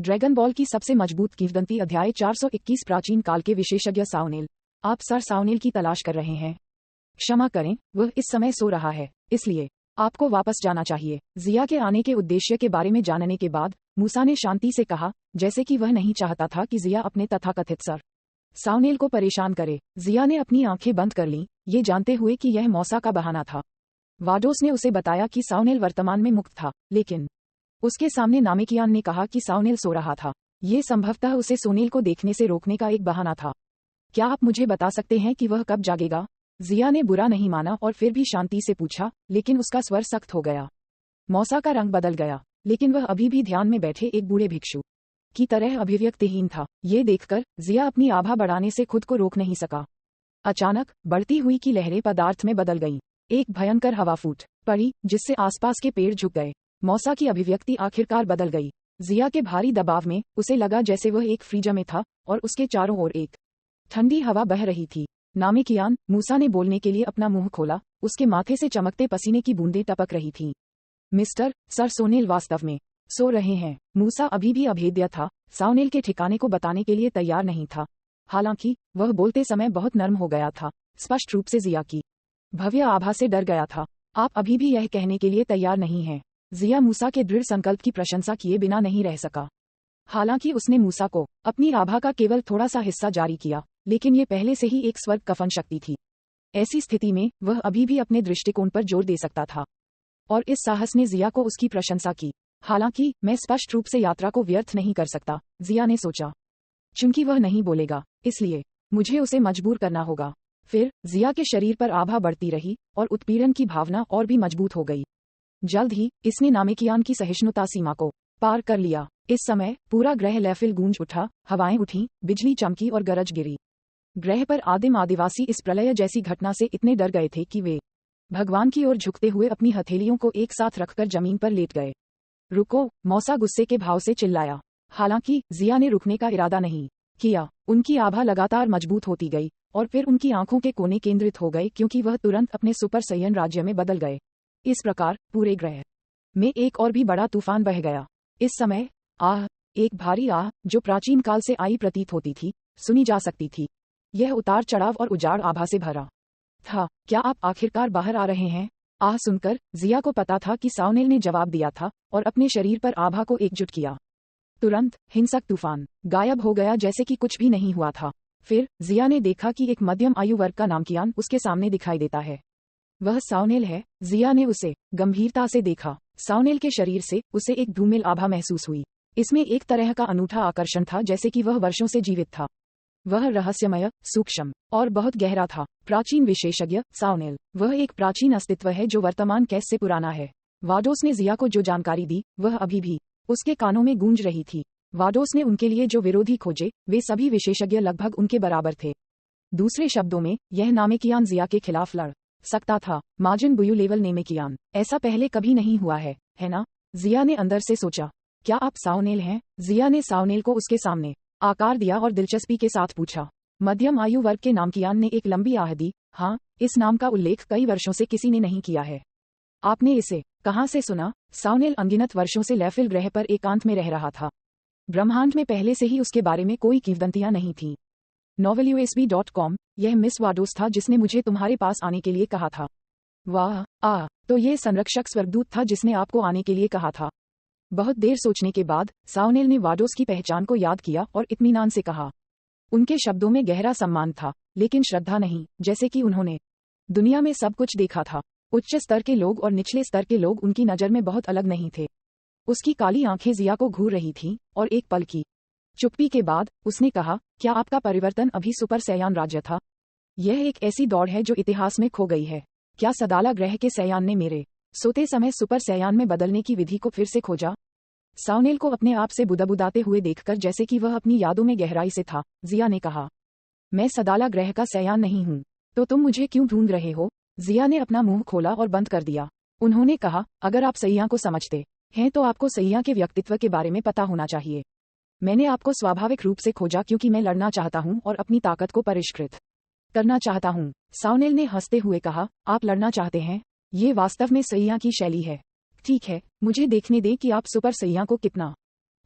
Dragon ball की सबसे मजबूत किंवदंती अध्याय 421 प्राचीन काल के विशेषज्ञ सावनेल। आप सर सावनेल की तलाश कर रहे हैं। क्षमा करें, वह इस समय सो रहा है, इसलिए आपको वापस जाना चाहिए। जिया के आने के उद्देश्य के बारे में जानने के बाद मूसा ने शांति से कहा, जैसे कि वह नहीं चाहता था कि जिया अपने तथाकथित सर सावनेल को परेशान करे। जिया ने अपनी आंखें बंद कर लीं, ये जानते हुए कि यह मौसा का बहाना था। वाडोस ने उसे बताया कि सावनेल वर्तमान में मुक्त था, लेकिन उसके सामने नामेकियान ने कहा कि सावनेल सो रहा था। ये संभवतः उसे सोनेल को देखने से रोकने का एक बहाना था। क्या आप मुझे बता सकते हैं कि वह कब जागेगा? जिया ने बुरा नहीं माना और फिर भी शांति से पूछा, लेकिन उसका स्वर सख्त हो गया। मौसा का रंग बदल गया, लेकिन वह अभी भी ध्यान में बैठे एक बूढ़े भिक्षु की तरह अभिव्यक्तिहीन था। ये देखकर जिया अपनी आभा बढ़ाने से खुद को रोक नहीं सका। अचानक बढ़ती हुई की लहरें पदार्थ में बदल गईं। एक भयंकर हवा फूट पड़ी, जिससे आसपास के पेड़ झुक गए। मौसा की अभिव्यक्ति आखिरकार बदल गई। जिया के भारी दबाव में उसे लगा जैसे वह एक फ्रीजर में था और उसके चारों ओर एक ठंडी हवा बह रही थी। नामेकियान, मूसा ने बोलने के लिए अपना मुंह खोला। उसके माथे से चमकते पसीने की बूंदें टपक रही थीं। मिस्टर सर सोनेल वास्तव में सो रहे हैं। मूसा अभी भी अभेद्य था, सावनेल के ठिकाने को बताने के लिए तैयार नहीं था। हालांकि वह बोलते समय बहुत नर्म हो गया था, स्पष्ट रूप से जिया की भव्य आभा से डर गया था। आप अभी भी यह कहने के लिए तैयार नहीं हैं। जिया मूसा के दृढ़ संकल्प की प्रशंसा किए बिना नहीं रह सका। हालांकि उसने मूसा को अपनी आभा का केवल थोड़ा सा हिस्सा जारी किया, लेकिन ये पहले से ही एक स्वर्ग कफन शक्ति थी। ऐसी स्थिति में वह अभी भी अपने दृष्टिकोण पर जोर दे सकता था, और इस साहस ने जिया को उसकी प्रशंसा की। हालांकि मैं स्पष्ट रूप से यात्रा को व्यर्थ नहीं कर सकता, जिया ने सोचा। चूंकि वह नहीं बोलेगा, इसलिए मुझे उसे मजबूर करना होगा। फिर जिया के शरीर पर आभा बढ़ती रही और उत्पीड़न की भावना और भी मजबूत हो गई। जल्द ही इसने नामेकियान की सहिष्णुता सीमा को पार कर लिया। इस समय पूरा ग्रह लहफिल गूंज उठा, हवाएं उठीं, बिजली चमकी और गरज गिरी। ग्रह पर आदिम आदिवासी इस प्रलय जैसी घटना से इतने डर गए थे कि वे भगवान की ओर झुकते हुए अपनी हथेलियों को एक साथ रखकर जमीन पर लेट गए। रुको, मौसा गुस्से के भाव से चिल्लाया। हालांकि जिया ने रुकने का इरादा नहीं किया। उनकी आभा लगातार मजबूत होती गई और फिर उनकी आंखों के कोने केंद्रित हो गए, क्योंकि वह तुरंत अपने सुपर सय्यन राज्य में बदल गए। इस प्रकार पूरे ग्रह में एक और भी बड़ा तूफान बह गया। इस समय एक भारी आह, जो प्राचीन काल से आई प्रतीत होती थी, सुनी जा सकती थी। यह उतार चढ़ाव और उजाड़ आभा से भरा था। क्या आप आखिरकार बाहर आ रहे हैं? आह सुनकर जिया को पता था कि सावनेल ने जवाब दिया था और अपने शरीर पर आभा को एकजुट किया। तुरंत हिंसक तूफान गायब हो गया, जैसे कि कुछ भी नहीं हुआ था। फिर जिया ने देखा कि एक मध्यम आयु वर्ग का नामकियान उसके सामने दिखाई देता है। वह सावनेल है। जिया ने उसे गंभीरता से देखा। सावनेल के शरीर से उसे एक धूमिल आभा महसूस हुई। इसमें एक तरह का अनूठा आकर्षण था, जैसे कि वह वर्षों से जीवित था। वह रहस्यमय, सूक्ष्म और बहुत गहरा था। प्राचीन विशेषज्ञ सावनेल, वह एक प्राचीन अस्तित्व है जो वर्तमान कैसे पुराना है। वाडोस ने जिया को जो जानकारी दी, वह अभी भी उसके कानों में गूंज रही थी। वाडोस ने उनके लिए जो विरोधी खोजे, वे सभी विशेषज्ञ लगभग उनके बराबर थे। दूसरे शब्दों में, यह नामेकियान जिया के खिलाफ लड़ सकता था। मार्जिन बुयू लेवल नेमेकियान, ऐसा पहले कभी नहीं हुआ है ना? जिया ने अंदर से सोचा। क्या आप सावनेल हैं? जिया ने सावनेल को उसके सामने आकार दिया और दिलचस्पी के साथ पूछा। मध्यम आयु वर्ग के नामकियान ने एक लंबी आह दी। हाँ, इस नाम का उल्लेख कई वर्षों से किसी ने नहीं किया है। आपने इसे कहाँ से सुना? सावनेल अनगिनत वर्षों से लैफिल ग्रह पर एकांत में रह रहा था। ब्रह्मांड में पहले से ही उसके बारे में कोई किंवदंतियां नहीं थीं। novelUSB.com, यह मिस वाडोस था जिसने मुझे तुम्हारे पास आने के लिए कहा था। वाह, तो ये संरक्षक स्वर्गदूत था जिसने आपको आने के लिए कहा था। बहुत देर सोचने के बाद सावनेल ने वाडोस की पहचान को याद किया और इत्मीनान से कहा। उनके शब्दों में गहरा सम्मान था, लेकिन श्रद्धा नहीं, जैसे कि उन्होंने दुनिया में सब कुछ देखा था। उच्च स्तर के लोग और निचले स्तर के लोग उनकी नज़र में बहुत अलग नहीं थे। उसकी काली आंखें जिया को घूर रही थीं, और एक पल की चुप्पी के बाद उसने कहा, क्या आपका परिवर्तन अभी सुपर सैयान राज्य था? यह एक ऐसी दौड़ है जो इतिहास में खो गई है। क्या सदाला ग्रह के सैयान ने मेरे सोते समय सुपर सैयान में बदलने की विधि को फिर से खोजा? सावनेल को अपने आप से बुदबुदाते हुए देखकर जैसे कि वह अपनी यादों में गहराई से था, जिया ने कहा, मैं सदाला ग्रह का सैयान नहीं हूँ। तो तुम मुझे क्यों ढूंढ रहे हो? जिया ने अपना मुंह खोला और बंद कर दिया। उन्होंने कहा, अगर आप सैया को समझते हैं तो आपको सैया के व्यक्तित्व के बारे में पता होना चाहिए। मैंने आपको स्वाभाविक रूप से खोजा क्योंकि मैं लड़ना चाहता हूँ और अपनी ताकत को परिष्कृत करना चाहता हूँ। सावनेल ने हंसते हुए कहा, आप लड़ना चाहते हैं? ये वास्तव में सैया की शैली है। ठीक है, मुझे देखने दें कि आप सुपर सैया को कितना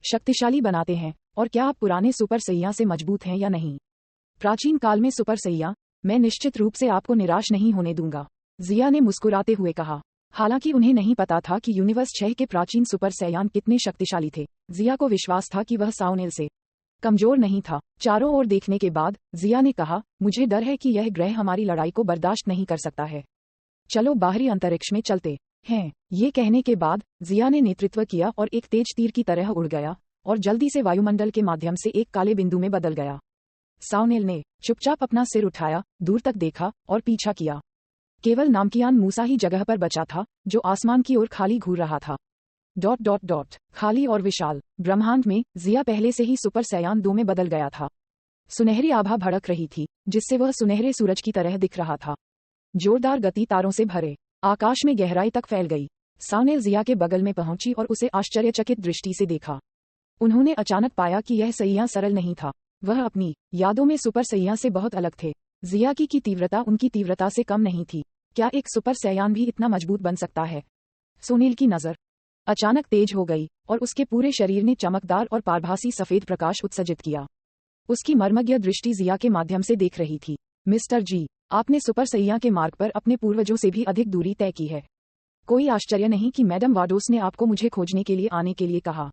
शक्तिशाली बनाते हैं, और क्या आप पुराने सुपर सैया से मजबूत हैं या नहीं? प्राचीन काल में सुपर सैया, मैं निश्चित रूप से आपको निराश नहीं होने दूंगा, जिया ने मुस्कुराते हुए कहा। हालांकि उन्हें नहीं पता था कि यूनिवर्स 6 के प्राचीन सुपर सैयान कितने शक्तिशाली थे। जिया को विश्वास था कि वह साओनेल से कमजोर नहीं था। चारों ओर देखने के बाद जिया ने कहा, मुझे डर है कि यह ग्रह हमारी लड़ाई को बर्दाश्त नहीं कर सकता है। चलो बाहरी अंतरिक्ष में चलते हैं। ये कहने के बाद जिया ने नेतृत्व किया और एक तेज तीर की तरह उड़ गया और जल्दी से वायुमंडल के माध्यम से एक काले बिंदु में बदल गया। साओनेल ने चुपचाप अपना सिर उठाया, दूर तक देखा और पीछा किया। केवल नामकियान मूसा ही जगह पर बचा था, जो आसमान की ओर खाली घूर रहा था। ... खाली और विशाल ब्रह्मांड में जिया पहले से ही सुपर सैयान 2 में बदल गया था। सुनहरी आभा भड़क रही थी, जिससे वह सुनहरे सूरज की तरह दिख रहा था। जोरदार गति तारों से भरे आकाश में गहराई तक फैल गई। साओनेल जिया के बगल में पहुंची और उसे आश्चर्यचकित दृष्टि से देखा। उन्होंने अचानक पाया कि यह सैया सरल नहीं था। वह अपनी यादों में सुपर सैया से बहुत अलग थे। जिया की तीव्रता उनकी तीव्रता से कम नहीं थी। क्या एक सुपर सैयान भी इतना मजबूत बन सकता है? सोनील की नजर अचानक तेज हो गई और उसके पूरे शरीर ने चमकदार और पारभासी सफेद प्रकाश उत्सर्जित किया। उसकी मर्मज्ञ दृष्टि जिया के माध्यम से देख रही थी। मिस्टर जी, आपने सुपर सैया के मार्ग पर अपने पूर्वजों से भी अधिक दूरी तय की है। कोई आश्चर्य नहीं कि मैडम वाडोस ने आपको मुझे खोजने के लिए आने के लिए कहा।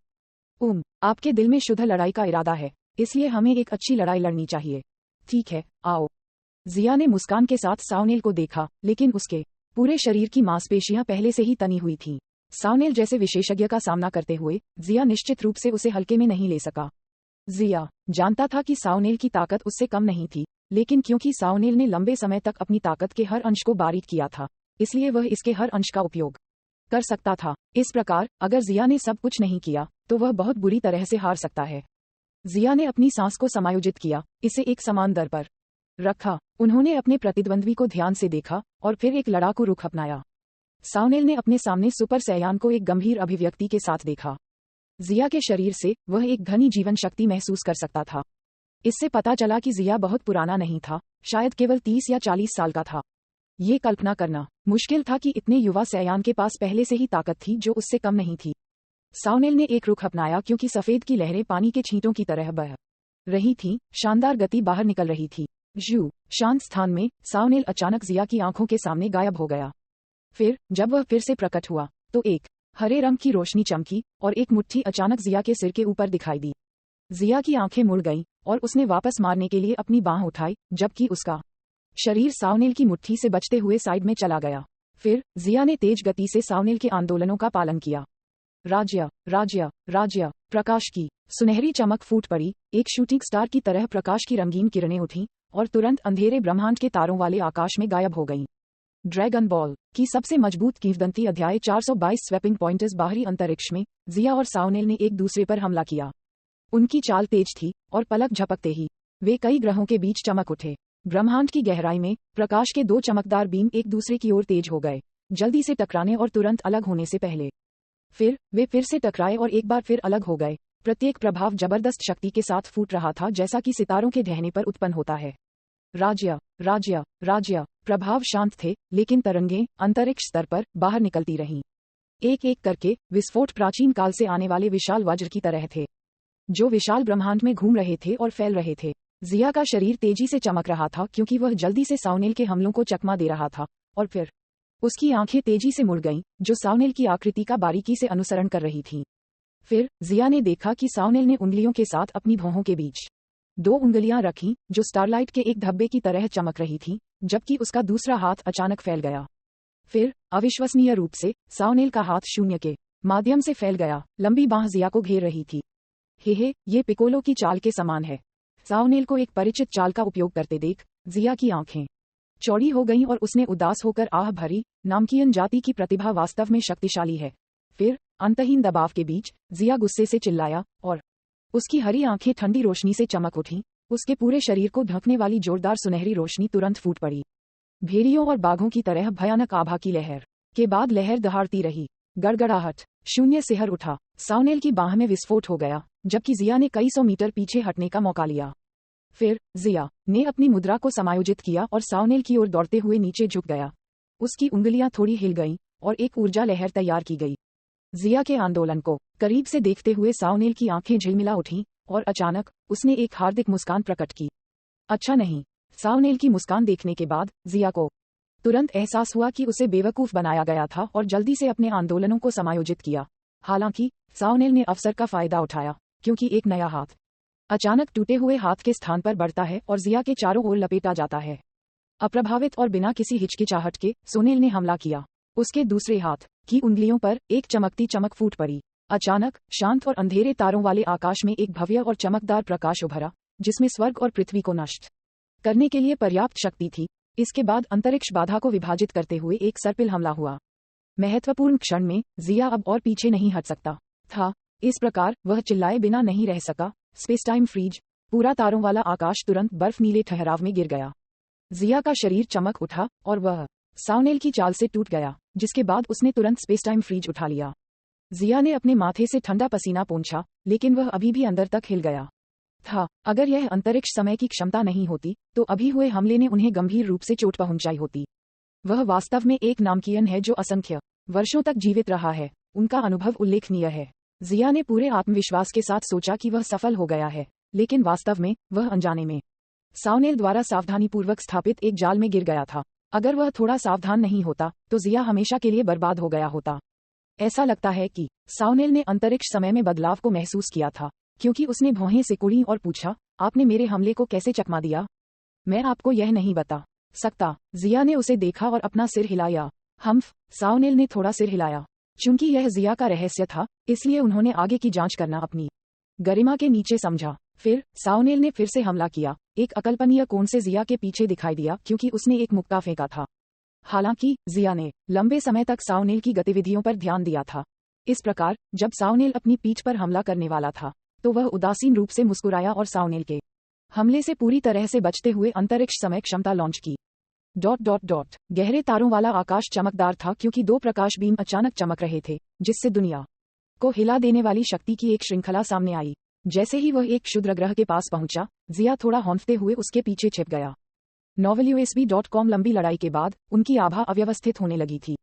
आपके दिल में शुद्ध लड़ाई का इरादा है, इसलिए हमें एक अच्छी लड़ाई लड़नी चाहिए। ठीक है, आओ। जिया ने मुस्कान के साथ साओनेल को देखा, लेकिन उसके पूरे शरीर की मांसपेशियां पहले से ही तनी हुई थीं। साओनेल जैसे विशेषज्ञ का सामना करते हुए जिया निश्चित रूप से उसे हल्के में नहीं ले सका। जिया जानता था कि साओनेल की ताकत उससे कम नहीं थी, लेकिन क्योंकि साओनेल ने लंबे समय तक अपनी ताकत के हर अंश को बारीक किया था, इसलिए वह इसके हर अंश का उपयोग कर सकता था। इस प्रकार अगर जिया ने सब कुछ नहीं किया तो वह बहुत बुरी तरह से हार सकता है। जिया ने अपनी सांस को समायोजित किया, इसे एक समान दर पर रखा। उन्होंने अपने प्रतिद्वंद्वी को ध्यान से देखा और फिर एक लड़ाकू रुख अपनाया। साओनेल ने अपने सामने सुपर सैयान को एक गंभीर अभिव्यक्ति के साथ देखा। जिया के शरीर से वह एक घनी जीवन शक्ति महसूस कर सकता था। इससे पता चला कि जिया बहुत पुराना नहीं था, शायद केवल 30 या 40 साल का था। ये कल्पना करना मुश्किल था कि इतने युवा सैयान के पास पहले से ही ताकत थी जो उससे कम नहीं थी। साओनेल ने एक रुख अपनाया क्योंकि सफेद की लहरें पानी के छींटों की तरह बह रही थीं, शानदार गति बाहर निकल रही थी। शांत स्थान में साओनेल अचानक जिया की आंखों के सामने गायब हो गया। फिर जब वह फिर से प्रकट हुआ तो एक हरे रंग की रोशनी चमकी और एक मुट्ठी अचानक जिया के सिर के ऊपर दिखाई दी। जिया की आंखें मुड़ गईं और उसने वापस मारने के लिए अपनी बांह उठाई, जबकि उसका शरीर साओनेल की मुट्ठी से बचते हुए साइड में चला गया। फिर जिया ने तेज गति से साओनेल के आंदोलनों का पालन किया। राज्य राज्य राज्य प्रकाश की सुनहरी चमक फूट पड़ी। एक शूटिंग स्टार की तरह प्रकाश की रंगीन किरणें उठीं और तुरंत अंधेरे ब्रह्मांड के तारों वाले आकाश में गायब हो गईं। ड्रैगन बॉल की सबसे मजबूत किंवदंती अध्याय 422 स्वैपिंग पॉइंटर्स। बाहरी अंतरिक्ष में जिया और साओनेल ने एक दूसरे पर हमला किया। उनकी चाल तेज थी और पलक झपकते ही वे कई ग्रहों के बीच चमक उठे। ब्रह्मांड की गहराई में प्रकाश के 2 चमकदार बीम एक दूसरे की ओर तेज हो गए, जल्दी से टकराने और तुरंत अलग होने से पहले। फिर वे फिर से टकराए और एक बार फिर अलग हो गए। प्रत्येक प्रभाव जबरदस्त शक्ति के साथ फूट रहा था, जैसा कि सितारों के ढहने पर उत्पन्न होता है। राज्य राज्य राज्य प्रभाव शांत थे, लेकिन तरंगें अंतरिक्ष स्तर पर बाहर निकलती रहीं। एक एक करके विस्फोट प्राचीन काल से आने वाले विशाल वज्र की तरह थे, जो विशाल ब्रह्मांड में घूम रहे थे और फैल रहे थे। जिया का शरीर तेजी से चमक रहा था क्योंकि वह जल्दी से साओनेल के हमलों को चकमा दे रहा था, और फिर उसकी आंखें तेजी से मुड़ गईं, जो साओनेल की आकृति का बारीकी से अनुसरण कर रही थीं। फिर जिया ने देखा कि साओनेल ने उंगलियों के साथ अपनी भौहों के बीच 2 उंगलियां रखीं, जो स्टारलाइट के एक धब्बे की तरह चमक रही थीं, जबकि उसका दूसरा हाथ अचानक फैल गया। फिर अविश्वसनीय रूप से साओनेल का हाथ शून्य के माध्यम से फैल गया। लंबी बांह जिया को घेर रही थी। हे, ये पिकोलो की चाल के समान है। साओनेल को एक परिचित चाल का उपयोग करते देख जिया की आंखें चौड़ी हो गईं और उसने उदास होकर आह भरी, नामकियन जाति की प्रतिभा वास्तव में शक्तिशाली है। फिर अंतहीन दबाव के बीच जिया गुस्से से चिल्लाया और उसकी हरी आंखें ठंडी रोशनी से चमक उठीं। उसके पूरे शरीर को ढकने वाली जोरदार सुनहरी रोशनी तुरंत फूट पड़ी। भेड़ियों और बाघों की तरह भयानक आभा की लहर के बाद लहर दहाड़ती रही। गड़गड़ाहट शून्य से हर उठा। साओनेल की बाह में विस्फोट हो गया, जबकि जिया ने कई 100 मीटर पीछे हटने का मौका लिया। फिर जिया ने अपनी मुद्रा को समायोजित किया और साओनेल की ओर दौड़ते हुए नीचे झुक गया। उसकी उंगलियां थोड़ी हिल गईं और एक ऊर्जा लहर तैयार की गई। जिया के आंदोलन को करीब से देखते हुए सावनेल की आंखें झिलमिला उठीं और अचानक उसने एक हार्दिक मुस्कान प्रकट की। अच्छा नहीं। सावनेल की मुस्कान देखने के बाद जिया को तुरंत एहसास हुआ कि उसे बेवकूफ बनाया गया था और जल्दी से अपने आंदोलनों को समायोजित किया। हालांकि सावनेल ने अवसर का फायदा उठाया, क्योंकि एक नया हाथ अचानक टूटे हुए हाथ के स्थान पर बढ़ता है और जिया के चारों ओर लपेटा जाता है। अप्रभावित और बिना किसी हिचकिचाहट के सोनेल ने हमला किया। उसके दूसरे हाथ की उंगलियों पर एक चमकती चमक फूट पड़ी। अचानक शांत और अंधेरे तारों वाले आकाश में एक भव्य और चमकदार प्रकाश उभरा, जिसमें स्वर्ग और पृथ्वी को नष्ट करने के लिए पर्याप्त शक्ति थी। इसके बाद अंतरिक्ष बाधा को विभाजित करते हुए एक सर्पिल हमला हुआ। महत्वपूर्ण क्षण में जिया अब और पीछे नहीं हट सकता था। इस प्रकार वह चिल्लाए बिना नहीं रह सका। Space time freeze. पूरा तारों वाला आकाश तुरंत बर्फ नीले ठहराव में गिर गया। जिया का शरीर चमक उठा और वह सावनेल की चाल से टूट गया, जिसके बाद उसने तुरंत स्पेस टाइम फ्रीज उठा लिया। जिया ने अपने माथे से ठंडा पसीना पोंछा, लेकिन वह अभी भी अंदर तक हिल गया था। अगर यह अंतरिक्ष समय की क्षमता नहीं होती तो अभी हुए हमले ने उन्हें गंभीर रूप से चोट पहुंचाई होती। वह वास्तव में एक नामकियन है जो असंख्य वर्षों तक जीवित रहा है। उनका अनुभव उल्लेखनीय है। जिया ने पूरे आत्मविश्वास के साथ सोचा कि वह सफल हो गया है, लेकिन वास्तव में वह अनजाने में सावनेल द्वारा सावधानीपूर्वक स्थापित एक जाल में गिर गया था। अगर वह थोड़ा सावधान नहीं होता तो जिया हमेशा के लिए बर्बाद हो गया होता। ऐसा लगता है कि सावनेल ने अंतरिक्ष समय में बदलाव को महसूस किया था, क्योंकि उसने भौहें सिकुड़ी और पूछा, आपने मेरे हमले को कैसे चकमा दिया? मैं आपको यह नहीं बता सकता। जिया ने उसे देखा और अपना सिर हिलाया। हम्फ। सावनेल ने थोड़ा सिर हिलाया। चूंकि यह जिया का रहस्य था, इसलिए उन्होंने आगे की जांच करना अपनी गरिमा के नीचे समझा। फिर सावनेल ने फिर से हमला किया। एक अकल्पनीय कोण से जिया के पीछे दिखाई दिया, क्योंकि उसने एक मुक्का फेंका था। हालांकि जिया ने लंबे समय तक सावनेल की गतिविधियों पर ध्यान दिया था। इस प्रकार जब सावनेल अपनी पीठ पर हमला करने वाला था तो वह उदासीन रूप से मुस्कुराया और सावनेल के हमले से पूरी तरह से बचते हुए अंतरिक्ष समय क्षमता लॉन्च की। ... गहरे तारों वाला आकाश चमकदार था, क्योंकि दो प्रकाश बीम अचानक चमक रहे थे, जिससे दुनिया को हिला देने वाली शक्ति की एक श्रृंखला सामने आई। जैसे ही वह एक क्षुद्र ग्रह के पास पहुंचा, जिया थोड़ा हौंफते हुए उसके पीछे छिप गया। novelUSB.com। लंबी लड़ाई के बाद उनकी आभा अव्यवस्थित होने लगी थी।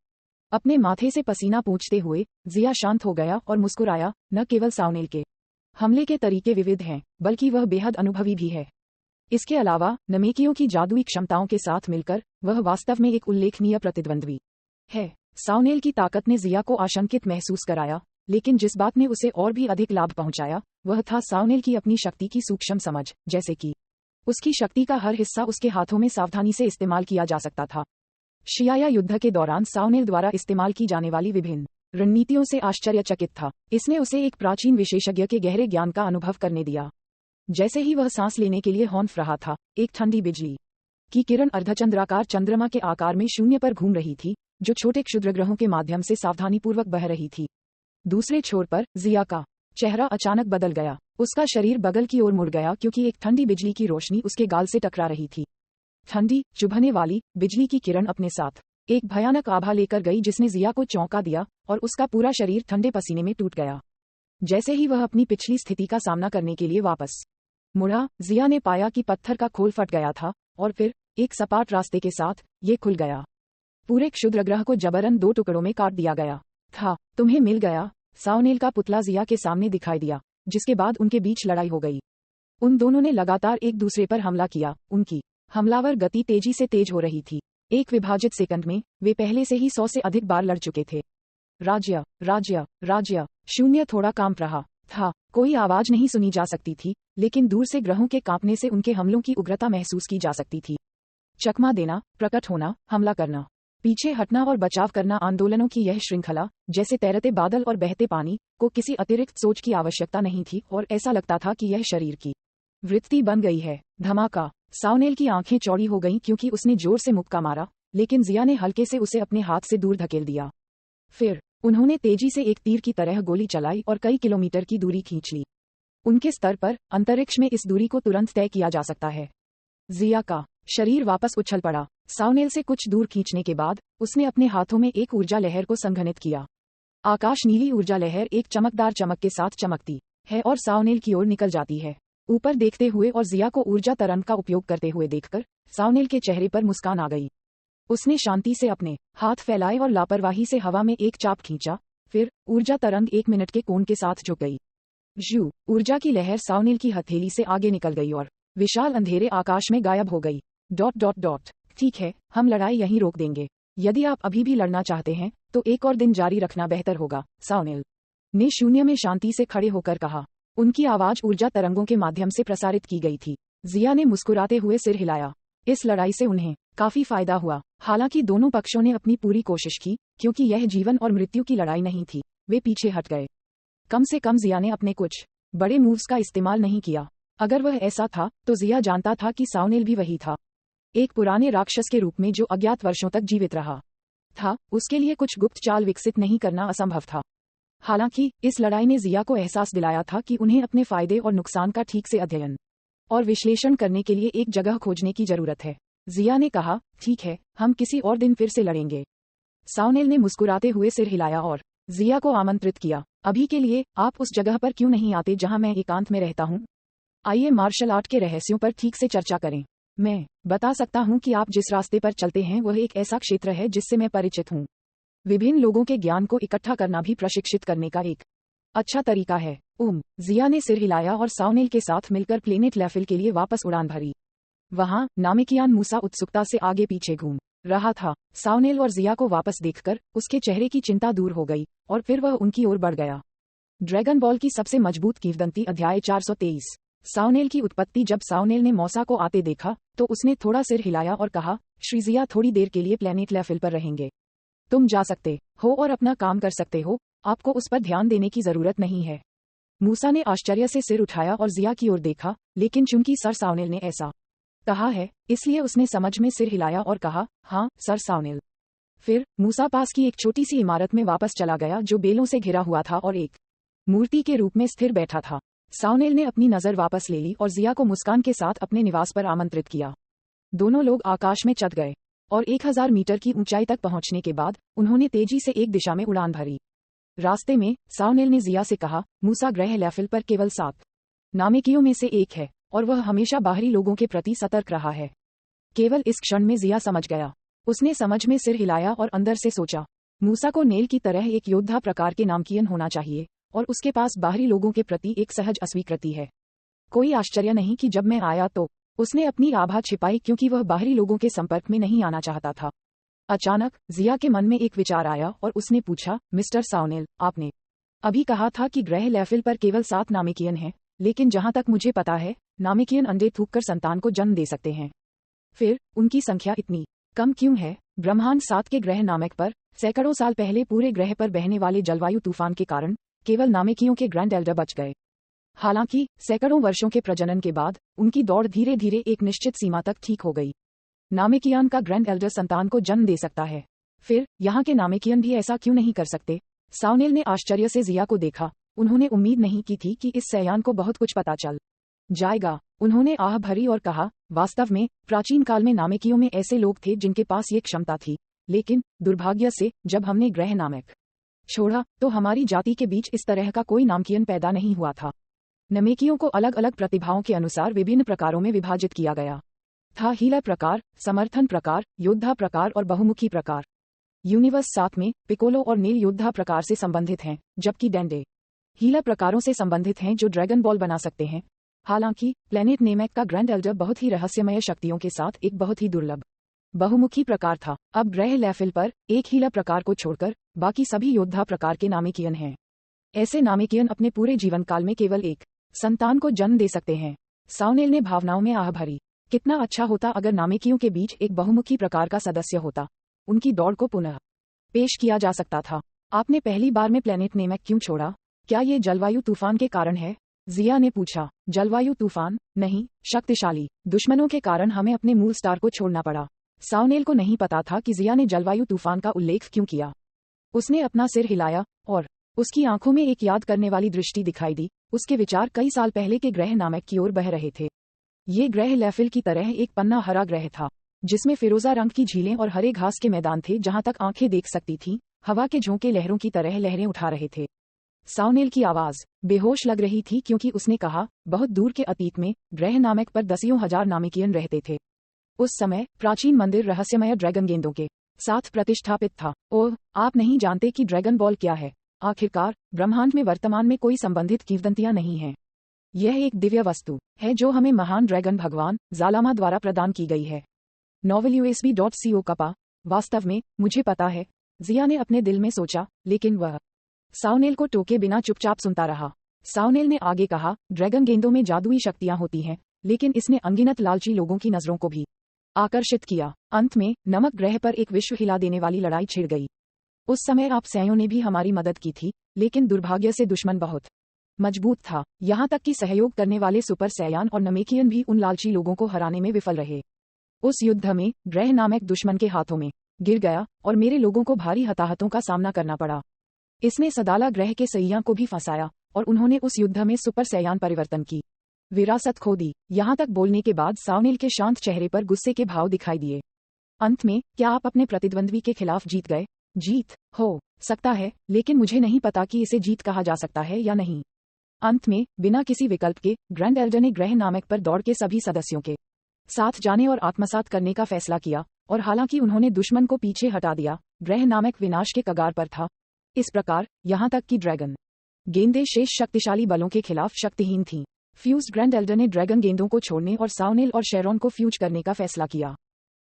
अपने माथे से पसीना पोंछते हुए जिया शांत हो गया और मुस्कुराया। न केवल सावनेल के हमले के तरीके विविध हैं, बल्कि वह बेहद अनुभवी भी है। इसके अलावा नमेकियों की जादुई क्षमताओं के साथ मिलकर वह वास्तव में एक उल्लेखनीय प्रतिद्वंद्वी है। सावनेल की ताकत ने जिया को आशंकित महसूस कराया, लेकिन जिस बात ने उसे और भी अधिक लाभ पहुंचाया वह था सावनेल की अपनी शक्ति की सूक्ष्म समझ। जैसे कि उसकी शक्ति का हर हिस्सा उसके हाथों में सावधानी से इस्तेमाल किया जा सकता था। शियाया युद्ध के दौरान सावनेल द्वारा इस्तेमाल की जाने वाली विभिन्न रणनीतियों से आश्चर्यचकित था। इसने उसे एक प्राचीन विशेषज्ञ के गहरे ज्ञान का अनुभव करने दिया। जैसे ही वह सांस लेने के लिए हौंफ रहा था, एक ठंडी बिजली की किरण अर्धचंद्राकार चंद्रमा के आकार में शून्य पर घूम रही थी, जो छोटे क्षुद्र ग्रहों के माध्यम से सावधानीपूर्वक बह रही थी। दूसरे छोर पर जिया का चेहरा अचानक बदल गया। उसका शरीर बगल की ओर मुड़ गया, क्योंकि एक ठंडी बिजली की रोशनी उसके गाल से टकरा रही थी। ठंडी, चुभने वाली बिजली की किरण अपने साथ एक भयानक आभा लेकर गई, जिसने जिया को चौंका दिया और उसका पूरा शरीर ठंडे पसीने में टूट गया। जैसे ही वह अपनी पिछली स्थिति का सामना करने के लिए वापस मुड़ा, जिया ने पाया कि पत्थर का खोल फट गया था और फिर एक सपाट रास्ते के साथ ये खुल गया। पूरे क्षुद्र ग्रह को जबरन दो टुकड़ों में काट दिया गया था। तुम्हें मिल गया। सावनेल का पुतला जिया के सामने दिखाई दिया, जिसके बाद उनके बीच लड़ाई हो गई। उन दोनों ने लगातार एक दूसरे पर हमला किया। उनकी हमलावर गति तेजी से तेज हो रही थी। एक विभाजित सेकंड में वे पहले से ही 100 से अधिक बार लड़ चुके थे। राज्य राज्य राज्य। शून्य थोड़ा कांप रहा था। कोई आवाज नहीं सुनी जा सकती थी, लेकिन दूर से ग्रहों के कांपने से उनके हमलों की उग्रता महसूस की जा सकती थी। चकमा देना, प्रकट होना, हमला करना, पीछे हटना और बचाव करना। आंदोलनों की यह श्रृंखला, जैसे तैरते बादल और बहते पानी, को किसी अतिरिक्त सोच की आवश्यकता नहीं थी और ऐसा लगता था कि यह शरीर की वृत्ति बन गई है। धमाका। सावनेल की आंखें चौड़ी हो गईं, क्योंकि उसने जोर से मुक्का मारा, लेकिन जिया ने हल्के से उसे अपने हाथ से दूर धकेल दिया। फिर उन्होंने तेजी से एक तीर की तरह गोली चलाई और कई किलोमीटर की दूरी खींच ली। उनके स्तर पर अंतरिक्ष में इस दूरी को तुरंत तय किया जा सकता है। जिया का शरीर वापस उछल पड़ा। सावनेल से कुछ दूर खींचने के बाद उसने अपने हाथों में एक ऊर्जा लहर को संघनित किया। आकाश नीली ऊर्जा लहर एक चमकदार चमक के साथ चमकती है और सावनेल की ओर निकल जाती है। ऊपर देखते हुए और जिया को ऊर्जा तरंग का उपयोग करते हुए देखकर सावनेल के चेहरे पर मुस्कान आ गई। उसने शांति से अपने हाथ फैलाए और लापरवाही से हवा में एक चाप खींचा। फिर ऊर्जा तरंग 1 मिनट के कोण के साथ झुक गई। जू ऊर्जा की लहर सावनेल की हथेली से आगे निकल गई और विशाल अंधेरे आकाश में गायब हो गई। ... ठीक है, हम लड़ाई यहीं रोक देंगे। यदि आप अभी भी लड़ना चाहते हैं तो एक और दिन जारी रखना बेहतर होगा, सावनेल ने शून्य में शांति से खड़े होकर कहा। उनकी आवाज ऊर्जा तरंगों के माध्यम से प्रसारित की गई थी। जिया ने मुस्कुराते हुए सिर हिलाया। इस लड़ाई से उन्हें काफी फायदा हुआ। हालांकि दोनों पक्षों ने अपनी पूरी कोशिश की, क्योंकि यह जीवन और मृत्यु की लड़ाई नहीं थी। वे पीछे हट गए। कम से कम जिया ने अपने कुछ बड़े मूव्स का इस्तेमाल नहीं किया। अगर वह ऐसा था तो जिया जानता था कि सावनेल भी वही था, एक पुराने राक्षस के रूप में जो अज्ञात वर्षों तक जीवित रहा था। उसके लिए कुछ गुप्त चाल विकसित नहीं करना असंभव था। हालांकि इस लड़ाई ने जिया को एहसास दिलाया था कि उन्हें अपने फायदे और नुकसान का ठीक से अध्ययन और विश्लेषण करने के लिए एक जगह खोजने की जरूरत है। जिया ने कहा, ठीक है, हम किसी और दिन फिर से लड़ेंगे। सावनेल ने मुस्कुराते हुए सिर हिलाया और जिया को आमंत्रित किया। अभी के लिए आप उस जगह पर क्यों नहीं आते जहां मैं एकांत में रहता हूं? आइए मार्शल आर्ट के रहस्यों पर ठीक से चर्चा करें। मैं बता सकता हूं कि आप जिस रास्ते पर चलते हैं वह एक ऐसा क्षेत्र है जिससे मैं परिचित हूं। विभिन्न लोगों के ज्ञान को इकट्ठा करना भी प्रशिक्षित करने का एक अच्छा तरीका है। जिया ने सिर हिलाया और सावनेल के साथ मिलकर प्लेनेट लेफिल के लिए वापस उड़ान भरी। वहां नामिकियान मूसा उत्सुकता से आगे पीछे घूम रहा था। सावनेल और जिया को वापस देखकर उसके चेहरे की चिंता दूर हो गई और फिर वह उनकी ओर बढ़ गया। ड्रैगन बॉल की सबसे मजबूत किंवदंती अध्याय 423। सावनेल की उत्पत्ति। जब सावनेल ने मौसा को आते देखा तो उसने थोड़ा सिर हिलाया और कहा, श्री जिया थोड़ी देर के लिए प्लेनेट लेफिल पर रहेंगे। तुम जा सकते हो और अपना काम कर सकते हो, आपको उस पर ध्यान देने की जरूरत नहीं है। मूसा ने आश्चर्य से सिर उठाया और जिया की ओर देखा, लेकिन चूंकि सर सावनेल ने ऐसा कहा है इसलिए उसने समझ में सिर हिलाया और कहा, हाँ सर सावनेल। फिर मूसा पास की एक छोटी सी इमारत में वापस चला गया जो बेलों से घिरा हुआ था और एक मूर्ति के रूप में स्थिर बैठा था। सावनेल ने अपनी नजर वापस ले ली और जिया को मुस्कान के साथ अपने निवास पर आमंत्रित किया। दोनों लोग आकाश में चढ़ गए और 1000 मीटर की ऊंचाई तक पहुंचने के बाद उन्होंने तेजी से एक दिशा में उड़ान भरी। रास्ते में सावनेल ने जिया से कहा, मूसा ग्रह लेफिल पर केवल 7 नामिकियों में से एक है और वह हमेशा बाहरी लोगों के प्रति सतर्क रहा है। केवल इस क्षण में जिया समझ गया। उसने समझ में सिर हिलाया और अंदर से सोचा, मूसा को नेल की तरह एक योद्धा प्रकार के नामकियन होना चाहिए और उसके पास बाहरी लोगों के प्रति एक सहज अस्वीकृति है। कोई आश्चर्य नहीं कि जब मैं आया तो उसने अपनी आभा छिपाई, क्योंकि वह बाहरी लोगों के संपर्क में नहीं आना चाहता था। अचानक जिया के मन में एक विचार आया और उसने पूछा, मिस्टर सावनेल, आपने अभी कहा था कि ग्रह लेफिल पर केवल 7 नामिकियन हैं, लेकिन जहां तक मुझे पता है नामिकियन अंडे थूककर संतान को जन्म दे सकते हैं। फिर उनकी संख्या इतनी कम क्यों है? ब्रह्मांड 7 के ग्रह नामक पर सैकड़ों साल पहले पूरे ग्रह पर बहने वाले जलवायु तूफान के कारण केवल नामिकियों के ग्रैंड एल्डर बच गए। हालांकि सैकड़ों वर्षों के प्रजनन के बाद उनकी दौड़ धीरे धीरे एक निश्चित सीमा तक ठीक हो गई। नामिकियन का ग्रैंड एल्डर संतान को जन्म दे सकता है, फिर यहाँ के नामिकियन भी ऐसा क्यों नहीं कर सकते? सावनेल ने आश्चर्य से जिया को देखा। उन्होंने उम्मीद नहीं की थी कि इस सयान को बहुत कुछ पता चल जाएगा। उन्होंने आह भरी और कहा, वास्तव में प्राचीन काल में नामिकियों में ऐसे लोग थे जिनके पास ये क्षमता थी, लेकिन दुर्भाग्य से जब हमने ग्रह नामक छोड़ा तो हमारी जाति के बीच इस तरह का कोई नामकियन पैदा नहीं हुआ था। नामिकियों को अलग अलग प्रतिभाओं के अनुसार विभिन्न प्रकारों में विभाजित किया गया था। हीलर प्रकार, समर्थन प्रकार, योद्धा प्रकार और बहुमुखी प्रकार। यूनिवर्स 7 में पिकोलो और नील योद्धा प्रकार से संबंधित हैं, जबकि डेंडे हीलर प्रकारों से संबंधित हैं जो ड्रैगन बॉल बना सकते हैं। हालांकि प्लेनेट नेमेक का ग्रैंड एल्डर बहुत ही रहस्यमय शक्तियों के साथ एक बहुत ही दुर्लभ बहुमुखी प्रकार था। अब ग्रह लेफिल पर एक हीलर प्रकार को छोड़कर बाकी सभी योद्धा प्रकार के नामिकियन हैं। ऐसे नामिकियन अपने पूरे जीवन काल में केवल एक संतान को जन्म दे सकते हैं। सावनेल ने भावनाओं में आह भरी। कितना अच्छा होता अगर नामिकियों के बीच एक बहुमुखी प्रकार का सदस्य होता। उनकी दौड़ को पुनः पेश किया जा सकता था। आपने पहली बार में प्लेनेट नेमेक क्यों छोड़ा? क्या ये जलवायु तूफान के कारण है? जिया ने पूछा। जलवायु तूफान? नहीं, शक्तिशाली दुश्मनों के कारण हमें अपने मूल स्टार को छोड़ना पड़ा। सावनेल को नहीं पता था कि जिया ने जलवायु तूफान का उल्लेख क्यों किया। उसने अपना सिर हिलाया और उसकी आंखों में एक याद करने वाली दृष्टि दिखाई दी। उसके विचार कई साल पहले के ग्रह नामक की ओर बह रहे थे। ये ग्रह लेफिल की तरह एक पन्ना हरा ग्रह था, जिसमें फिरोजा रंग की झीलें और हरे घास के मैदान थे। जहां तक आंखें देख सकती थीं, हवा के झोंके लहरों की तरह लहरें उठा रहे थे। सावनेल की आवाज बेहोश लग रही थी, क्योंकि उसने कहा, बहुत दूर के अतीत में ग्रह नामक पर दसियों हजार नामिकियन रहते थे। उस समय प्राचीन मंदिर रहस्यमय ड्रैगन गेंदों के साथ प्रतिष्ठापित था। ओह, आप नहीं जानते कि ड्रैगन बॉल क्या है? आखिरकार ब्रह्मांड में वर्तमान में कोई संबंधित किंवदंतियां नहीं हैं। यह एक दिव्य वस्तु है जो हमें महान ड्रैगन भगवान जालामा द्वारा प्रदान की गई है। Novel USB.co कपा। वास्तव में मुझे पता है, जिया ने अपने दिल में सोचा, लेकिन वह साउनेल को टोके बिना चुपचाप सुनता रहा। साउनेल ने आगे कहा, ड्रैगन गेंदों में जादुई शक्तियां होती हैं, लेकिन इसने अनगिनत लालची लोगों की नजरों को भी आकर्षित किया। अंत में नमक ग्रह पर एक विश्व हिला देने वाली लड़ाई छिड़ गई। उस समय आप सैयों ने भी हमारी मदद की थी, लेकिन दुर्भाग्य से दुश्मन बहुत मजबूत था। यहाँ तक कि सहयोग करने वाले सुपर सैयान और नमेकियन भी उन लालची लोगों को हराने में विफल रहे। उस युद्ध में ग्रह नामक दुश्मन के हाथों में गिर गया और मेरे लोगों को भारी हताहतों का सामना करना पड़ा। इसने सदाला ग्रह के सैया को भी फंसाया और उन्होंने उस युद्ध में सुपर सैयान परिवर्तन की विरासत खो दी। यहाँ तक बोलने के बाद साउनेल के शांत चेहरे पर गुस्से के भाव दिखाई दिए। अंत में, क्या आप अपने प्रतिद्वंद्वी के खिलाफ जीत गए? जीत हो सकता है, लेकिन मुझे नहीं पता कि इसे जीत कहा जा सकता है या नहीं। अंत में, बिना किसी विकल्प के, ग्रैंड एल्डर ने ग्रह नामक पर दौड़ के सभी सदस्यों के साथ जाने और आत्मसात करने का फैसला किया, और हालांकि उन्होंने दुश्मन को पीछे हटा दिया, ग्रह नामक विनाश के कगार पर था। इस प्रकार, यहाँ तक कि ड्रैगन गेंदें शेष शक्तिशाली बलों के खिलाफ शक्तिहीन थीं। फ्यूज्ड ग्रैंड एल्डर ने ड्रैगन गेंदों को छोड़ने और साउनेल और शेरॉन को फ्यूज करने का फैसला किया।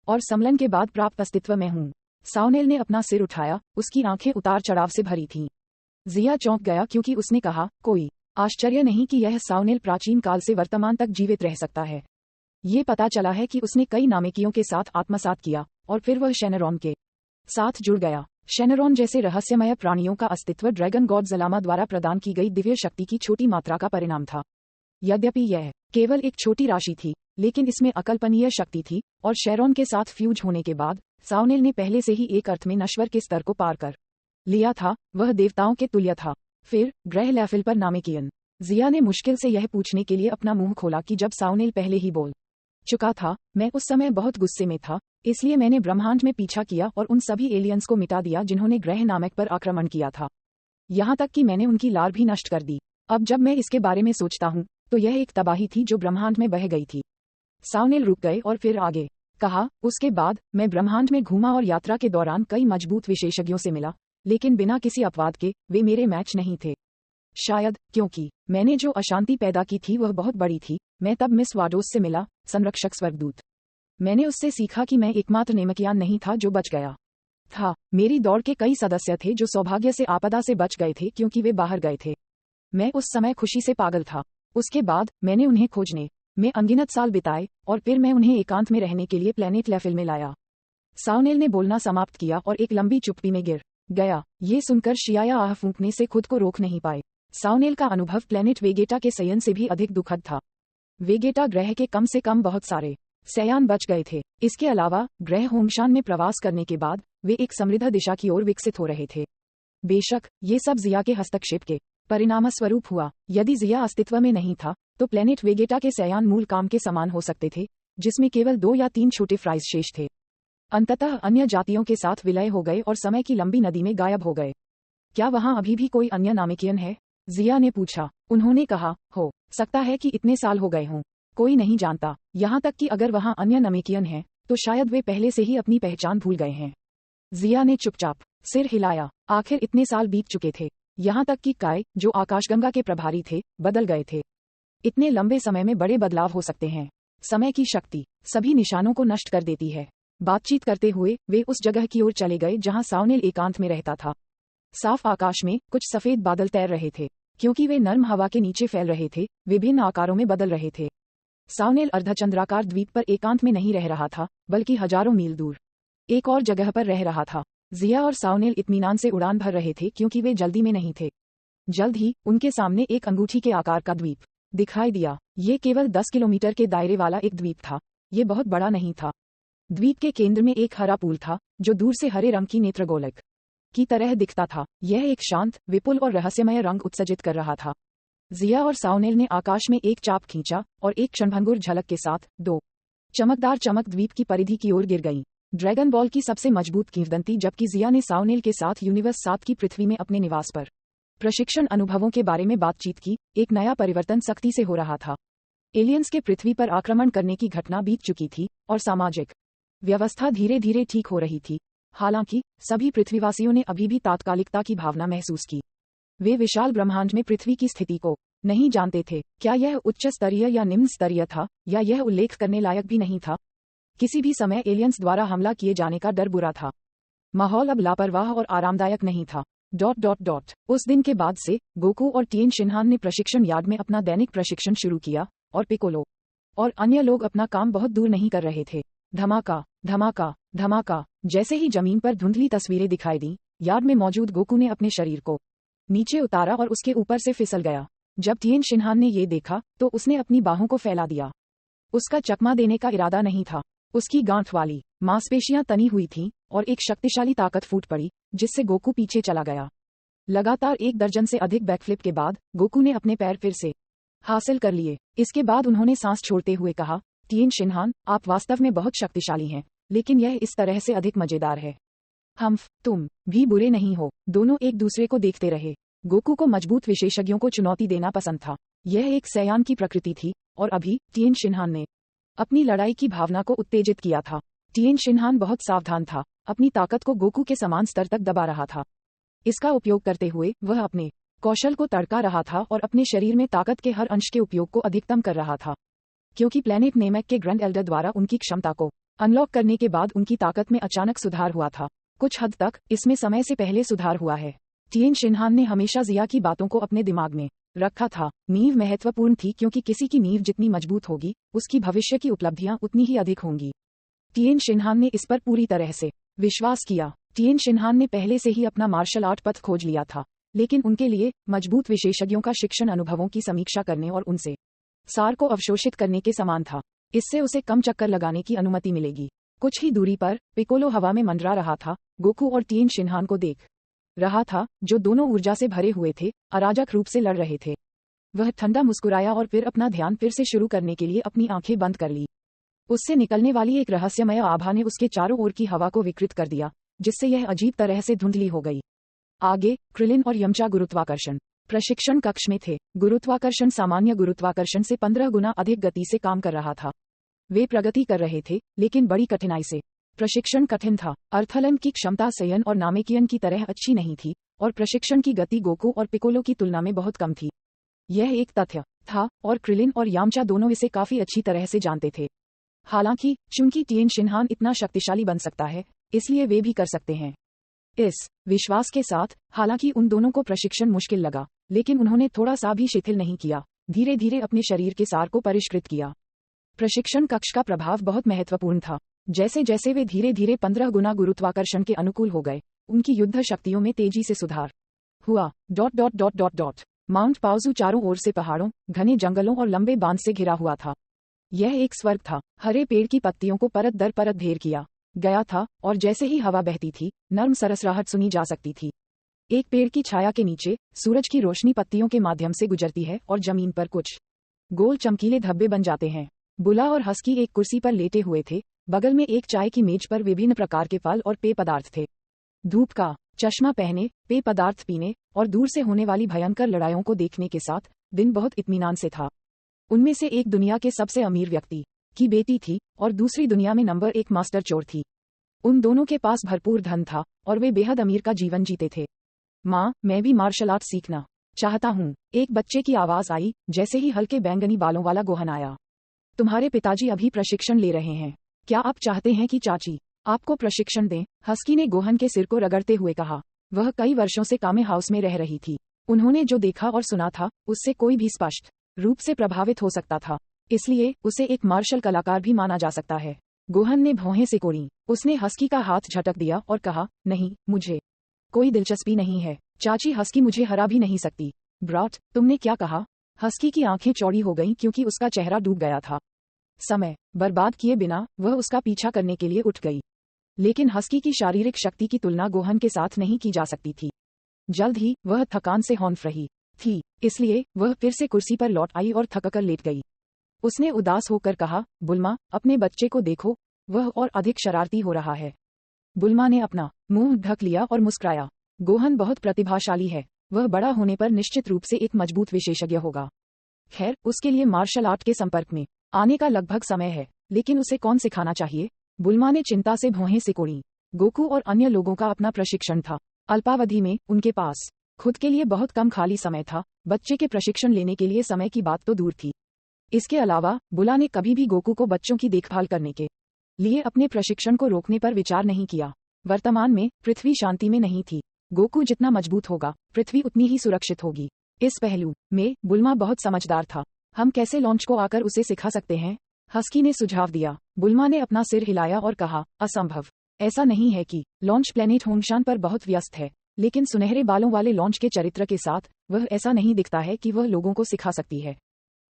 और सम्मेलन के बाद प्राप्त अस्तित्व में हूँ। साउनेल ने अपना सिर उठाया, उसकी आंखें उतार चढ़ाव से भरी थीं। जिया चौंक गया क्योंकि उसने कहा, कोई आश्चर्य नहीं कि यह साउनेल प्राचीन काल से वर्तमान तक जीवित रह सकता है। ये पता चला है कि उसने कई नामेकियों के साथ आत्मसात किया और फिर वह शेनरॉन के साथ जुड़ गया। शेनरॉन जैसे रहस्यमय प्राणियों का अस्तित्व ड्रैगन गॉड जलामा द्वारा प्रदान की गई दिव्य शक्ति की छोटी मात्रा का परिणाम था। यद्यपि यह केवल एक छोटी राशि थी, लेकिन इसमें अकल्पनीय शक्ति थी, और शेरॉन के साथ फ्यूज होने के बाद साउनेल ने पहले से ही एक अर्थ में नश्वर के स्तर को पार कर लिया था। वह देवताओं के तुल्य था। फिर ग्रह लेफिल पर नामेकियन। जिया ने मुश्किल से यह पूछने के लिए अपना मुंह खोला कि जब साउनेल पहले ही बोल चुका था, मैं उस समय बहुत गुस्से में था, इसलिए मैंने ब्रह्मांड में पीछा किया और उन सभी एलियंस को मिटा दिया जिन्होंने ग्रह नामक पर आक्रमण किया था। यहाँ तक कि मैंने उनकी लार भी नष्ट कर दी। अब जब मैं इसके बारे में सोचता हूँ, तो यह एक तबाही थी जो ब्रह्मांड में बह गई थी। साउनेल रुक गए और फिर आगे कहा, उसके बाद मैं ब्रह्मांड में घूमा और यात्रा के दौरान कई मजबूत विशेषज्ञों से मिला, लेकिन बिना किसी अपवाद के वे मेरे मैच नहीं थे। शायद क्योंकि मैंने जो अशांति पैदा की थी वह बहुत बड़ी थी। मैं तब मिस वाडोस से मिला, संरक्षक स्वर्गदूत। मैंने उससे सीखा कि मैं एकमात्र नेमकियान नहीं था जो बच गया था। मेरी दौड़ के कई सदस्य थे जो सौभाग्य से आपदा से बच गए थे क्योंकि वे बाहर गए थे। मैं उस समय खुशी से पागल था। उसके बाद मैंने उन्हें खोजने में अनगिनत साल बिताए और फिर मैं उन्हें एकांत में रहने के लिए प्लेनेट लेफिल में लाया। साउनेल ने बोलना समाप्त किया और एक लंबी चुप्पी में गिर गया। ये सुनकर शियाया आह फूंकने से खुद को रोक नहीं पाए। साउनेल का अनुभव प्लेनेट वेगेटा के सयन से भी अधिक दुखद था। वेगेटा ग्रह के कम से कम बहुत सारे सयान बच गए थे। इसके अलावा ग्रह होमशान में प्रवास करने के बाद वे एक समृद्ध दिशा की ओर विकसित हो रहे थे। बेशक ये सब जिया के हस्तक्षेप के परिणामस्वरूप हुआ। यदि जिया अस्तित्व में नहीं था, तो प्लेनेट वेगेटा के सयान मूल काम के समान हो सकते थे, जिसमें केवल 2 या 3 छोटे फ्राइज शेष थे। अंततः अन्य जातियों के साथ विलय हो गए और समय की लंबी नदी में गायब हो गए। क्या वहाँ अभी भी कोई अन्य नामेकियन है? जिया ने पूछा। उन्होंने कहा, हो सकता है कि इतने साल हो गए हों, कोई नहीं जानता। यहाँ तक कि अगर वहाँ अन्य नामेकियन हैं, तो शायद वे पहले से ही अपनी पहचान भूल गए हैं। जिया ने चुपचाप सिर हिलाया। आखिर इतने साल बीत चुके थे। यहाँ तक कि काय, जो आकाशगंगा के प्रभारी थे, बदल गए थे। इतने लंबे समय में बड़े बदलाव हो सकते हैं। समय की शक्ति सभी निशानों को नष्ट कर देती है। बातचीत करते हुए वे उस जगह की ओर चले गए जहां साउनेल एकांत में रहता था। साफ आकाश में कुछ सफेद बादल तैर रहे थे। क्योंकि वे नर्म हवा के नीचे फैल रहे थे, विभिन्न आकारों में बदल रहे थे। साउनेल अर्धचंद्राकार द्वीप पर एकांत में नहीं रह रहा था, बल्कि हजारों मील दूर एक और जगह पर रह रहा था। जिया और साउनेल इत्मीनान से उड़ान भर रहे थे क्योंकि वे जल्दी में नहीं थे। जल्द ही उनके सामने एक अंगूठी के आकार का द्वीप दिखाई दिया। ये केवल 10 किलोमीटर के दायरे वाला एक द्वीप था। ये बहुत बड़ा नहीं था। द्वीप के केंद्र में एक हरा पूल था, जो दूर से हरे रंग की नेत्रगोलक की तरह दिखता था। यह एक शांत, विपुल और रहस्यमय रंग उत्सर्जित कर रहा था। जिया और साउनेल ने आकाश में एक चाप खींचा और एक क्षणभंगुर झलक के साथ 2 चमकदार चमक द्वीप की परिधि की ओर गिर गईं। ड्रैगन बॉल की सबसे मजबूत किंवदंती, जबकि जिया ने साउनेल के साथ यूनिवर्स 7 की पृथ्वी में अपने निवास पर प्रशिक्षण अनुभवों के बारे में बातचीत की। एक नया परिवर्तन सख्ती से हो रहा था। एलियंस के पृथ्वी पर आक्रमण करने की घटना बीत चुकी थी और सामाजिक व्यवस्था धीरे धीरे ठीक हो रही थी। हालांकि सभी पृथ्वीवासियों ने अभी भी तात्कालिकता की भावना महसूस की। वे विशाल ब्रह्मांड में पृथ्वी की स्थिति को नहीं जानते थे। क्या यह उच्च स्तरीय या निम्न स्तरीय था, या यह उल्लेख करने लायक भी नहीं था। किसी भी समय एलियंस द्वारा हमला किए जाने का डर बुरा था। माहौल अब लापरवाह और आरामदायक नहीं था। उस दिन के बाद से गोकू और टिएन शिनहान ने प्रशिक्षण यार्ड में अपना दैनिक प्रशिक्षण शुरू किया, और पिकोलो और अन्य लोग अपना काम बहुत दूर नहीं कर रहे थे। धमाका धमाका धमाका। जैसे ही जमीन पर धुंधली तस्वीरें दिखाई दी, यार्ड में मौजूद गोकू ने अपने शरीर को नीचे उतारा और उसके ऊपर से फिसल गया। जब टिएन शिनहान ने ये देखा तो उसने अपनी बाहों को फैला दिया। उसका चकमा देने का इरादा नहीं था। उसकी गांठ वाली मांसपेशियां तनी हुई थीं और एक शक्तिशाली ताकत फूट पड़ी, जिससे गोकू पीछे चला गया। लगातार 1 दर्जन से अधिक बैकफ्लिप के बाद गोकू ने अपने पैर फिर से हासिल कर लिए। इसके बाद उन्होंने सांस छोड़ते हुए कहा, टिएन शिनहान, आप वास्तव में बहुत शक्तिशाली हैं, लेकिन यह इस तरह से अधिक मजेदार है। तुम भी बुरे नहीं हो। दोनों एक दूसरे को देखते रहे। गोकू को मजबूत विशेषज्ञों को चुनौती देना पसंद था। यह एक सयान की प्रकृति थी, और अभी टिएन शिनहान ने अपनी लड़ाई की भावना को उत्तेजित किया था। टिएन शिनहान बहुत सावधान था, अपनी ताकत को गोकू के समान स्तर तक दबा रहा था। इसका उपयोग करते हुए वह अपने कौशल को तड़का रहा था और अपने शरीर में ताकत के हर अंश के उपयोग को अधिकतम कर रहा था। क्योंकि प्लेनेट नेमेक के ग्रैंड एल्डर द्वारा उनकी क्षमता को अनलॉक करने के बाद उनकी ताकत में अचानक सुधार हुआ था। कुछ हद तक इसमें समय से पहले सुधार हुआ है। टिएन शिनहान ने हमेशा जिया की बातों को अपने दिमाग में रखा था। नींव महत्वपूर्ण थी, क्योंकि किसी की नींव जितनी मजबूत होगी, उसकी भविष्य की उपलब्धियां उतनी ही अधिक होंगी। टिएन शिनहान ने इस पर पूरी तरह से विश्वास किया। टिएन शिनहान ने पहले से ही अपना मार्शल आर्ट पथ खोज लिया था, लेकिन उनके लिए मजबूत विशेषज्ञों का शिक्षण अनुभवों की समीक्षा करने और उनसे सार को अवशोषित करने के समान था। इससे उसे कम चक्कर लगाने की अनुमति मिलेगी। कुछ ही दूरी पर पिकोलो हवा में मंडरा रहा था। गोकू और टिएन शिनहान को देख रहा था, जो दोनों ऊर्जा से भरे हुए थे, अराजक रूप से लड़ रहे थे। वह ठंडा मुस्कुराया और फिर अपना ध्यान फिर से शुरू करने के लिए अपनी आंखें बंद कर ली। उससे निकलने वाली एक रहस्यमय आभा ने उसके चारों ओर की हवा को विकृत कर दिया, जिससे यह अजीब तरह से धुंधली हो गई। आगे क्रिलिन और यमचा गुरुत्वाकर्षण प्रशिक्षण कक्ष में थे। गुरुत्वाकर्षण सामान्य गुरुत्वाकर्षण से 15 गुना अधिक गति से काम कर रहा था। वे प्रगति कर रहे थे, लेकिन बड़ी कठिनाई से। प्रशिक्षण कठिन था। अर्थलन की क्षमता सेयन और नामेकियन की तरह अच्छी नहीं थी, और प्रशिक्षण की गति गोकू और पिकोलो की तुलना में बहुत कम थी। यह एक तथ्य था, और क्रिलिन और यामचा दोनों इसे काफी अच्छी तरह से जानते थे। हालांकि चूंकि टिएन शिनहान इतना शक्तिशाली बन सकता है, इसलिए वे भी कर सकते हैं। इस विश्वास के साथ, हालांकि उन दोनों को प्रशिक्षण मुश्किल लगा, लेकिन उन्होंने थोड़ा सा भी शिथिल नहीं किया। धीरे धीरे अपने शरीर के सार को परिष्कृत किया। प्रशिक्षण कक्ष का प्रभाव बहुत महत्वपूर्ण था। जैसे जैसे वे धीरे धीरे 15 गुना गुरुत्वाकर्षण के अनुकूल हो गए, उनकी युद्ध शक्तियों में तेजी से सुधार हुआ। माउंट पाउजू चारों ओर से पहाड़ों, घने जंगलों और लंबे बांध से घिरा हुआ था। यह एक स्वर्ग था। हरे पेड़ की पत्तियों को परत दर परत ढेर किया गया था, और जैसे ही हवा बहती थी, नर्म सरसराहट सुनी जा सकती थी। एक पेड़ की छाया के नीचे सूरज की रोशनी पत्तियों के माध्यम से गुजरती है और जमीन पर कुछ गोल चमकीले धब्बे बन जाते हैं। बुला और हस्की एक कुर्सी पर लेटे हुए थे। बगल में एक चाय की मेज पर विभिन्न प्रकार के फल और पेय पदार्थ थे। धूप का चश्मा पहने, पेय पदार्थ पीने और दूर से होने वाली भयंकर लड़ाइयों को देखने के साथ दिन बहुत इत्मीनान से था। उनमें से एक दुनिया के सबसे अमीर व्यक्ति की बेटी थी, और दूसरी दुनिया में नंबर 1 मास्टर चोर थी। उन दोनों के पास भरपूर धन था, और वे बेहद अमीर का जीवन जीते थे। माँ, मैं भी मार्शल आर्ट सीखना चाहता हूँ। एक बच्चे की आवाज आई, जैसे ही हल्के बैंगनी बालों वाला गोहन आया। तुम्हारे पिताजी अभी प्रशिक्षण ले रहे हैं। क्या आप चाहते हैं कि चाची आपको प्रशिक्षण दें? हस्की ने गोहन के सिर को रगड़ते हुए कहा। वह कई वर्षों से कामे हाउस में रह रही थी। उन्होंने जो देखा और सुना था, उससे कोई भी स्पष्ट रूप से प्रभावित हो सकता था। इसलिए उसे एक मार्शल कलाकार भी माना जा सकता है। गोहन ने भौहें सिकोड़ी। उसने हस्की का हाथ झटक दिया और कहा, नहीं, मुझे कोई दिलचस्पी नहीं है। चाची, हस्की मुझे हरा भी नहीं सकती। ब्रॉट, तुमने क्या कहा? हस्की की आंखें चौड़ी हो गईं, क्योंकि उसका चेहरा डूब गया था। समय बर्बाद किए बिना वह उसका पीछा करने के लिए उठ गई। लेकिन हस्की की शारीरिक शक्ति की तुलना गोहन के साथ नहीं की जा सकती थी। जल्द ही वह थकान से हौंफ रही थी, इसलिए वह फिर से कुर्सी पर लौट आई और थककर लेट गई। उसने उदास होकर कहा, बुल्मा, अपने बच्चे को देखो, वह और अधिक शरारती हो रहा है। बुल्मा ने अपना मुंह ढक लिया और मुस्कुराया। गोहन बहुत प्रतिभाशाली है। वह बड़ा होने पर निश्चित रूप से एक मजबूत विशेषज्ञ होगा। खैर, उसके लिए मार्शल आर्ट के संपर्क में आने का लगभग समय है, लेकिन उसे कौन सिखाना चाहिए? बुल्मा ने चिंता से भौहें सिकोड़ी। गोकू और अन्य लोगों का अपना प्रशिक्षण था। अल्पावधि में उनके पास खुद के लिए बहुत कम खाली समय था, बच्चे के प्रशिक्षण लेने के लिए समय की बात तो दूर थी। इसके अलावा बुला ने कभी भी गोकू को बच्चों की देखभाल करने के लिए अपने प्रशिक्षण को रोकने पर विचार नहीं किया। वर्तमान में पृथ्वी शांति में नहीं थी। गोकू जितना मजबूत होगा, पृथ्वी उतनी ही सुरक्षित होगी। इस पहलू में बुल्मा बहुत समझदार था। हम कैसे लॉन्च को आकर उसे सिखा सकते हैं? हस्की ने सुझाव दिया। बुल्मा ने अपना सिर हिलाया और कहा, असंभव। ऐसा नहीं है कि लॉन्च प्लेनेट होंगशान पर बहुत व्यस्त है, लेकिन सुनहरे बालों वाले लॉन्च के चरित्र के साथ वह ऐसा नहीं दिखता है कि वह लोगों को सिखा सकती है।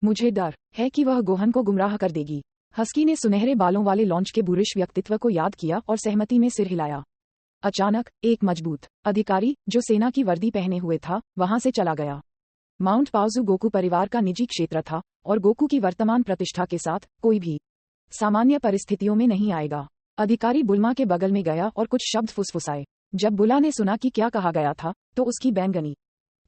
मुझे डर है कि वह गोहन को गुमराह कर देगी। हस्की ने सुनहरे बालों वाले लॉन्च के बुरिश व्यक्तित्व को याद किया और सहमति में सिर हिलाया। अचानक एक मजबूत अधिकारी जो सेना की वर्दी पहने हुए था, वहां से चला गया। माउंट पाओजू गोकू परिवार का निजी क्षेत्र था और गोकू की वर्तमान प्रतिष्ठा के साथ कोई भी सामान्य परिस्थितियों में नहीं आएगा। अधिकारी बुल्मा के बगल में गया और कुछ शब्द फुसफुसाए। जब बुला ने सुना कि क्या कहा गया था, तो उसकी बैंगनी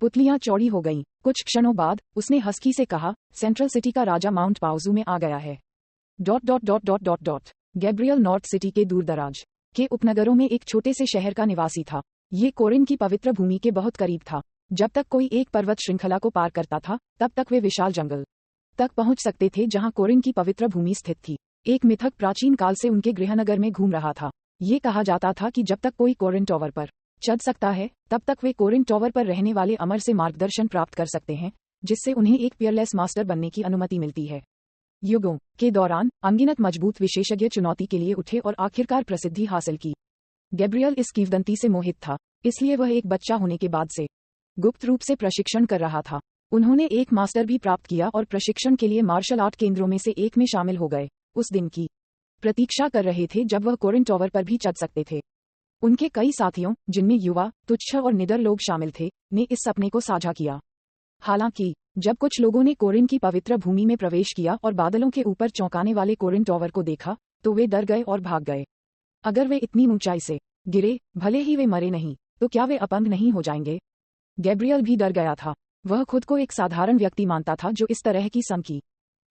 पुतलियां चौड़ी हो गईं। कुछ क्षणों बाद उसने हस्की से कहा, सेंट्रल सिटी का राजा माउंट पाओजू में आ गया है। गैब्रियल नॉर्थ सिटी के दूरदराज के उपनगरों में एक छोटे से शहर का निवासी था। ये कोरिन की पवित्र भूमि के बहुत करीब था। जब तक कोई एक पर्वत श्रृंखला को पार करता था, तब तक वे विशाल जंगल तक पहुंच सकते थे जहां कोरिन की पवित्र भूमि स्थित थी। एक मिथक प्राचीन काल से उनके गृहनगर में घूम रहा था। ये कहा जाता था कि जब तक कोई कोरिन टॉवर पर चढ़ सकता है, तब तक वे कोरिन टॉवर पर रहने वाले अमर से मार्गदर्शन प्राप्त कर सकते हैं, जिससे उन्हें एक पियरलेस मास्टर बनने की अनुमति मिलती है। युगों के दौरान अनगिनत मजबूत विशेषज्ञ चुनौती के लिए उठे और आखिरकार प्रसिद्धि हासिल की। गैब्रियल इस किंवदंती से मोहित था, इसलिए वह एक बच्चा होने के बाद से गुप्त रूप से प्रशिक्षण कर रहा था। उन्होंने एक मास्टर भी प्राप्त किया और प्रशिक्षण के लिए मार्शल आर्ट केंद्रों में से एक में शामिल हो गए। उस दिन की प्रतीक्षा कर रहे थे जब वह कोरिन टॉवर पर भी चढ़ सकते थे। उनके कई साथियों, जिनमें युवा, तुच्छ और निडर लोग शामिल थे, ने इस सपने को साझा किया। हालांकि जब कुछ लोगों ने कोरिन की पवित्र भूमि में प्रवेश किया और बादलों के ऊपर चौंकाने वाले कोरिन टॉवर को देखा, तो वे डर गए और भाग गए। अगर वे इतनी ऊंचाई से गिरे, भले ही वे मरे नहीं, तो क्या वे अपंग नहीं हो जाएंगे? गैब्रियल भी डर गया था। वह खुद को एक साधारण व्यक्ति मानता था जो इस तरह की समकी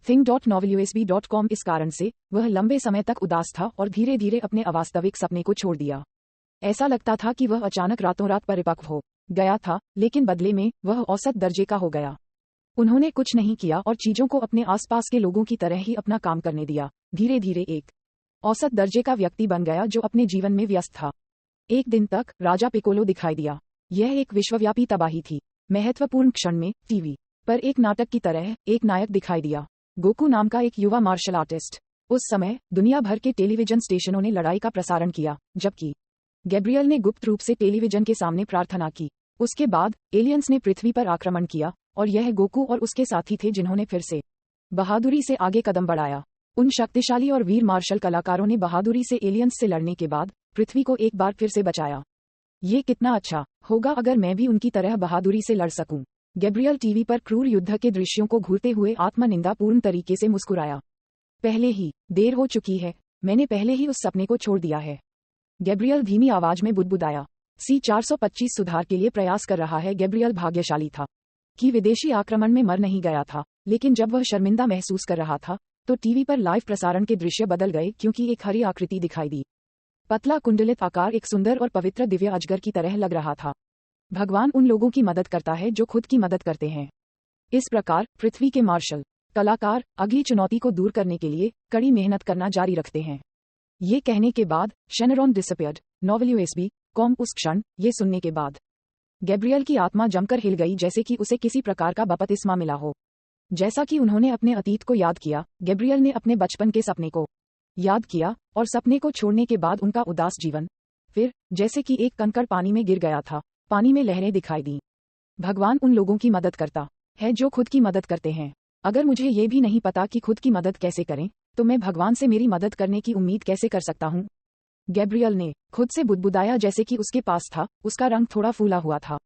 thing.novelusb.com। इस कारण से वह लंबे समय तक उदास था और धीरे धीरे अपने अवास्तविक सपने को छोड़ दिया। ऐसा लगता था कि वह अचानक रातों रात परिपक्व हो गया था, लेकिन बदले में वह औसत दर्जे का हो गया। उन्होंने कुछ नहीं किया और चीजों को अपने आसपास के लोगों की तरह ही अपना काम करने दिया। धीरे धीरे एक औसत दर्जे का व्यक्ति बन गया जो अपने जीवन में व्यस्त था। एक दिन तक राजा पिकोलो दिखाई दिया। यह एक विश्वव्यापी तबाही थी। महत्वपूर्ण क्षण में टीवी पर एक नाटक की तरह एक नायक दिखाई दिया, गोकू नाम का एक युवा मार्शल आर्टिस्ट। उस समय दुनिया भर के टेलीविजन स्टेशनों ने लड़ाई का प्रसारण किया, जबकि गैब्रियल ने गुप्त रूप से टेलीविजन के सामने प्रार्थना की। उसके बाद एलियंस ने पृथ्वी पर आक्रमण किया और यह गोकू और उसके साथी थे जिन्होंने फिर से बहादुरी से आगे कदम बढ़ाया। उन शक्तिशाली और वीर मार्शल कलाकारों ने बहादुरी से एलियंस से लड़ने के बाद पृथ्वी को एक बार फिर से बचाया। ये कितना अच्छा होगा अगर मैं भी उनकी तरह बहादुरी से लड़ सकूं। गैब्रियल टीवी पर क्रूर युद्ध के दृश्यों को घूरते हुए आत्मनिंदापूर्ण तरीके से मुस्कुराया। पहले ही देर हो चुकी है, मैंने पहले ही उस सपने को छोड़ दिया है। गैब्रियल धीमी आवाज में बुदबुदाया। C-425 सुधार के लिए प्रयास कर रहा है। गैब्रियल भाग्यशाली था कि विदेशी आक्रमण में मर नहीं गया था, लेकिन जब वह शर्मिंदा महसूस कर रहा था, तो टीवी पर लाइव प्रसारण के दृश्य बदल गए क्योंकि एक हरी आकृति दिखाई दी। पतला कुंडलित आकार एक सुंदर और पवित्र दिव्य अजगर की तरह लग रहा था। भगवान उन लोगों की मदद करता है जो खुद की मदद करते हैं। इस प्रकार पृथ्वी के मार्शल कलाकार अगली चुनौती को दूर करने के लिए कड़ी मेहनत करना जारी रखते हैं। ये कहने के बाद शेनरॉन डिसअपियर्ड। novelusb.com। उस क्षण ये सुनने के बाद गैब्रियल की आत्मा जमकर हिल गई, जैसे कि उसे किसी प्रकार का बपतिस्मा मिला हो। जैसा कि उन्होंने अपने अतीत को याद किया, गैब्रियल ने अपने बचपन के सपने को याद किया और सपने को छोड़ने के बाद उनका उदास जीवन फिर जैसे कि एक कंकड़ पानी में गिर गया था। पानी में लहरें दिखाई दी। भगवान उन लोगों की मदद करता है जो खुद की मदद करते हैं। अगर मुझे ये भी नहीं पता कि खुद की मदद कैसे करें, तो मैं भगवान से मेरी मदद करने की उम्मीद कैसे कर सकता हूँ? गैब्रियल ने खुद से बुदबुदाया, जैसे कि उसके पास था। उसका रंग थोड़ा फूला हुआ था।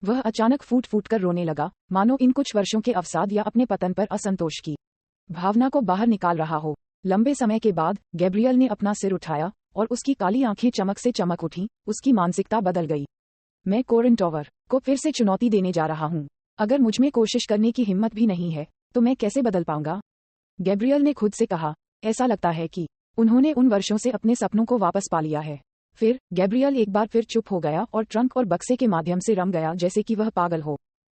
वह अचानक फूट फूट कर रोने लगा, मानो इन कुछ वर्षों के अवसाद या अपने पतन पर असंतोष की भावना को बाहर निकाल रहा हो। लंबे समय के बाद गैब्रियल ने अपना सिर उठाया और उसकी काली आंखें चमक से चमक उठीं। उसकी मानसिकता बदल गई। मैं कोरिन टॉवर को फिर से चुनौती देने जा रहा हूँ। अगर मुझमें कोशिश करने की हिम्मत भी नहीं है, तो मैं कैसे बदल पाऊंगा? गैब्रियल ने खुद से कहा। ऐसा लगता है कि उन्होंने उन वर्षों से अपने सपनों को वापस पा लिया है। फिर गैब्रियल एक बार फिर चुप हो गया और ट्रंक और बक्से के माध्यम से रम गया जैसे कि वह पागल हो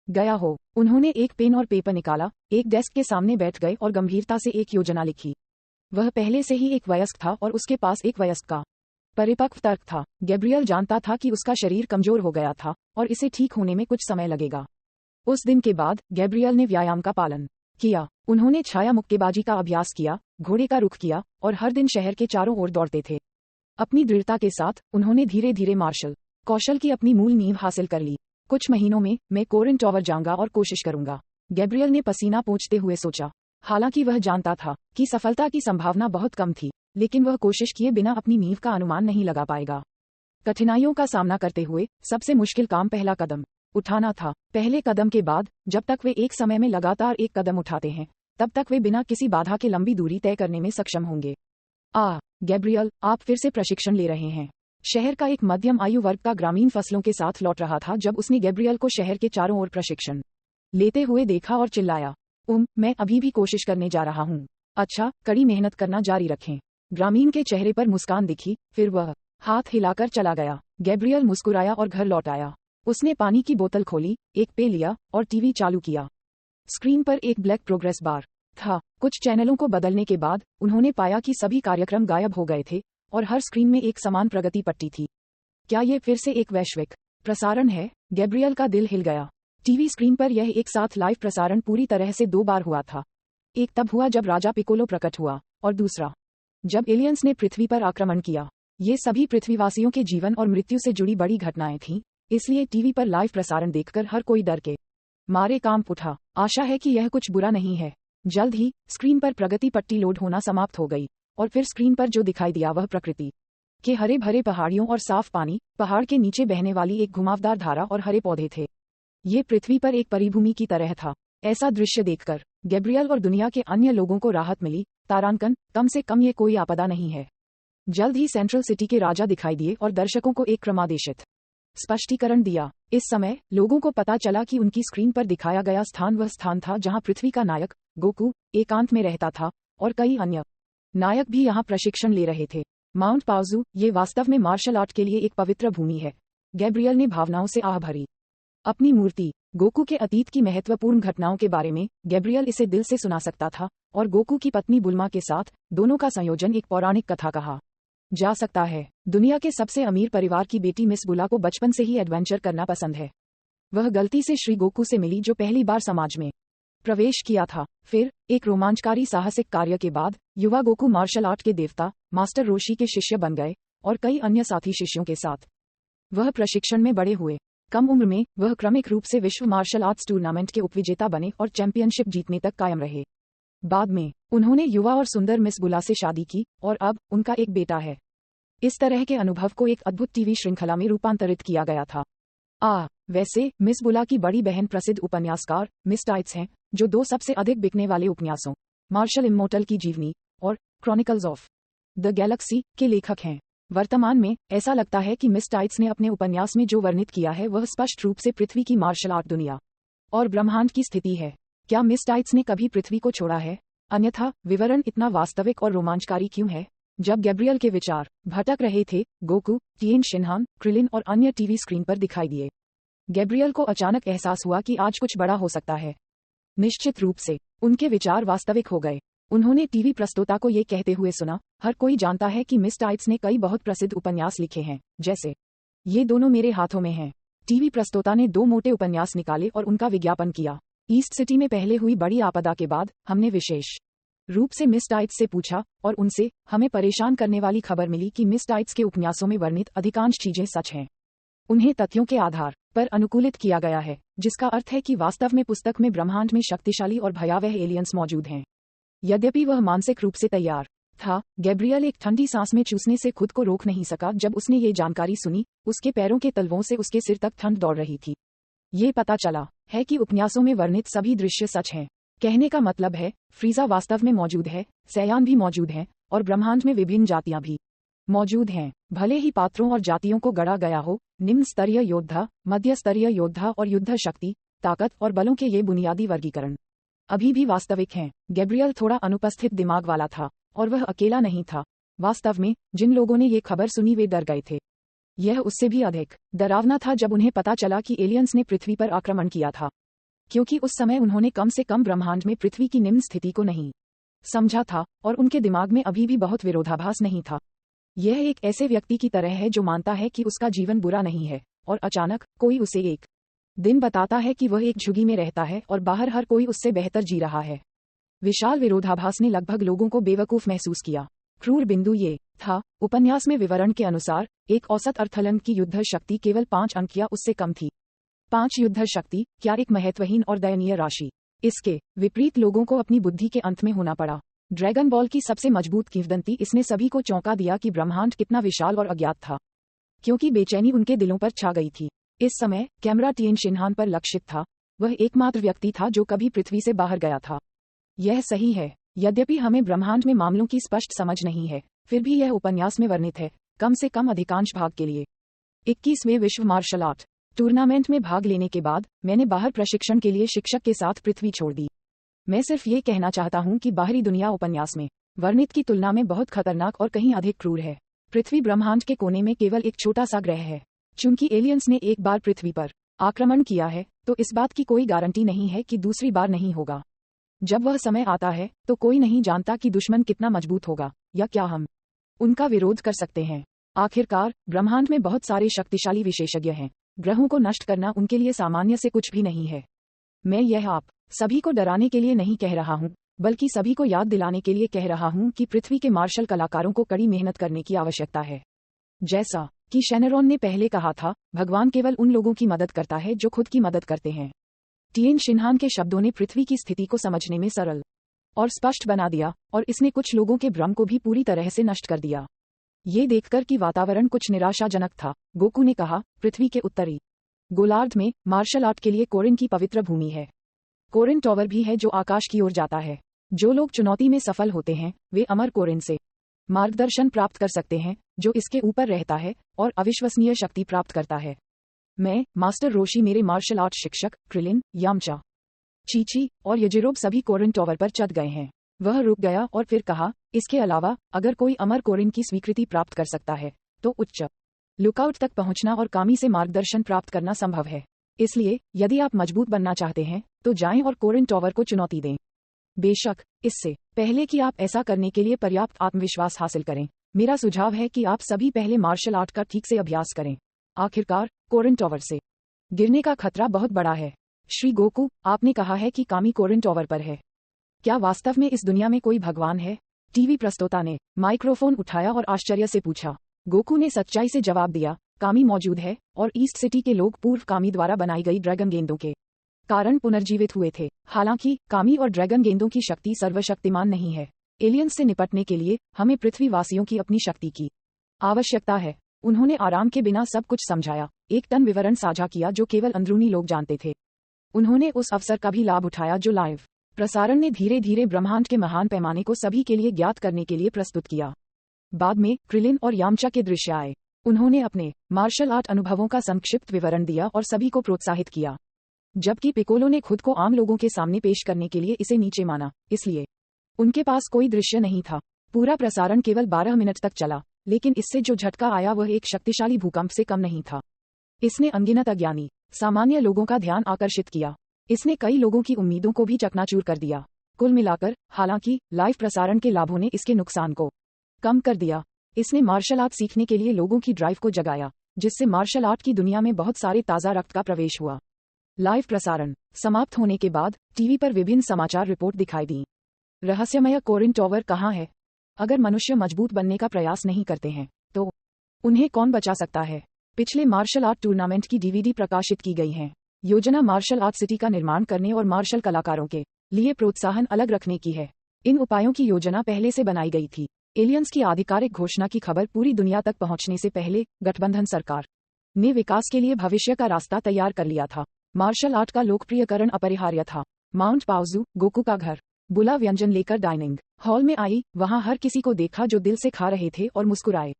गया हो। उन्होंने एक पेन और पेपर निकाला, एक डेस्क के सामने बैठ गए और गंभीरता से एक योजना लिखी। वह पहले से ही एक वयस्क था और उसके पास एक वयस्क का परिपक्व तर्क था। गैब्रियल जानता था कि उसका शरीर कमजोर हो गया था और इसे ठीक होने में कुछ समय लगेगा। उस दिन के बाद गैब्रियल ने व्यायाम का पालन किया। उन्होंने छाया मुक्केबाजी का अभ्यास किया, घोड़े का रुख किया और हर दिन शहर के चारों ओर दौड़ते थे। अपनी दृढ़ता के साथ उन्होंने धीरे धीरे मार्शल कौशल की अपनी मूल नींव हासिल कर ली। कुछ महीनों में मैं कोरिन टॉवर जाऊंगा और कोशिश करूंगा, गैब्रियल ने पसीना पोंछते हुए सोचा। हालांकि वह जानता था कि सफलता की संभावना बहुत कम थी, लेकिन वह कोशिश किए बिना अपनी नींव का अनुमान नहीं लगा पाएगा। कठिनाइयों का सामना करते हुए सबसे मुश्किल काम पहला कदम उठाना था। पहले कदम के बाद जब तक वे एक समय में लगातार एक कदम उठाते हैं, तब तक वे बिना किसी बाधा के लंबी दूरी तय करने में सक्षम होंगे। गैब्रियल, आप फिर से प्रशिक्षण ले रहे हैं। शहर का एक मध्यम आयु वर्ग का ग्रामीण फसलों के साथ लौट रहा था जब उसने गैब्रियल को शहर के चारों ओर प्रशिक्षण लेते हुए देखा और चिल्लाया, मैं अभी भी कोशिश करने जा रहा हूँ। अच्छा, कड़ी मेहनत करना जारी रखें। ग्रामीण के चेहरे पर मुस्कान दिखी, फिर वह हाथ हिलाकर चला गया। गैब्रियल मुस्कुराया और घर लौट आया। उसने पानी की बोतल खोली, एक पे लिया और टीवी चालू किया। स्क्रीन पर एक ब्लैक प्रोग्रेस बार था। कुछ चैनलों को बदलने के बाद उन्होंने पाया कि सभी कार्यक्रम गायब हो गए थे और हर स्क्रीन में एक समान प्रगति पट्टी थी। क्या ये फिर से एक वैश्विक प्रसारण है? गैब्रियल का दिल हिल गया। टीवी स्क्रीन पर यह एक साथ लाइव प्रसारण पूरी तरह से 2 बार हुआ था। एक तब हुआ जब राजा पिकोलो प्रकट हुआ और दूसरा जब एलियंस ने पृथ्वी पर आक्रमण किया। ये सभी पृथ्वीवासियों के जीवन और मृत्यु से जुड़ी बड़ी घटनाएं थीं, इसलिए टीवी पर लाइव प्रसारण देखकर हर कोई डर के मारे कांप उठा। आशा है कि यह कुछ बुरा नहीं है। जल्द ही स्क्रीन पर प्रगति पट्टी लोड होना समाप्त हो गई और फिर स्क्रीन पर जो दिखाई दिया वह प्रकृति के हरे भरे पहाड़ियों और साफ पानी, पहाड़ के नीचे बहने वाली एक घुमावदार धारा और हरे पौधे थे। ये पृथ्वी पर एक परिभूमि की तरह था। ऐसा दृश्य देखकर गैब्रियल और दुनिया के अन्य लोगों को राहत मिली। तारांकन, कम से कम ये कोई आपदा नहीं है। जल्द ही सेंट्रल सिटी के राजा दिखाई दिए और दर्शकों को एक क्रमादेशित स्पष्टीकरण दिया। इस समय लोगों को पता चला कि उनकी स्क्रीन पर दिखाया गया स्थान वह स्थान था जहां पृथ्वी का नायक गोकू एकांत में रहता था और कई अन्य नायक भी यहां प्रशिक्षण ले रहे थे। माउंट पाउजू, ये वास्तव में मार्शल आर्ट के लिए एक पवित्र भूमि है। गैब्रियल ने भावनाओं से आह भरी अपनी मूर्ति। गोकू के अतीत की महत्वपूर्ण घटनाओं के बारे में गैब्रियल इसे दिल से सुना सकता था और गोकू की पत्नी बुल्मा के साथ दोनों का संयोजन एक पौराणिक कथा कहा जा सकता है। दुनिया के सबसे अमीर परिवार की बेटी मिस बुला को बचपन से ही एडवेंचर करना पसंद है। वह गलती से श्री गोकू से मिली जो पहली बार समाज में प्रवेश किया था। फिर एक रोमांचकारी साहसिक कार्य के बाद युवा गोकू मार्शल आर्ट के देवता मास्टर रोशी के शिष्य बन गए और कई अन्य साथी शिष्यों के साथ वह प्रशिक्षण में बड़े हुए। कम उम्र में वह क्रमिक रूप से विश्व मार्शल आर्ट्स टूर्नामेंट के उपविजेता बने और चैंपियनशिप जीतने तक कायम रहे। बाद में उन्होंने युवा और सुंदर मिस बुला से शादी की और अब उनका एक बेटा है। इस तरह के अनुभव को एक अद्भुत टीवी श्रृंखला में रूपांतरित किया गया था। वैसे मिस बुला की बड़ी बहन प्रसिद्ध उपन्यासकार मिस टाइट्स हैं, जो 2 सबसे अधिक बिकने वाले उपन्यासों मार्शल इमोर्टल की जीवनी और क्रॉनिकल्स ऑफ द गैलेक्सी के लेखक हैं। वर्तमान में ऐसा लगता है कि मिस टाइट्स ने अपने उपन्यास में जो वर्णित किया है वह स्पष्ट रूप से पृथ्वी की मार्शल आर्ट दुनिया और ब्रह्मांड की स्थिति है। क्या मिस टाइट्स ने कभी पृथ्वी को छोड़ा है? अन्यथा विवरण इतना वास्तविक और रोमांचकारी क्यों है? जब गैब्रियल के विचार भटक रहे थे, गोकू, टिएन शिनहान, क्रिलिन और अन्य टीवी स्क्रीन पर दिखाई दिए। गैब्रियल को अचानक एहसास हुआ कि आज कुछ बड़ा हो सकता है। निश्चित रूप से उनके विचार वास्तविक हो गए। उन्होंने टीवी प्रस्तोता को ये कहते हुए सुना, हर कोई जानता है कि मिस टाइट्स ने कई बहुत प्रसिद्ध उपन्यास लिखे हैं, जैसे ये दोनों मेरे हाथों में हैं। टीवी प्रस्तोता ने 2 मोटे उपन्यास निकाले और उनका विज्ञापन किया। ईस्ट सिटी में पहले हुई बड़ी आपदा के बाद हमने विशेष रूप से मिस टाइट्स से पूछा और उनसे हमें परेशान करने वाली खबर मिली कि मिस टाइट्स के उपन्यासों में वर्णित अधिकांश चीजें सच हैं। उन्हें तथ्यों के आधार पर अनुकूलित किया गया है, जिसका अर्थ है कि वास्तव में पुस्तक में ब्रह्मांड में शक्तिशाली और भयावह एलियंस मौजूद हैं। यद्यपि वह मानसिक रूप से तैयार था, गैब्रियल एक ठंडी सांस में चूसने से खुद को रोक नहीं सका जब उसने ये जानकारी सुनी। उसके पैरों के तलवों से उसके सिर तक ठंड दौड़ रही थी। ये पता चला है कि उपन्यासों में वर्णित सभी दृश्य सच हैं। कहने का मतलब है, फ्रीजा वास्तव में मौजूद है, सैयान भी मौजूद हैं और ब्रह्मांड में विभिन्न जातियां भी मौजूद हैं। भले ही पात्रों और जातियों को गढ़ा गया हो, निम्न स्तरीय योद्धा, मध्य स्तरीय योद्धा और युद्ध शक्ति, ताकत और बलों के ये बुनियादी वर्गीकरण अभी भी वास्तविक हैं। गैब्रियल थोड़ा अनुपस्थित दिमाग वाला था और वह अकेला नहीं था। वास्तव में जिन लोगों ने ये खबर सुनी वे डर गए थे। यह उससे भी अधिक डरावना था जब उन्हें पता चला कि एलियंस ने पृथ्वी पर आक्रमण किया था, क्योंकि उस समय उन्होंने कम से कम ब्रह्मांड में पृथ्वी की निम्न स्थिति को नहीं समझा था और उनके दिमाग में अभी भी बहुत विरोधाभास नहीं था। यह एक ऐसे व्यक्ति की तरह है जो मानता है कि उसका जीवन बुरा नहीं है और अचानक कोई उसे एक दिन बताता है कि वह एक झुग्गी में रहता है और बाहर हर कोई उससे बेहतर जी रहा है। विशाल विरोधाभास ने लगभग लोगों को बेवकूफ महसूस किया। क्रूर बिंदु ये था, उपन्यास में विवरण के अनुसार एक औसत अर्थलन की युद्ध शक्ति केवल 5 अंक या उससे कम थी। 5 युद्ध शक्ति क्या एक महत्वहीन और दयनीय राशि। इसके विपरीत लोगों को अपनी बुद्धि के अंत में होना पड़ा। ड्रैगन बॉल की सबसे मजबूत किंवदंती इसने सभी को चौंका दिया कि ब्रह्मांड कितना विशाल और अज्ञात था, क्योंकि बेचैनी उनके दिलों पर छा गई थी। इस समय कैमरा टिएन शिन्हान पर लक्षित था। वह एकमात्र व्यक्ति था जो कभी पृथ्वी से बाहर गया था। यह सही है, यद्यपि हमें ब्रह्मांड में मामलों की स्पष्ट समझ नहीं है, फिर भी यह उपन्यास में वर्णित है, कम से कम अधिकांश भाग के लिए। 21वें विश्व मार्शल आर्ट टूर्नामेंट में भाग लेने के बाद मैंने बाहर प्रशिक्षण के लिए शिक्षक के साथ पृथ्वी छोड़ दी। मैं सिर्फ ये कहना चाहता हूँ कि बाहरी दुनिया उपन्यास में वर्णित की तुलना में बहुत खतरनाक और कहीं अधिक क्रूर है। पृथ्वी ब्रह्मांड के कोने में केवल एक छोटा सा ग्रह है। चूंकि एलियंस ने एक बार पृथ्वी पर आक्रमण किया है, तो इस बात की कोई गारंटी नहीं है कि दूसरी बार नहीं होगा। जब वह समय आता है तो कोई नहीं जानता कि दुश्मन कितना मजबूत होगा या क्या हम उनका विरोध कर सकते हैं। आखिरकार ब्रह्मांड में बहुत सारे शक्तिशाली विशेषज्ञ हैं। ग्रहों को नष्ट करना उनके लिए सामान्य से कुछ भी नहीं है। मैं यह आप सभी को डराने के लिए नहीं कह रहा हूँ, बल्कि सभी को याद दिलाने के लिए कह रहा हूँ कि पृथ्वी के मार्शल कलाकारों को कड़ी मेहनत करने की आवश्यकता है। जैसा कि शेनरॉन ने पहले कहा था, भगवान केवल उन लोगों की मदद करता है जो खुद की मदद करते हैं। टिएन शिन्हान के शब्दों ने पृथ्वी की स्थिति को समझने में सरल और स्पष्ट बना दिया, और इसने कुछ लोगों के भ्रम को भी पूरी तरह से नष्ट कर दिया। ये देखकर कि वातावरण कुछ निराशाजनक था, गोकू ने कहा, पृथ्वी के उत्तरी गोलार्ध में मार्शल आर्ट के लिए कोरिन की पवित्र भूमि है। कोरिन टॉवर भी है जो आकाश की ओर जाता है। जो लोग चुनौती में सफल होते हैं वे अमर कोरिन से मार्गदर्शन प्राप्त कर सकते हैं, जो इसके ऊपर रहता है और अविश्वसनीय शक्ति प्राप्त करता है। मैं, मास्टर रोशी, मेरे मार्शल आर्ट शिक्षक क्रिलिन, यामचा, चीची और यजिरोब सभी कोरिन टॉवर पर चढ़ गए हैं। वह रुक गया और फिर कहा, इसके अलावा अगर कोई अमर कोरिन की स्वीकृति प्राप्त कर सकता है तो उच्च लुकआउट तक पहुंचना और कामी से मार्गदर्शन प्राप्त करना संभव है। इसलिए यदि आप मजबूत बनना चाहते हैं तो जाएं और कोरिन टॉवर को चुनौती दें। बेशक इससे पहले कि आप ऐसा करने के लिए पर्याप्त आत्मविश्वास हासिल करें, मेरा सुझाव है कि आप सभी पहले मार्शल आर्ट का ठीक से अभ्यास करें। आखिरकार कोरिन टॉवर से गिरने का खतरा बहुत बड़ा है। श्री गोकू, आपने कहा है कि कामी कोरिन टॉवर पर है। क्या वास्तव में इस दुनिया में कोई भगवान है? टीवी प्रस्तोता ने माइक्रोफोन उठाया और आश्चर्य से पूछा। गोकू ने सच्चाई से जवाब दिया, कामी मौजूद है और ईस्ट सिटी के लोग पूर्व कामी द्वारा बनाई गई ड्रैगन गेंदों के कारण पुनर्जीवित हुए थे। हालांकि कामी और ड्रैगन गेंदों की शक्ति सर्वशक्तिमान नहीं है। एलियंस से निपटने के लिए हमें पृथ्वीवासियों की अपनी शक्ति की आवश्यकता है। उन्होंने आराम के बिना सब कुछ समझाया, एक टन विवरण साझा किया जो केवल अंदरूनी लोग जानते थे। उन्होंने उस अवसर का भी लाभ उठाया जो लाइव प्रसारण ने धीरे धीरे ब्रह्मांड के महान पैमाने को सभी के लिए ज्ञात करने के लिए प्रस्तुत किया। बाद में क्रिलिन और यामचा के दृश्य आए। उन्होंने अपने मार्शल आर्ट अनुभवों का संक्षिप्त विवरण दिया और सभी को प्रोत्साहित किया, जबकि पिकोलो ने खुद को आम लोगों के सामने पेश करने के लिए इसे नीचे माना, इसलिए उनके पास कोई दृश्य नहीं था। पूरा प्रसारण केवल 12 मिनट तक चला, लेकिन इससे जो झटका आया वह एक शक्तिशाली भूकंप से कम नहीं था। इसने अनगिनत अज्ञानी सामान्य लोगों का ध्यान आकर्षित किया। इसने कई लोगों की उम्मीदों को भी चकनाचूर कर दिया। कुल मिलाकर, हालांकि लाइव प्रसारण के लाभों ने इसके नुकसान को कम कर दिया। इसने मार्शल आर्ट सीखने के लिए लोगों की ड्राइव को जगाया, जिससे मार्शल आर्ट की दुनिया में बहुत सारे ताज़ा रक्त का प्रवेश हुआ। लाइव प्रसारण समाप्त होने के बाद टीवी पर विभिन्न समाचार रिपोर्ट दिखाई दी। रहस्यमय कोरिन टॉवर कहाँ है? अगर मनुष्य मजबूत बनने का प्रयास नहीं करते हैं तो उन्हें कौन बचा सकता है? पिछले मार्शल आर्ट टूर्नामेंट की डीवीडी प्रकाशित की गई है। योजना मार्शल आर्ट सिटी का निर्माण करने और मार्शल कलाकारों के लिए प्रोत्साहन अलग रखने की है। इन उपायों की योजना पहले से बनाई गई थी। एलियंस की आधिकारिक घोषणा की खबर पूरी दुनिया तक पहुंचने से पहले गठबंधन सरकार ने विकास के लिए भविष्य का रास्ता तैयार कर लिया था। मार्शल आर्ट का लोकप्रियकरण अपरिहार्य था। माउंट पाउजू, गोकू का घर, बुला व्यंजन लेकर डाइनिंग हॉल में आई। वहां हर किसी को देखा जो दिल से खा रहे थे और मुस्कुराए।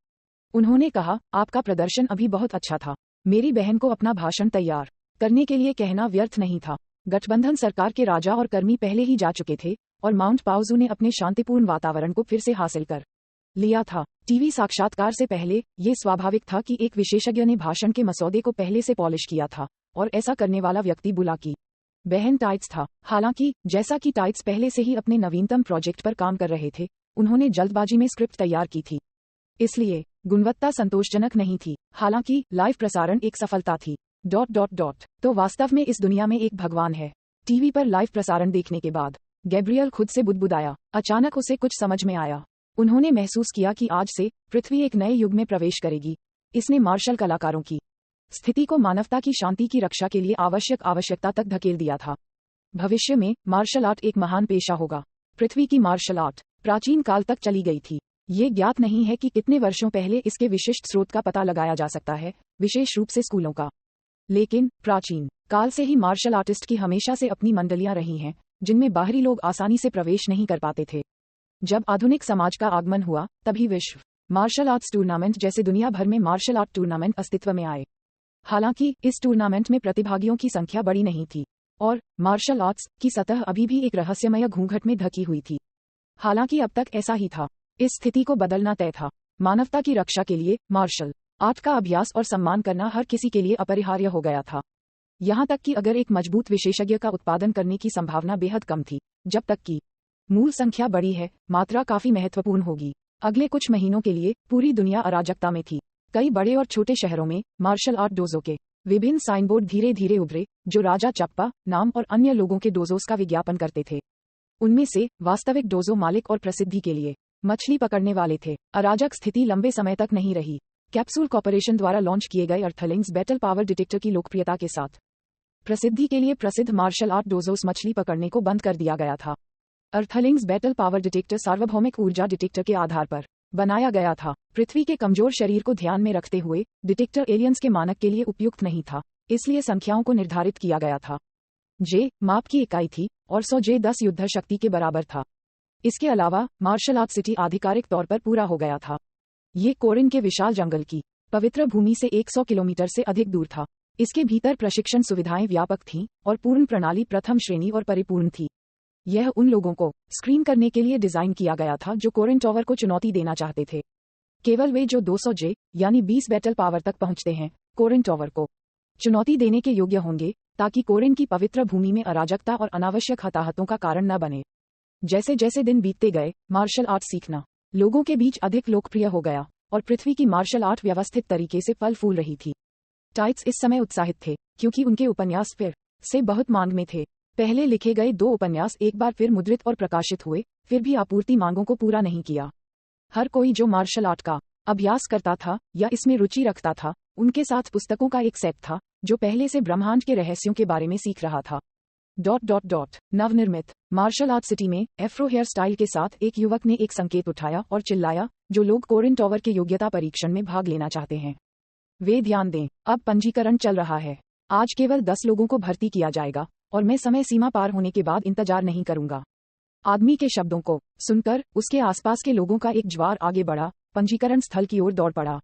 उन्होंने कहा, आपका प्रदर्शन अभी बहुत अच्छा था। मेरी बहन को अपना भाषण तैयार करने के लिए कहना व्यर्थ नहीं था। गठबंधन सरकार के राजा और कर्मी पहले ही जा चुके थे और माउंट पाउजू ने अपने शांतिपूर्ण वातावरण को फिर से हासिल कर लिया था। टीवी साक्षात्कार से पहले ये स्वाभाविक था कि एक विशेषज्ञ ने भाषण के मसौदे को पहले से पॉलिश किया था, और ऐसा करने वाला व्यक्ति बुला की बहन टाइट्स था। हालांकि जैसा कि टाइट्स पहले से ही अपने नवीनतम प्रोजेक्ट पर काम कर रहे थे, उन्होंने जल्दबाजी में स्क्रिप्ट तैयार की थी, इसलिए गुणवत्ता संतोषजनक नहीं थी। हालांकि लाइव प्रसारण एक सफलता थी। तो वास्तव में इस दुनिया में एक भगवान है। टीवी पर लाइव प्रसारण देखने के बाद गैब्रियल खुद से बुदबुदाया। अचानक उसे कुछ समझ में आया। उन्होंने महसूस किया कि आज से पृथ्वी एक नए युग में प्रवेश करेगी। इसने मार्शल कलाकारों की स्थिति को मानवता की शांति की रक्षा के लिए आवश्यकता तक धकेल दिया था। भविष्य में मार्शल आर्ट एक महान पेशा होगा। पृथ्वी की मार्शल आर्ट प्राचीन काल तक चली गई थी। ये ज्ञात नहीं है कि कितने वर्षों पहले इसके विशिष्ट स्रोत का पता लगाया जा सकता है, विशेष रूप से स्कूलों का। लेकिन प्राचीन काल से ही मार्शल आर्टिस्ट की हमेशा से अपनी मंडलियां रही हैं, जिनमें बाहरी लोग आसानी से प्रवेश नहीं कर पाते थे। जब आधुनिक समाज का आगमन हुआ, तभी विश्व मार्शल आर्ट्स टूर्नामेंट जैसे दुनिया भर में मार्शल आर्ट टूर्नामेंट अस्तित्व में आए। हालांकि इस टूर्नामेंट में प्रतिभागियों की संख्या बड़ी नहीं थी, और मार्शल आर्ट्स की सतह अभी भी एक रहस्यमय घूंघट में ढकी हुई थी। हालांकि अब तक ऐसा ही था। इस स्थिति को बदलना तय था। मानवता की रक्षा के लिए मार्शल आर्ट का अभ्यास और सम्मान करना हर किसी के लिए अपरिहार्य हो गया था। यहाँ तक कि अगर एक मजबूत विशेषज्ञ का उत्पादन करने की संभावना बेहद कम थी, जब तक कि मूल संख्या बड़ी है, मात्रा काफी महत्वपूर्ण होगी। अगले कुछ महीनों के लिए पूरी दुनिया अराजकता में थी। कई बड़े और छोटे शहरों में मार्शल आर्ट डोजो के विभिन्न साइनबोर्ड धीरे धीरे उभरे, जो राजा चप्पा नाम और अन्य लोगों के डोजोस का विज्ञापन करते थे। उनमें से वास्तविक डोजो मालिक और प्रसिद्धि के लिए मछली पकड़ने वाले थे। अराजक स्थिति लंबे समय तक नहीं रही। कैप्सूल कॉर्पोरेशन द्वारा लॉन्च किए गए अर्थलिंग्स बैटल पावर डिटेक्टर की लोकप्रियता के साथ प्रसिद्धि के लिए प्रसिद्ध मार्शल आर्ट डोजोस मछली पकड़ने को बंद कर दिया गया था। अर्थलिंग्स बैटल पावर डिटेक्टर सार्वभौमिक ऊर्जा डिटेक्टर के आधार पर बनाया गया था। पृथ्वी के कमजोर शरीर को ध्यान में रखते हुए डिटेक्टर एलियंस के मानक के लिए उपयुक्त नहीं था, इसलिए संख्याओं को निर्धारित किया गया था। जे माप की इकाई थी और 100 जे 10 युद्ध शक्ति के बराबर था। इसके अलावा मार्शल आर्ट सिटी आधिकारिक तौर पर पूरा हो गया था। ये कोरिन के विशाल जंगल की पवित्र भूमि से 100 किलोमीटर से अधिक दूर था। इसके भीतर प्रशिक्षण सुविधाएं व्यापक थीं और पूर्ण प्रणाली प्रथम श्रेणी और परिपूर्ण थी। यह उन लोगों को स्क्रीन करने के लिए डिजाइन किया गया था जो कोरिन टॉवर को चुनौती देना चाहते थे। केवल वे जो 200 जे यानी 20 बैटल पावर तक पहुंचते हैं, कोरिन टॉवर को चुनौती देने के योग्य होंगे, ताकि कोरिन की पवित्र भूमि में अराजकता और अनावश्यक हताहतों का कारण न बने। जैसे जैसे दिन बीतते गए, मार्शल आर्ट सीखना लोगों के बीच अधिक लोकप्रिय हो गया और पृथ्वी की मार्शल आर्ट व्यवस्थित तरीके से फल फूल रही थी। टाइट्स इस समय उत्साहित थे, क्योंकि उनके उपन्यास फिर से बहुत मांग में थे। पहले लिखे गए 2 उपन्यास एक बार फिर मुद्रित और प्रकाशित हुए, फिर भी आपूर्ति मांगों को पूरा नहीं किया। हर कोई जो मार्शल आर्ट का अभ्यास करता था या इसमें रुचि रखता था, उनके साथ पुस्तकों का एक सेट था, जो पहले से ब्रह्मांड के रहस्यों के बारे में सीख रहा था। नवनिर्मित मार्शल आर्ट सिटी में एफ्रो हेयर स्टाइल के साथ एक युवक ने एक संकेत उठाया और चिल्लाया, जो लोग कोरिन टॉवर के योग्यता परीक्षण में भाग लेना चाहते हैं, वे ध्यान दें, अब पंजीकरण चल रहा है। आज केवल 10 लोगों को भर्ती किया जाएगा और मैं समय सीमा पार होने के बाद इंतजार नहीं करूंगा। आदमी के शब्दों को सुनकर उसके आसपास के लोगों का एक ज्वार आगे बढ़ा, पंजीकरण स्थल की ओर दौड़ पड़ा।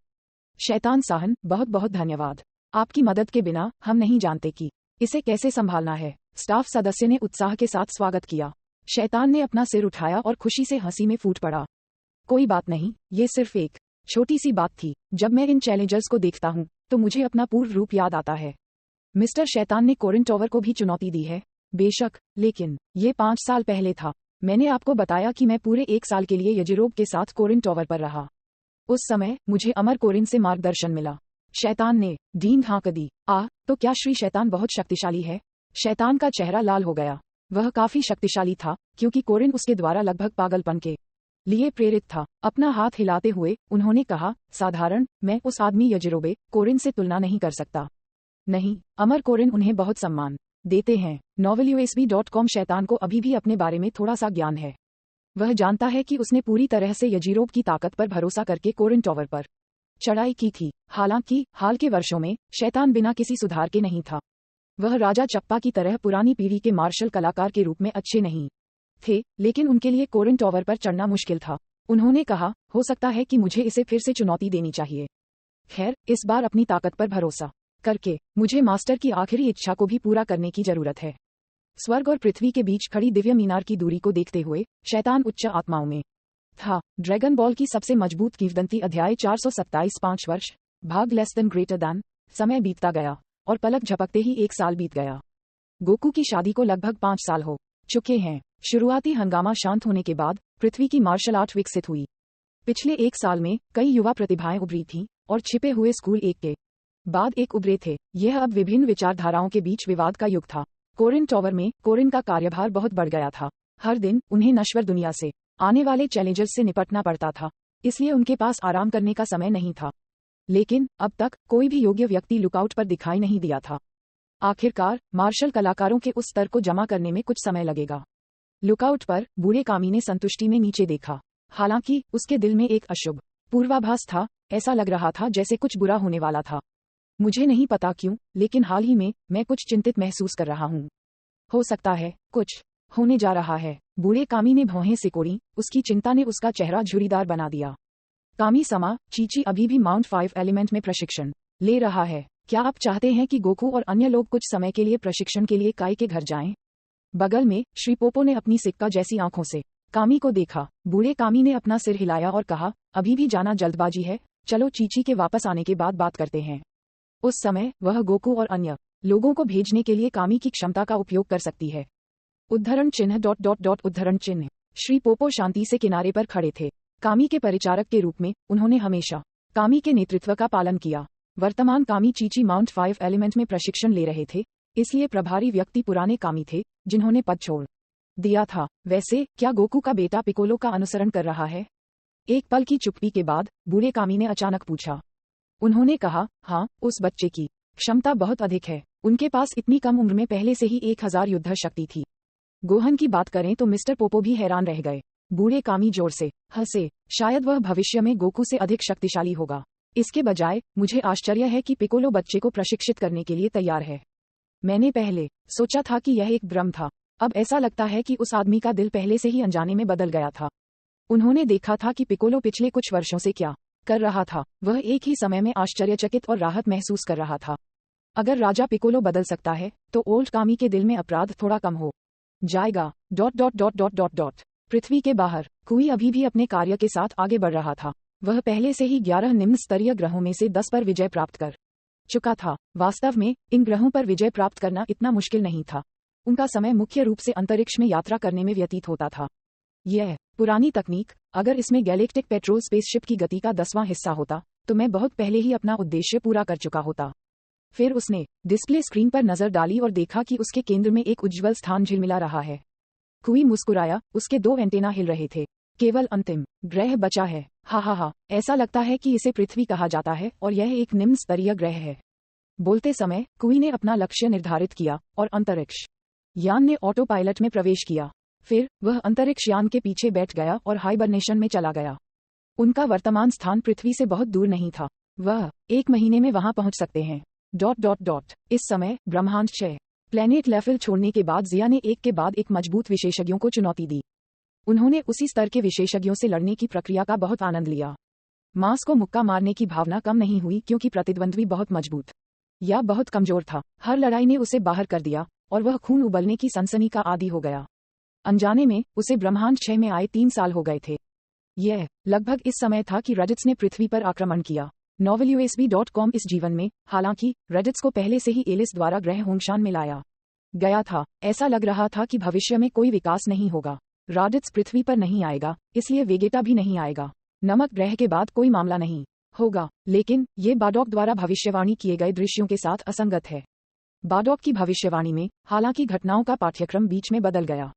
शैतान साहन, बहुत बहुत धन्यवाद। आपकी मदद के बिना हम नहीं जानते कि इसे कैसे संभालना है। स्टाफ सदस्य ने उत्साह के साथ स्वागत किया। शैतान ने अपना सिर उठाया और खुशी से हंसी में फूट पड़ा। कोई बात नहीं, ये सिर्फ एक छोटी सी बात थी। जब मैं इन चैलेंजर्स को देखता हूँ, तो मुझे अपना पूर्व रूप याद आता है। मिस्टर शैतान ने कोरिन टॉवर को भी चुनौती दी है। बेशक, लेकिन ये 5 साल पहले था। मैंने आपको बताया कि मैं पूरे 1 साल के लिए यजिरोब के साथ कोरिन टॉवर पर रहा। उस समय मुझे अमर कोरिन से मार्गदर्शन मिला। शैतान ने ढींढ हाँक दी। तो क्या श्री शैतान बहुत शक्तिशाली है? शैतान का चेहरा लाल हो गया। वह काफी शक्तिशाली था, क्योंकि कोरिन उसके द्वारा लगभग पागलपन के लिए प्रेरित था। अपना हाथ हिलाते हुए उन्होंने कहा, साधारण, मैं उस आदमी यजिरोबे कोरिन से तुलना नहीं कर सकता। नहीं, अमर कोरिन उन्हें बहुत सम्मान देते हैं। novelUSB.com शैतान को अभी भी अपने बारे में थोड़ा सा ज्ञान है। वह जानता है कि उसने पूरी तरह से यजिरोब की ताकत पर भरोसा करके कोरिन टॉवर पर चढ़ाई की थी। हालांकि हाल के वर्षों में शैतान बिना किसी सुधार के नहीं था। वह राजा चप्पा की तरह पुरानी पीढ़ी के मार्शल कलाकार के रूप में अच्छे नहीं थे, लेकिन उनके लिए कोरिन टॉवर पर चढ़ना मुश्किल था। उन्होंने कहा, हो सकता है कि मुझे इसे फिर से चुनौती देनी चाहिए। खैर, इस बार अपनी ताकत पर भरोसा करके मुझे मास्टर की आखिरी इच्छा को भी पूरा करने की जरूरत है। स्वर्ग और पृथ्वी के बीच खड़ी दिव्य मीनार की दूरी को देखते हुए शैतान उच्च आत्माओं में था। ड्रैगन बॉल की सबसे मजबूत किंवदंती अध्याय 427 5 वर्ष भाग लेस देन ग्रेटर दैन। समय बीतता गया और पलक झपकते ही 1 साल बीत गया। गोकू की शादी को लगभग 5 साल हो चुके हैं। शुरुआती हंगामा शांत होने के बाद पृथ्वी की मार्शल आर्ट विकसित हुई। पिछले 1 साल में कई युवा प्रतिभाएं उभरी थीं और छिपे हुए स्कूल एक के बाद एक उभरे थे। यह अब विभिन्न विचारधाराओं के बीच विवाद का युग था। कोरिन टॉवर में कोरिन का कार्यभार बहुत बढ़ गया था। हर दिन उन्हें नश्वर दुनिया से आने वाले चैलेंजर्स से निपटना पड़ता था, इसलिए उनके पास आराम करने का समय नहीं था। लेकिन अब तक कोई भी योग्य व्यक्ति लुकआउट पर दिखाई नहीं दिया था। आखिरकार मार्शल कलाकारों के उस स्तर को जमा करने में कुछ समय लगेगा। लुकआउट पर बूढ़े कामी ने संतुष्टि में नीचे देखा। हालांकि उसके दिल में एक अशुभ पूर्वाभास था। ऐसा लग रहा था जैसे कुछ बुरा होने वाला था। मुझे नहीं पता क्यों, लेकिन हाल ही में मैं कुछ चिंतित महसूस कर रहा हूँ। हो सकता है कुछ होने जा रहा है। बूढ़े कामी ने भौहें सिकोड़ी। उसकी चिंता ने उसका चेहरा झुर्रीदार बना दिया। कामी समा, चीची अभी भी माउंट 5 एलिमेंट में प्रशिक्षण ले रहा है। क्या आप चाहते हैं कि गोकू और अन्य लोग कुछ समय के लिए प्रशिक्षण के लिए काई के घर जाएं? बगल में श्री पोपो ने अपनी सिक्का जैसी आंखों से कामी को देखा। बूढ़े कामी ने अपना सिर हिलाया और कहा, अभी भी जाना जल्दबाजी है, चलो चीची के वापस आने के बाद बात करते हैं। उस समय वह गोकू और अन्य लोगों को भेजने के लिए कामी की क्षमता का उपयोग कर सकती है। उद्धरण चिन्ह ... उद्धरण चिन्ह। श्री पोपो शांति से किनारे पर खड़े थे। कामी के परिचारक के रूप में उन्होंने हमेशा कामी के नेतृत्व का पालन किया। वर्तमान कामी चीची माउंट 5 एलिमेंट में प्रशिक्षण ले रहे थे, इसलिए प्रभारी व्यक्ति पुराने कामी थे जिन्होंने पद छोड़ दिया था। वैसे क्या गोकू का बेटा पिकोलो का अनुसरण कर रहा है? एक पल की चुप्पी के बाद बूढ़े कामी ने अचानक पूछा। उन्होंने कहा, हाँ, उस बच्चे की क्षमता बहुत अधिक है। उनके पास इतनी कम उम्र में पहले से ही 1000 युद्ध शक्ति थी। गोहन की बात करें तो मिस्टर पोपो भी हैरान रह गए। बूढ़े कामी जोर से हंसे। शायद वह भविष्य में गोकू से अधिक शक्तिशाली होगा। इसके बजाय मुझे आश्चर्य है कि पिकोलो बच्चे को प्रशिक्षित करने के लिए तैयार है। मैंने पहले सोचा था कि यह एक भ्रम था। अब ऐसा लगता है कि उस आदमी का दिल पहले से ही अनजाने में बदल गया था। उन्होंने देखा था कि पिकोलो पिछले कुछ वर्षों से क्या कर रहा था। वह एक ही समय में आश्चर्यचकित और राहत महसूस कर रहा था। अगर राजा पिकोलो बदल सकता है तो ओल्ड कामी के दिल में अपराध थोड़ा कम हो जाएगा। ... पृथ्वी के बाहर कुई अभी भी अपने कार्य के साथ आगे बढ़ रहा था। वह पहले से ही 11 निम्न स्तरीय ग्रहों में से 10 पर विजय प्राप्त कर चुका था। वास्तव में इन ग्रहों पर विजय प्राप्त करना इतना मुश्किल नहीं था। उनका समय मुख्य रूप से अंतरिक्ष में यात्रा करने में व्यतीत होता था। यह पुरानी तकनीक, अगर इसमें गैलेक्टिक पेट्रोल स्पेसशिप की गति का 10वां हिस्सा होता तो मैं बहुत पहले ही अपना उद्देश्य पूरा कर चुका होता। फिर उसने डिस्प्ले स्क्रीन पर नजर डाली और देखा कि उसके केंद्र में एक उज्ज्वल स्थान झिलमिला रहा है। कुई मुस्कुराया। उसके 2 एंटेना हिल रहे थे। केवल अंतिम ग्रह बचा है। हा, ऐसा लगता है कि इसे पृथ्वी कहा जाता है और यह एक निम्न स्तरीय ग्रह है। बोलते समय कुई ने अपना लक्ष्य निर्धारित किया और अंतरिक्ष यान ने ऑटो पायलट में प्रवेश किया। फिर वह अंतरिक्ष यान के पीछे बैठ गया और हाइबरनेशन में चला गया। उनका वर्तमान स्थान पृथ्वी से बहुत दूर नहीं था। वह 1 महीने में वहां पहुंच सकते हैं। ... इस समय ब्रह्मांड 6 प्लेनेट लेवल छोड़ने के बाद जिया ने एक के बाद एक मजबूत विशेषज्ञों को चुनौती दी। उन्होंने उसी स्तर के विशेषज्ञों से लड़ने की प्रक्रिया का बहुत आनंद लिया। मांस को मुक्का मारने की भावना कम नहीं हुई क्योंकि प्रतिद्वंद्वी बहुत मजबूत या बहुत कमजोर था। हर लड़ाई ने उसे बाहर कर दिया और वह खून उबलने की सनसनी का आदी हो गया। अनजाने में उसे ब्रह्मांड 6 में आए 3 साल हो गए थे। यह लगभग इस समय था कि रेडिट्स ने पृथ्वी पर आक्रमण किया। novelUSB.com इस जीवन में, हालांकि रेडिट्स को पहले से ही एलिस द्वारा ग्रह होंगशान में लाया गया था। ऐसा लग रहा था कि भविष्य में कोई विकास नहीं होगा। रेडिट्स पृथ्वी पर नहीं आएगा, इसलिए वेगेटा भी नहीं आएगा। नमक ग्रह के बाद कोई मामला नहीं होगा। लेकिन ये बाडॉक द्वारा भविष्यवाणी किए गए दृश्यों के साथ असंगत है। बाडॉक की भविष्यवाणी में हालांकि घटनाओं का पाठ्यक्रम बीच में बदल गया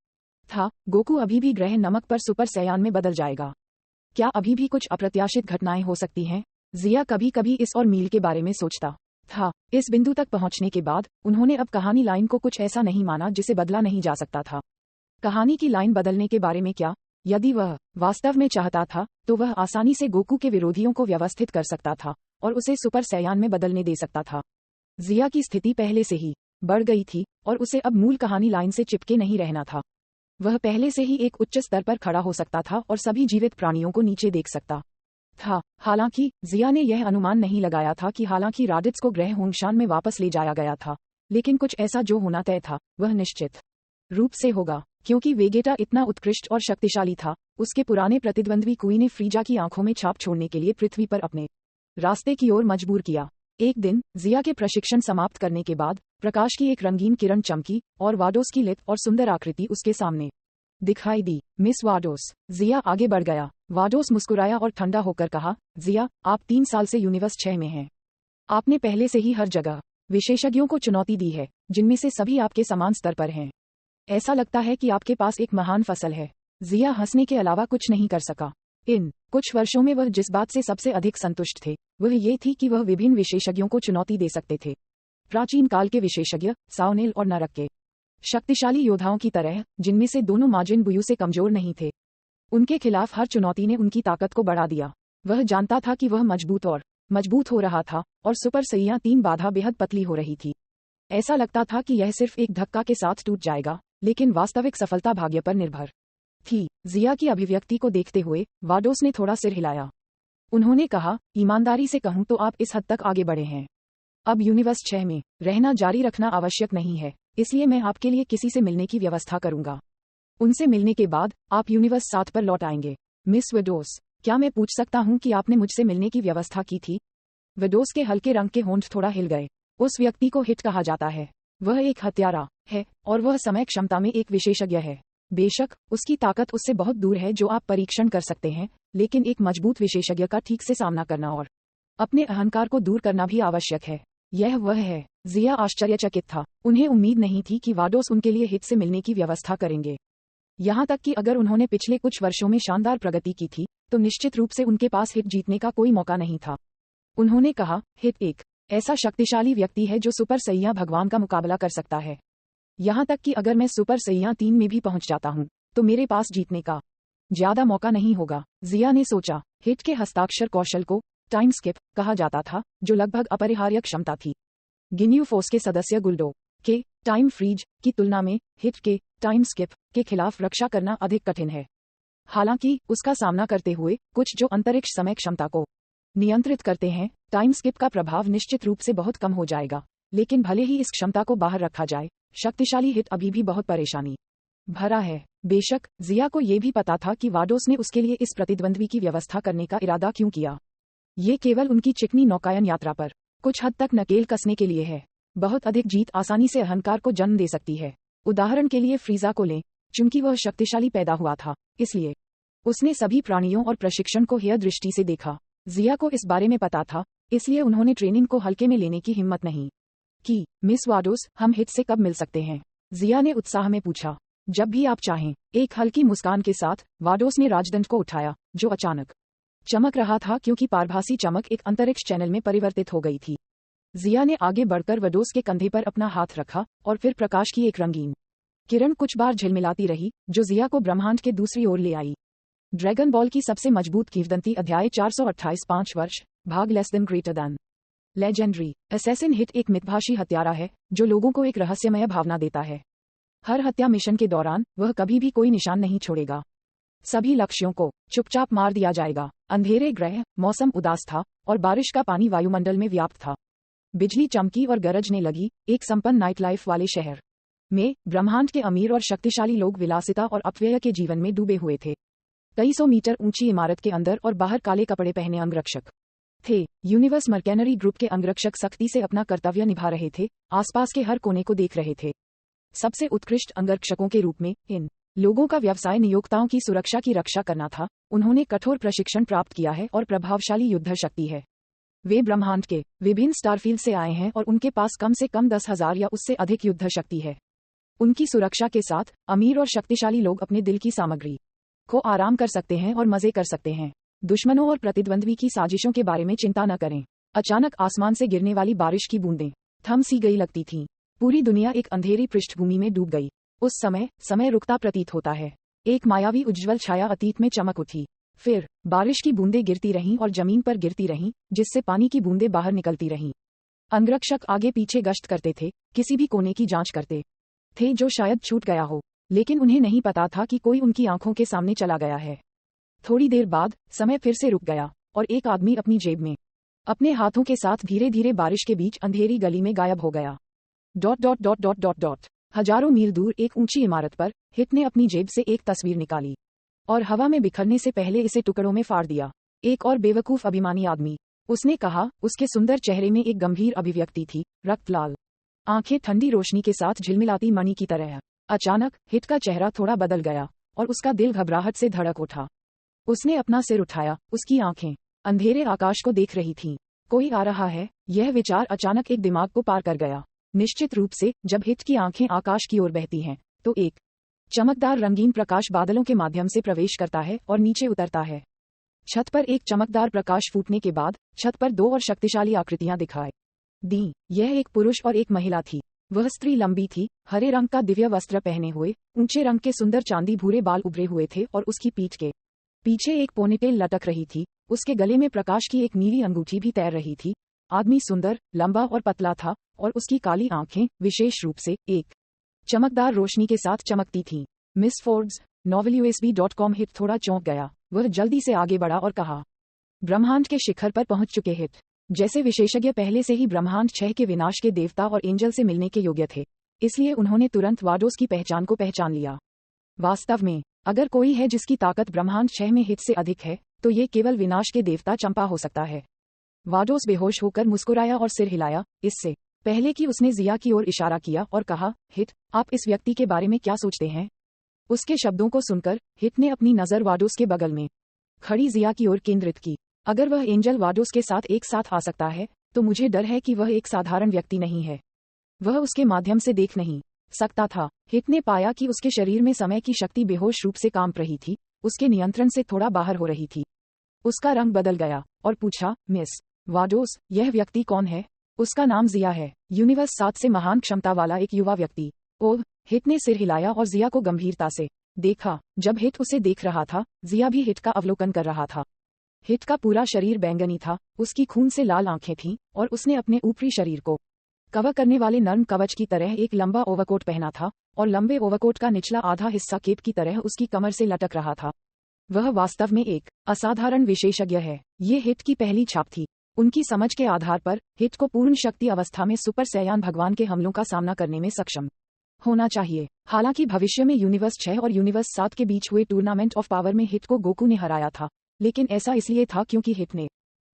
था। गोकू अभी भी ग्रह नमक पर सुपर सैयान में बदल जाएगा। क्या अभी भी कुछ अप्रत्याशित घटनाएं हो सकती हैं? जिया कभी कभी इस और मील के बारे में सोचता था। इस बिंदु तक पहुंचने के बाद उन्होंने अब कहानी लाइन को कुछ ऐसा नहीं माना जिसे बदला नहीं जा सकता था। कहानी की लाइन बदलने के बारे में क्या? यदि वह वास्तव में चाहता था तो वह आसानी से गोकू के विरोधियों को व्यवस्थित कर सकता था और उसे सुपर सैयान में बदलने दे सकता था। जिया की स्थिति पहले से ही बढ़ गई थी और उसे अब मूल कहानी लाइन से चिपके नहीं रहना था। वह पहले से ही एक उच्च स्तर पर खड़ा हो सकता था और सभी जीवित प्राणियों को नीचे देख सकता था। हालांकि जिया ने यह अनुमान नहीं लगाया था कि हालांकि रेडिट्स को ग्रह होंगशान में वापस ले जाया गया था, लेकिन कुछ ऐसा जो होना तय था वह निश्चित रूप से होगा। क्योंकि वेगेटा इतना उत्कृष्ट और शक्तिशाली था, उसके पुराने प्रतिद्वंद्वी कुई ने फ्रीजा की आंखों में छाप छोड़ने के लिए पृथ्वी पर अपने रास्ते की ओर मजबूर किया। एक दिन जिया के प्रशिक्षण समाप्त करने के बाद प्रकाश की एक रंगीन किरण चमकी और वाडोस की लिप और सुंदर आकृति उसके सामने दिखाई दी। मिस वाडोस। जिया आगे बढ़ गया। वाडोस मुस्कुराया और ठंडा होकर कहा, जिया, आप 3 साल से यूनिवर्स 6 में हैं। आपने पहले से ही हर जगह विशेषज्ञों को चुनौती दी है, जिनमें से सभी आपके समान स्तर पर हैं। ऐसा लगता है कि आपके पास एक महान फसल है। जिया हंसने के अलावा कुछ नहीं कर सका। इन कुछ वर्षों में वह जिस बात से सबसे अधिक संतुष्ट थे, वह ये थी कि वह विभिन्न विशेषज्ञों को चुनौती दे सकते थे। प्राचीन काल के विशेषज्ञ, साओनेल और नरक के शक्तिशाली योद्धाओं की तरह, जिनमें से दोनों माजिन बुयू से कमजोर नहीं थे। उनके खिलाफ हर चुनौती ने उनकी ताकत को बढ़ा दिया। वह जानता था कि वह मजबूत हो रहा था और सुपर सैया 3 बाधा बेहद पतली हो रही थी। ऐसा लगता था कि यह सिर्फ एक धक्का के साथ टूट जाएगा, लेकिन वास्तविक सफलता भाग्य पर निर्भर थी। जिया की अभिव्यक्ति को देखते हुए वाडोस ने थोड़ा सिर हिलाया। उन्होंने कहा, ईमानदारी से कहूं तो आप इस हद तक आगे बढ़े हैं। अब यूनिवर्स 6 में रहना जारी रखना आवश्यक नहीं है, इसलिए मैं आपके लिए किसी से मिलने की व्यवस्था करूंगा। उनसे मिलने के बाद आप यूनिवर्स 7 पर लौट आएंगे। मिस वेडोस, क्या मैं पूछ सकता हूं कि आपने मुझसे मिलने की व्यवस्था की थी? वेडोस के हल्के रंग के होंठ थोड़ा हिल गए। उस व्यक्ति को हिट कहा जाता है। वह एक हत्यारा है और वह समय क्षमता में एक विशेषज्ञ है। बेशक उसकी ताकत उससे बहुत दूर है जो आप परीक्षण कर सकते हैं, लेकिन एक मजबूत विशेषज्ञ का ठीक से सामना करना और अपने अहंकार को दूर करना भी आवश्यक है। यह वह है। जिया आश्चर्यचकित था। उन्हें उम्मीद नहीं थी कि वाडोस उनके लिए हिट से मिलने की व्यवस्था करेंगे। यहाँ तक कि अगर उन्होंने पिछले कुछ वर्षों में शानदार प्रगति की थी, तो निश्चित रूप से उनके पास हिट जीतने का कोई मौका नहीं था। उन्होंने कहा, हिट एक ऐसा शक्तिशाली व्यक्ति है जो सुपर सैया भगवान का मुकाबला कर सकता है। यहाँ तक कि अगर मैं सुपर सैया 3 में भी पहुंच जाता हूँ, तो मेरे पास जीतने का ज्यादा मौका नहीं होगा। जिया ने सोचा, हिट के हस्ताक्षर कौशल को टाइम स्किप कहा जाता था, जो लगभग अपरिहार्य क्षमता थी। गिन्यू फोर्स के सदस्य गुल्डो के टाइम फ्रीज की तुलना में हिट के टाइम स्किप के खिलाफ रक्षा करना अधिक कठिन है। हालांकि उसका सामना करते हुए कुछ जो अंतरिक्ष समय क्षमता को नियंत्रित करते हैं, टाइम स्किप का प्रभाव निश्चित रूप से बहुत कम हो जाएगा। लेकिन भले ही इस क्षमता को बाहर रखा जाए, शक्तिशाली हिट अभी भी बहुत परेशानी भरा है। बेशक जिया को यह भी पता था कि वाडोस ने उसके लिए इस प्रतिद्वंद्वी की व्यवस्था करने का इरादा क्यों किया। ये केवल उनकी चिकनी नौकायन यात्रा पर कुछ हद तक नकेल कसने के लिए है। बहुत अधिक जीत आसानी से अहंकार को जन्म दे सकती है। उदाहरण के लिए फ्रीजा को लें, चूंकि वह शक्तिशाली पैदा हुआ था, इसलिए उसने सभी प्राणियों और प्रशिक्षण को हेय दृष्टि से देखा। जिया को इस बारे में पता था, इसलिए उन्होंने ट्रेनिंग को हल्के में लेने की हिम्मत नहीं की। मिस वाडोस, हम हिट से कब मिल सकते हैं? जिया ने उत्साह में पूछा। जब भी आप चाहें। एक हल्की मुस्कान के साथ वाडोस ने राजदंड को उठाया, जो अचानक चमक रहा था क्योंकि पारभासी चमक एक अंतरिक्ष चैनल में परिवर्तित हो गई थी। जिया ने आगे बढ़कर वाडोस के कंधे पर अपना हाथ रखा और फिर प्रकाश की एक रंगीन किरण कुछ बार झिलमिलाती रही, जो जिया को ब्रह्मांड के दूसरी ओर ले आई। ड्रैगन बॉल की सबसे मजबूत किंवदंती अध्याय 428 5 वर्ष भाग less than greater than legendary assassin hit एक मितभाषी हत्यारा है जो लोगों को एक रहस्यमय भावना देता है। हर हत्या मिशन के दौरान वह कभी भी कोई निशान नहीं छोड़ेगा। सभी लक्ष्यों को चुपचाप मार दिया जाएगा। अंधेरे ग्रह, मौसम उदास था और बारिश का पानी वायुमंडल में व्याप्त था। बिजली चमकी और गरजने लगी। एक संपन्न नाइट लाइफ वाले शहर में ब्रह्मांड के अमीर और शक्तिशाली लोग विलासिता और अपव्यय के जीवन में डूबे हुए थे। कई सौ मीटर ऊंची इमारत के अंदर और बाहर काले कपड़े पहने अंगरक्षक थे। यूनिवर्स मर्केनरी ग्रुप के अंगरक्षक सख्ती से अपना कर्तव्य निभा रहे थे, आसपास के हर कोने को देख रहे थे। सबसे उत्कृष्ट अंगरक्षकों के रूप में इन लोगों का व्यवसाय नियोक्ताओं की सुरक्षा की रक्षा करना था। उन्होंने कठोर प्रशिक्षण प्राप्त किया है और प्रभावशाली युद्ध शक्ति है। वे ब्रह्मांड के विभिन्न स्टारफील्ड से आए हैं और उनके पास कम से कम 10,000 या उससे अधिक युद्ध शक्ति है। उनकी सुरक्षा के साथ अमीर और शक्तिशाली लोग अपने दिल की सामग्री को आराम कर सकते हैं और मजे कर सकते हैं। दुश्मनों और प्रतिद्वंद्वी की साजिशों के बारे में चिंता न करें। अचानक आसमान से गिरने वाली बारिश की बूंदें थम सी गई लगती थीं। पूरी दुनिया एक अंधेरी पृष्ठभूमि में डूब गई। उस समय रुकता प्रतीत होता है। एक मायावी उज्ज्वल छाया अतीत में चमक उठी। फिर बारिश की बूंदें गिरती रहीं और जमीन पर गिरती रहीं, जिससे पानी की बूंदें बाहर निकलती रहीं। अंगरक्षक आगे पीछे गश्त करते थे, किसी भी कोने की जांच करते थे जो शायद छूट गया हो, लेकिन उन्हें नहीं पता था कि कोई उनकी आंखों के सामने चला गया है। थोड़ी देर बाद समय फिर से रुक गया और एक आदमी अपनी जेब में अपने हाथों के साथ धीरे धीरे बारिश के बीच अंधेरी गली में गायब हो गया। ... हजारों मील दूर एक ऊंची इमारत पर हिट ने अपनी जेब से एक तस्वीर निकाली और हवा में बिखरने से पहले इसे टुकड़ों में फाड़ दिया। एक और बेवकूफ अभिमानी आदमी, उसने कहा। उसके सुंदर चेहरे में एक गंभीर अभिव्यक्ति थी, रक्त लाल आंखें ठंडी रोशनी के साथ झिलमिलाती मणि की तरह। अचानक हिट का चेहरा थोड़ा बदल गया और उसका दिल घबराहट से धड़क उठा। उसने अपना सिर उठाया, उसकी आंखें अंधेरे आकाश को देख रही थीं। कोई आ रहा है, यह विचार अचानक एक दिमाग को पार कर गया। निश्चित रूप से जब हिट की आंखें आकाश की ओर बहती हैं, तो एक चमकदार रंगीन प्रकाश बादलों के माध्यम से प्रवेश करता है और नीचे उतरता है। छत पर एक चमकदार प्रकाश फूटने के बाद छत पर दो और शक्तिशाली आकृतियां दिखाई दी। यह एक पुरुष और एक महिला थी। वह स्त्री लंबी थी, हरे रंग का दिव्य वस्त्र पहने हुए, ऊंचे रंग के सुंदर चांदी भूरे बाल उभरे हुए थे और उसकी पीठ के पीछे एक पोनीटेल लटक रही थी। उसके गले में प्रकाश की एक नीली अंगूठी भी तैर रही थी। आदमी सुंदर, लंबा और पतला था और उसकी काली आंखें विशेष रूप से एक चमकदार रोशनी के साथ चमकती थीं। Miss Forbes, novelUSB.com। हिट थोड़ा चौंक गया। वह जल्दी से आगे बढ़ा और कहा, ब्रह्मांड के शिखर पर पहुंच चुके हिट जैसे विशेषज्ञ पहले से ही ब्रह्मांड 6 के विनाश के देवता और एंजल से मिलने के योग्य थे, इसलिए उन्होंने तुरंत वाडोस की पहचान को पहचान लिया। वास्तव में अगर कोई है जिसकी ताकत ब्रह्मांड 6 में हिट से अधिक है, तो ये केवल विनाश के देवता चंपा हो सकता है। वाडोस बेहोश होकर मुस्कुराया और सिर हिलाया, इससे पहले कि उसने जिया की ओर इशारा किया और कहा, हिट, आप इस व्यक्ति के बारे में क्या सोचते हैं? उसके शब्दों को सुनकर हिट ने अपनी नजर वाडोस के बगल में खड़ी जिया की ओर केंद्रित की। अगर वह एंजल वाडोस के साथ एक साथ आ सकता है, तो मुझे डर है कि वह एक साधारण व्यक्ति नहीं है। वह उसके माध्यम से देख नहीं सकता था। हिट ने पाया कि उसके शरीर में समय की शक्ति बेहोश रूप से काम रही थी, उसके नियंत्रण से थोड़ा बाहर हो रही थी। उसका रंग बदल गया और पूछा, मिस वाडोस, यह व्यक्ति कौन है? उसका नाम जिया है, यूनिवर्स 7 से महान क्षमता वाला एक युवा व्यक्ति। ओह, हिट ने सिर हिलाया और जिया को गंभीरता से देखा। जब हिट उसे देख रहा था, जिया भी हिट का अवलोकन कर रहा था। हिट का पूरा शरीर बैंगनी था, उसकी खून से लाल आंखें थीं और उसने अपने ऊपरी शरीर को कवर करने वाले नर्म कवच की तरह एक लंबा ओवरकोट पहना था और लंबे ओवरकोट का निचला आधा हिस्सा केप की तरह उसकी कमर से लटक रहा था। वह वास्तव में एक असाधारण विशेषज्ञ है। ये हिट की पहली छाप थी। उनकी समझ के आधार पर हिट को पूर्ण शक्ति अवस्था में सुपर सैयान भगवान के हमलों का सामना करने में सक्षम होना चाहिए। हालांकि भविष्य में यूनिवर्स 6 और यूनिवर्स 7 के बीच हुए टूर्नामेंट ऑफ पावर में हिट को गोकू ने हराया था, लेकिन ऐसा इसलिए था क्योंकि हिट ने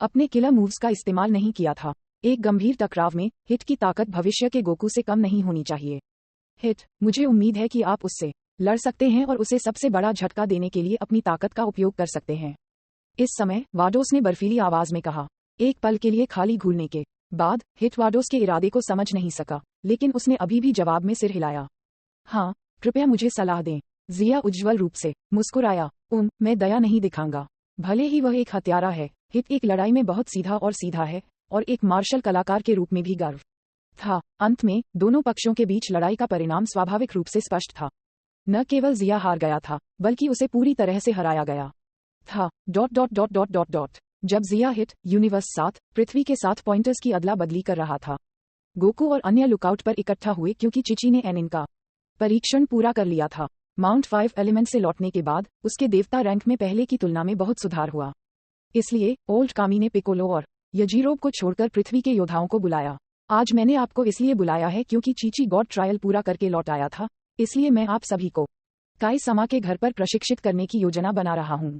अपने किलर मूव्स का इस्तेमाल नहीं किया था। एक गंभीर टकराव में हिट की ताकत भविष्य के गोकू से कम नहीं होनी चाहिए। हिट, मुझे उम्मीद है कि आप उससे लड़ सकते हैं और उसे सबसे बड़ा झटका देने के लिए अपनी ताकत का उपयोग कर सकते हैं। इस समय वाडोस ने बर्फीली आवाज में कहा। एक पल के लिए खाली घूरने के बाद हिट वाडोस के इरादे को समझ नहीं सका, लेकिन उसने अभी भी जवाब में सिर हिलाया। हाँ, कृपया मुझे सलाह दें। जिया उज्ज्वल रूप से मुस्कुराया। मैं दया नहीं दिखाऊंगा। भले ही वह एक हत्यारा है, हिट एक लड़ाई में बहुत सीधा और सीधा है और एक मार्शल कलाकार के रूप में भी गर्व था। अंत में दोनों पक्षों के बीच लड़ाई का परिणाम स्वाभाविक रूप से स्पष्ट था। न केवल जिया हार गया था, बल्कि उसे पूरी तरह से हराया गया था। ... जब जिया हिट यूनिवर्स 7 पृथ्वी के साथ पॉइंटर्स की अदला बदली कर रहा था, गोकू और अन्य लुकआउट पर इकट्ठा हुए क्योंकि चिची ने एनिन का परीक्षण पूरा कर लिया था। माउंट 5 एलिमेंट से लौटने के बाद उसके देवता रैंक में पहले की तुलना में बहुत सुधार हुआ। इसलिए ओल्ड कामी ने पिकोलो और यजीरो को छोड़कर पृथ्वी के योद्धाओं को बुलाया। आज मैंने आपको इसलिए बुलाया है क्योंकि चीची गॉड ट्रायल पूरा करके लौट आया था, इसलिए मैं आप सभी को काई समा के घर पर प्रशिक्षित करने की योजना बना रहा हूँ।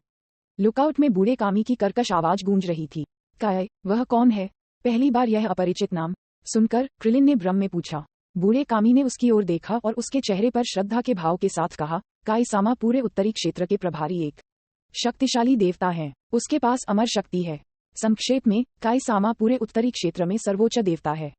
लुकआउट में बूढ़े कामी की कर्कश आवाज गूंज रही थी। काय, वह कौन है? पहली बार यह अपरिचित नाम सुनकर क्रिलिन ने भ्रम में पूछा। बूढ़े कामी ने उसकी ओर देखा और उसके चेहरे पर श्रद्धा के भाव के साथ कहा, काई सामा पूरे उत्तरी क्षेत्र के प्रभारी एक शक्तिशाली देवता हैं। उसके पास अमर शक्ति है। संक्षेप में, काई सामा पूरे उत्तरी क्षेत्र में सर्वोच्च देवता है।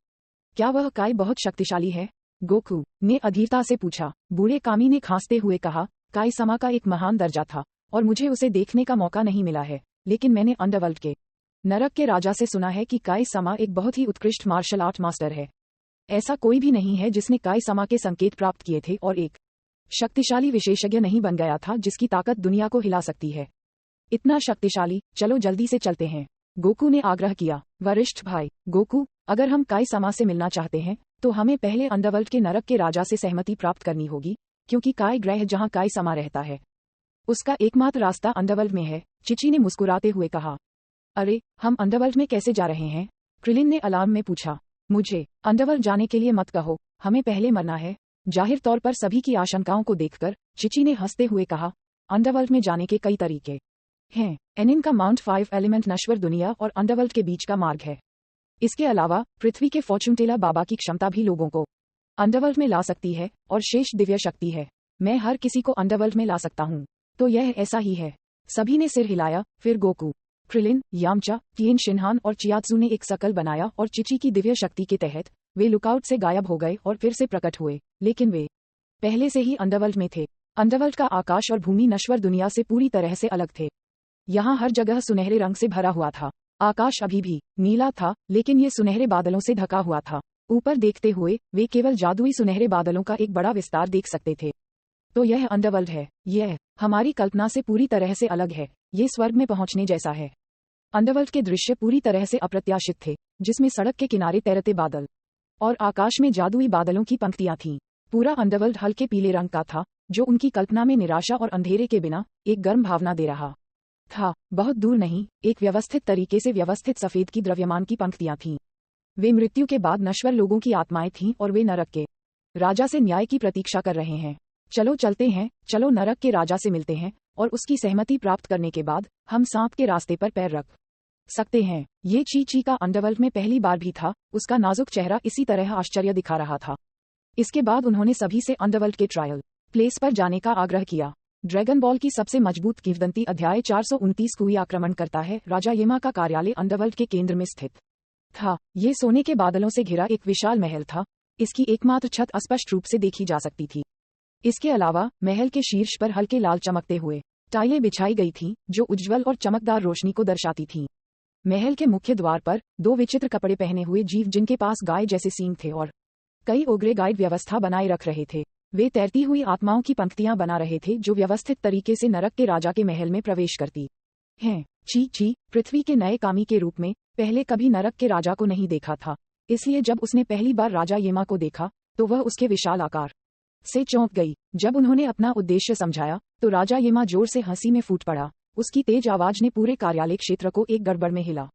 क्या वह काई बहुत शक्तिशाली है? गोकू ने अधीरता से पूछा। बूढ़े कामी ने खांसते हुए कहा, काई सामा का एक महान दर्जा था और मुझे उसे देखने का मौका नहीं मिला है, लेकिन मैंने अंडरवर्ल्ड के नरक के राजा से सुना है कि काई समा एक बहुत ही उत्कृष्ट मार्शल आर्ट मास्टर है। ऐसा कोई भी नहीं है जिसने काई समा के संकेत प्राप्त किए थे और एक शक्तिशाली विशेषज्ञ नहीं बन गया था जिसकी ताकत दुनिया को हिला सकती है। इतना शक्तिशाली, चलो जल्दी से चलते हैं, गोकू ने आग्रह किया। वरिष्ठ भाई गोकू, अगर हम काई समा से मिलना चाहते हैं तो हमें पहले अंडरवर्ल्ड के नरक के राजा से सहमति प्राप्त करनी होगी, क्योंकि काई ग्रह जहां काई समा रहता है उसका एकमात्र रास्ता अंडरवर्ल्ड में है। चिची ने मुस्कुराते हुए कहा। अरे, हम अंडरवर्ल्ड में कैसे जा रहे हैं? क्रिलिन ने अलार्म में पूछा। मुझे अंडरवर्ल्ड जाने के लिए मत कहो, हमें पहले मरना है। जाहिर तौर पर सभी की आशंकाओं को देखकर चिची ने हंसते हुए कहा, अंडरवर्ल्ड में जाने के कई तरीके हैं। एनिन का माउंट 5 एलिमेंट नश्वर दुनिया और अंडरवर्ल्ड के बीच का मार्ग है। इसके अलावा पृथ्वी के फॉर्चून टेलर बाबा की क्षमता भी लोगों को अंडरवर्ल्ड में ला सकती है और शेष दिव्य शक्ति है। मैं हर किसी को अंडरवर्ल्ड में ला सकता हूँ। तो यह ऐसा ही है। सभी ने सिर हिलाया। फिर गोकू, क्रिलिन, यामचा, टिएन शिनहान और चियात्सू ने एक सर्कल बनाया और चिची की दिव्य शक्ति के तहत वे लुकआउट से गायब हो गए और फिर से प्रकट हुए, लेकिन वे पहले से ही अंडरवर्ल्ड में थे। अंडरवर्ल्ड का आकाश और भूमि नश्वर दुनिया से पूरी तरह से अलग थे। यहाँ हर जगह सुनहरे रंग से भरा हुआ था। आकाश अभी भी नीला था, लेकिन ये सुनहरे बादलों से ढका हुआ था। ऊपर देखते हुए वे केवल जादुई सुनहरे बादलों का एक बड़ा विस्तार देख सकते थे। तो यह अंडरवर्ल्ड है। यह हमारी कल्पना से पूरी तरह से अलग है। ये स्वर्ग में पहुंचने जैसा है। अंडरवर्ल्ड के दृश्य पूरी तरह से अप्रत्याशित थे, जिसमें सड़क के किनारे तैरते बादल और आकाश में जादुई बादलों की पंक्तियां थीं। पूरा अंडरवर्ल्ड हल्के पीले रंग का था, जो उनकी कल्पना में निराशा और अंधेरे के बिना एक गर्म भावना दे रहा था। बहुत दूर नहीं, एक व्यवस्थित तरीके से व्यवस्थित सफेद की द्रव्यमान की पंक्तियां थीं। वे मृत्यु के बाद नश्वर लोगों की आत्माएं थीं और वे नरक के राजा से न्याय की प्रतीक्षा कर रहे हैं। चलो चलते हैं, चलो नरक के राजा से मिलते हैं और उसकी सहमति प्राप्त करने के बाद हम सांप के रास्ते पर पैर रख सकते हैं। ये ची का अंडरवर्ल्ड में पहली बार भी था। उसका नाजुक चेहरा इसी तरह आश्चर्य दिखा रहा था। इसके बाद उन्होंने सभी से अंडरवर्ल्ड के ट्रायल प्लेस पर जाने का आग्रह किया। ड्रैगन बॉल की सबसे मजबूत किंवदंती अध्याय 429 कोई आक्रमण करता है। राजा येमा का कार्यालय अंडरवर्ल्ड के केंद्र में स्थित था। ये सोने के बादलों से घिरा एक विशाल महल था। इसकी एकमात्र छत स्पष्ट रूप से देखी जा सकती थी। इसके अलावा महल के शीर्ष पर हल्के लाल चमकते हुए टाइलें बिछाई गई थीं, जो उज्ज्वल और चमकदार रोशनी को दर्शाती थीं। महल के मुख्य द्वार पर 2 विचित्र कपड़े पहने हुए जीव, जिनके पास गाय जैसे सींग थे और कई ओग्रे गाइड व्यवस्था बनाए रख रहे थे। वे तैरती हुई आत्माओं की पंक्तियां बना रहे थे, जो व्यवस्थित तरीके से नरक के राजा के महल में प्रवेश करती हैं। ची पृथ्वी के नए कामी के रूप में पहले कभी नरक के राजा को नहीं देखा था। इसलिए जब उसने पहली बार राजा येमा को देखा तो वह उसके विशाल आकार से चौंक गई। जब उन्होंने अपना उद्देश्य समझाया तो राजा येमा जोर से हंसी में फूट पड़ा। उसकी तेज आवाज ने पूरे कार्यालय क्षेत्र को एक गड़बड़ में हिला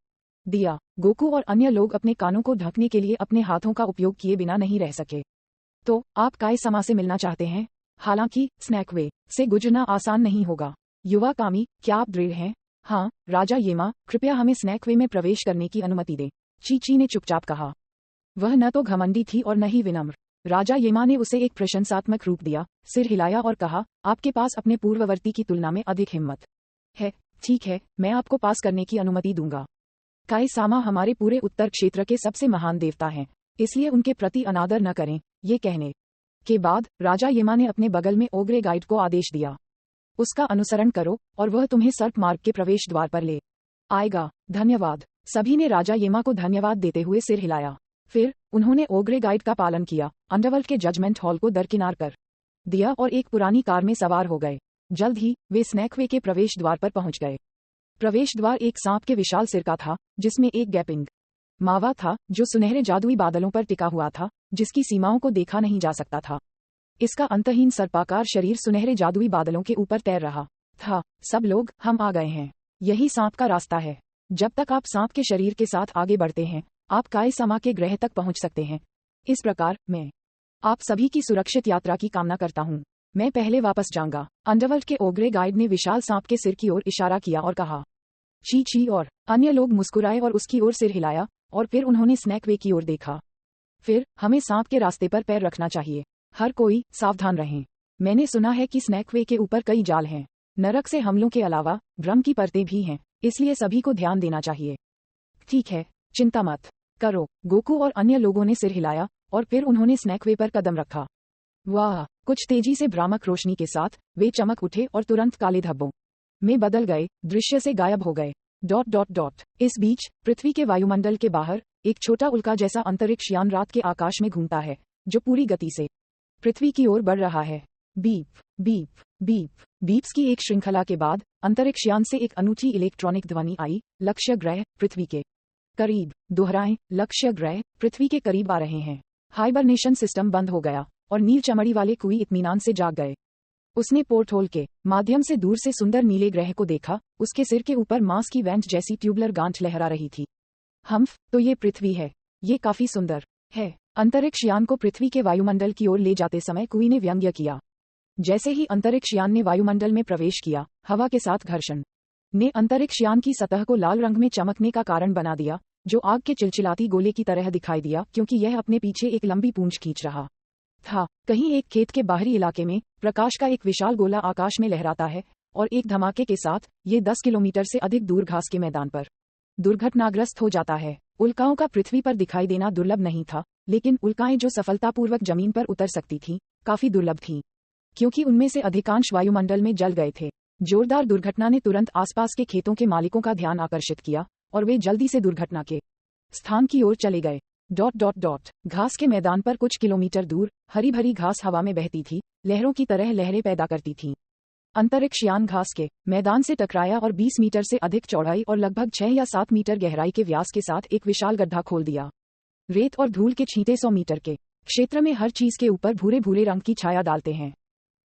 दिया। गोकू और अन्य लोग अपने कानों को ढकने के लिए अपने हाथों का उपयोग किए बिना नहीं रह सके। तो आप काय समा से मिलना चाहते हैं? हालांकि स्नैक वे से गुजरना आसान नहीं होगा। युवा कामी, क्या आप दृढ़ हैं? हाँ राजा येमा, कृपया हमें स्नैक वे में प्रवेश करने की अनुमति दें, ची ने चुपचाप कहा। वह न तो घमंडी थी और न ही विनम्र। राजा येमा ने उसे एक प्रशंसात्मक रूप दिया, सिर हिलाया और कहा, आपके पास अपने पूर्ववर्ती की तुलना में अधिक हिम्मत है। ठीक है, मैं आपको पास करने की अनुमति दूंगा। काय सामा हमारे पूरे उत्तर क्षेत्र के सबसे महान देवता हैं, इसलिए उनके प्रति अनादर न करें। ये कहने के बाद राजा येमा ने अपने बगल में ओग्रे गाइड को आदेश दिया, उसका अनुसरण करो और वह तुम्हें सर्प मार्ग के प्रवेश द्वार पर ले आएगा। धन्यवाद। सभी ने राजा येमा को धन्यवाद देते हुए सिर हिलाया। फिर उन्होंने ओग्रे गाइड का पालन किया, अंडरवर्ल्ड के जजमेंट हॉल को दरकिनार कर दिया और एक पुरानी कार में सवार हो गए। जल्द ही वे स्नैकवे के प्रवेश द्वार पर पहुंच गए। प्रवेश द्वार एक सांप के विशाल सिर का था, जिसमें एक गैपिंग मावा था, जो सुनहरे जादुई बादलों पर टिका हुआ था, जिसकी सीमाओं को देखा नहीं जा सकता था। इसका अंतहीन सर्पाकार शरीर सुनहरे जादुई बादलों के ऊपर तैर रहा था। सब लोग, हम आ गए हैं। यही सांप का रास्ता है। जब तक आप सांप के शरीर के साथ आगे बढ़ते हैं, आप काय समा के ग्रह तक पहुंच सकते हैं। इस प्रकार मैं आप सभी की सुरक्षित यात्रा की कामना करता हूं। मैं पहले वापस जाऊंगा। अंडरवर्ल्ड के ओग्रे गाइड ने विशाल सांप के सिर की ओर इशारा किया और कहा। ची और अन्य लोग मुस्कुराए और उसकी ओर सिर हिलाया और फिर उन्होंने स्नैकवे की ओर देखा। फिर हमें सांप के रास्ते पर पैर रखना चाहिए। हर कोई सावधान रहें। मैंने सुना है कि स्नैकवे के ऊपर कई जाल हैं। नरक से हमलों के अलावा भ्रम की परतें भी हैं, इसलिए सभी को ध्यान देना चाहिए। ठीक है, चिंता मत करो। गोकू और अन्य लोगों ने सिर हिलाया और फिर उन्होंने स्नैकवे पर कदम रखा। वाह! कुछ तेजी से भ्रामक रोशनी के साथ वे चमक उठे और तुरंत काले धब्बों में बदल गए, दृश्य से गायब हो गए। ... इस बीच पृथ्वी के वायुमंडल के बाहर एक छोटा उल्का जैसा अंतरिक्ष यान रात के आकाश में घूमता है, जो पूरी गति से पृथ्वी की ओर बढ़ रहा है। बीप बीप बीप बीप्स की एक श्रृंखला के बाद अंतरिक्ष यान से एक अनूठी इलेक्ट्रॉनिक ध्वनि आई। लक्ष्य ग्रह पृथ्वी के करीब। दोहराएं, लक्ष्य ग्रह पृथ्वी के करीब आ रहे हैं। हाइबरनेशन सिस्टम बंद हो गया और नील चमड़ी वाले कुई इत्मीनान से जाग गए। उसने पोर्ट होल के माध्यम से दूर से सुंदर नीले ग्रह को देखा। उसके सिर के ऊपर मांस की वेंट जैसी ट्यूबलर गांठ लहरा रही थी। हम्फ, तो ये पृथ्वी है। ये काफी सुंदर है। अंतरिक्ष यान को पृथ्वी के वायुमंडल की ओर ले जाते समय कुई ने व्यंग्य किया। जैसे ही अंतरिक्ष यान ने वायुमंडल में प्रवेश किया, हवा के साथ घर्षण ने अंतरिक्ष यान की सतह को लाल रंग में चमकने का कारण बना दिया, जो आग के चिलचिलाती गोले की तरह दिखाई दिया, क्योंकि यह अपने पीछे एक लंबी पूंछ खींच रहा था। कहीं एक खेत के बाहरी इलाके में प्रकाश का एक विशाल गोला आकाश में लहराता है और एक धमाके के साथ ये 10 किलोमीटर से अधिक दूर घास के मैदान पर दुर्घटनाग्रस्त हो जाता है। उल्काओं का पृथ्वी पर दिखाई देना दुर्लभ नहीं था, लेकिन उल्काएं जो सफलतापूर्वक जमीन पर उतर सकती थीं, काफी दुर्लभ थीं, क्योंकि उनमें से अधिकांश वायुमंडल में जल गए थे। जोरदार दुर्घटना ने तुरंत आसपास के खेतों के मालिकों का ध्यान आकर्षित किया और वे जल्दी से दुर्घटना के स्थान की ओर चले गए। घास के मैदान पर कुछ किलोमीटर दूर हरी भरी घास हवा में बहती थी, लहरों की तरह लहरें पैदा करती थीं। अंतरिक्ष यान घास के मैदान से टकराया और 20 मीटर से अधिक चौड़ाई और लगभग 6 या 7 मीटर गहराई के व्यास के साथ एक विशाल गड्ढा खोल दिया। रेत और धूल के छींटे 100 मीटर के क्षेत्र में हर चीज के ऊपर भूरे भूरे रंग की छाया डालते हैं।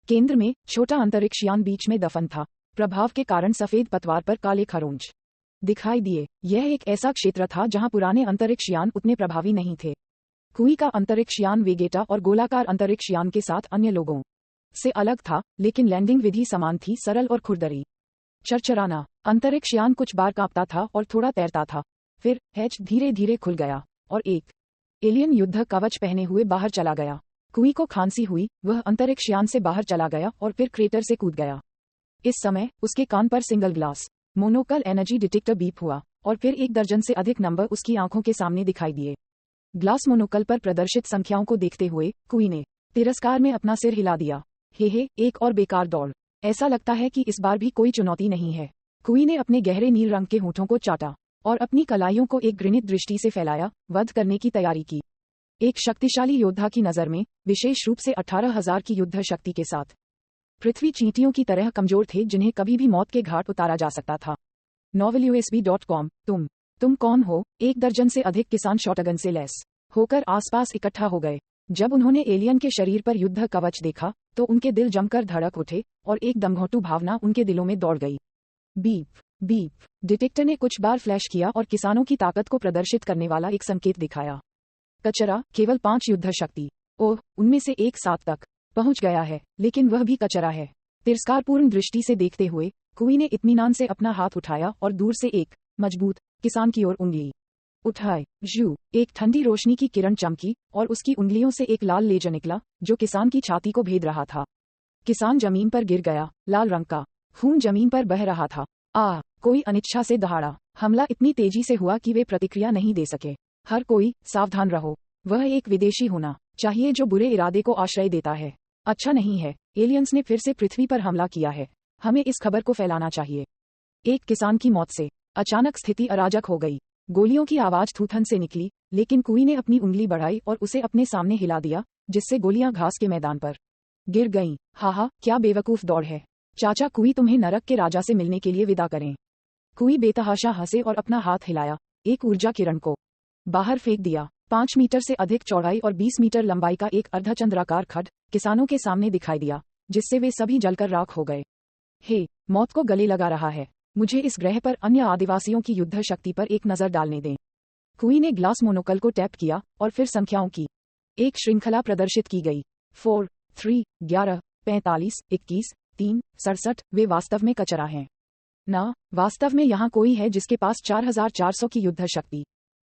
केंद्र में छोटा अंतरिक्ष यान बीच में दफन था। प्रभाव के कारण सफेद पतवार पर काले खरोंच दिखाई दिए। यह एक ऐसा क्षेत्र था जहां पुराने अंतरिक्ष यान उतने प्रभावी नहीं थे। कुई का अंतरिक्ष यान वेगेटा और गोलाकार अंतरिक्ष यान के साथ अन्य लोगों से अलग था, लेकिन लैंडिंग विधि समान थी, सरल और खुरदरी। चरचराना अंतरिक्ष यान कुछ बार कांपता था और थोड़ा तैरता था। फिर हैच धीरे धीरे खुल गया और एक एलियन युद्ध कवच पहने हुए बाहर चला गया। कुई को खांसी हुई, वह अंतरिक्ष यान से बाहर चला गया और फिर क्रेटर से कूद गया। इस समय उसके कान पर single glass monocle energy detector beep हुआ और फिर 1 दर्जन से अधिक नंबर उसकी आंखों के सामने दिखाई दिए। ग्लास मोनोकल पर प्रदर्शित संख्याओं को देखते हुए कुई ने तिरस्कार में अपना सिर हिला दिया। हे, एक और बेकार दौड़। ऐसा लगता है कि इस बार भी कोई चुनौती नहीं है। कुई ने अपने गहरे नील रंग के होठों को चाटा और अपनी कलाइयों को एक घृणित दृष्टि से फैलाया, वध करने की तैयारी की। एक शक्तिशाली योद्धा की नजर में, विशेष रूप से 18,000 की युद्ध शक्ति के साथ, पृथ्वी चींटियों की तरह कमजोर थे जिन्हें कभी भी मौत के घाट उतारा जा सकता था। novelusb.com। तुम कौन हो? 1 दर्जन से अधिक किसान शॉटगन से लैस होकर आसपास इकट्ठा हो गए। जब उन्होंने एलियन के शरीर पर युद्ध कवच देखा तो उनके दिल जमकर धड़क उठे और एक दमघोंटू भावना उनके दिलों में दौड़ गई। बीप डिटेक्टर ने कुछ बार फ्लैश किया और किसानों की ताकत को प्रदर्शित करने वाला एक संकेत दिखाया। कचरा, केवल 5 युद्ध शक्ति। ओह, उनमें से एक 7 तक पहुंच गया है, लेकिन वह भी कचरा है। तिरस्कारपूर्ण दृष्टि से देखते हुए कुई ने इत्मीनान से अपना हाथ उठाया और दूर से एक मजबूत किसान की ओर उंगली उठाई। एक ठंडी रोशनी की किरण चमकी और उसकी उंगलियों से एक लाल लेजर निकला जो किसान की छाती को भेद रहा था। किसान जमीन पर गिर गया, लाल रंग का खून जमीन पर बह रहा था। कोई अनिच्छा से दहाड़ा। हमला इतनी तेजी से हुआ कि वे प्रतिक्रिया नहीं दे सके। हर कोई सावधान रहो। वह एक विदेशी होना चाहिए जो बुरे इरादे को आश्रय देता है। अच्छा नहीं है, एलियंस ने फिर से पृथ्वी पर हमला किया है। हमें इस खबर को फैलाना चाहिए। एक किसान की मौत से अचानक स्थिति अराजक हो गई। गोलियों की आवाज थूथन से निकली, लेकिन कुई ने अपनी उंगली बढ़ाई और उसे अपने सामने हिला दिया, जिससे गोलियां घास के मैदान पर गिर गईं। हा, क्या बेवकूफ दौड़ है। चाचा कुई, तुम्हें नरक के राजा से मिलने के लिए विदा करें। कुई बेतहाशा हंसे और अपना हाथ हिलाया। एक ऊर्जा किरण को बाहर फेंक दिया। 5 मीटर से अधिक चौड़ाई और 20 मीटर लंबाई का एक अर्धचंद्राकार खड्ड किसानों के सामने दिखाई दिया, जिससे वे सभी जलकर राख हो गए। हे, मौत को गले लगा रहा है। मुझे इस ग्रह पर अन्य आदिवासियों की युद्ध शक्ति पर एक नजर डालने दें। कुई ने ग्लास मोनोकल को टैप किया और फिर संख्याओं की एक श्रृंखला प्रदर्शित की गई। 4, 3, 11, 45, 21, 3, 67। वे वास्तव में कचरा हैं। ना, वास्तव में यहाँ कोई है जिसके पास 4,400 की युद्ध शक्ति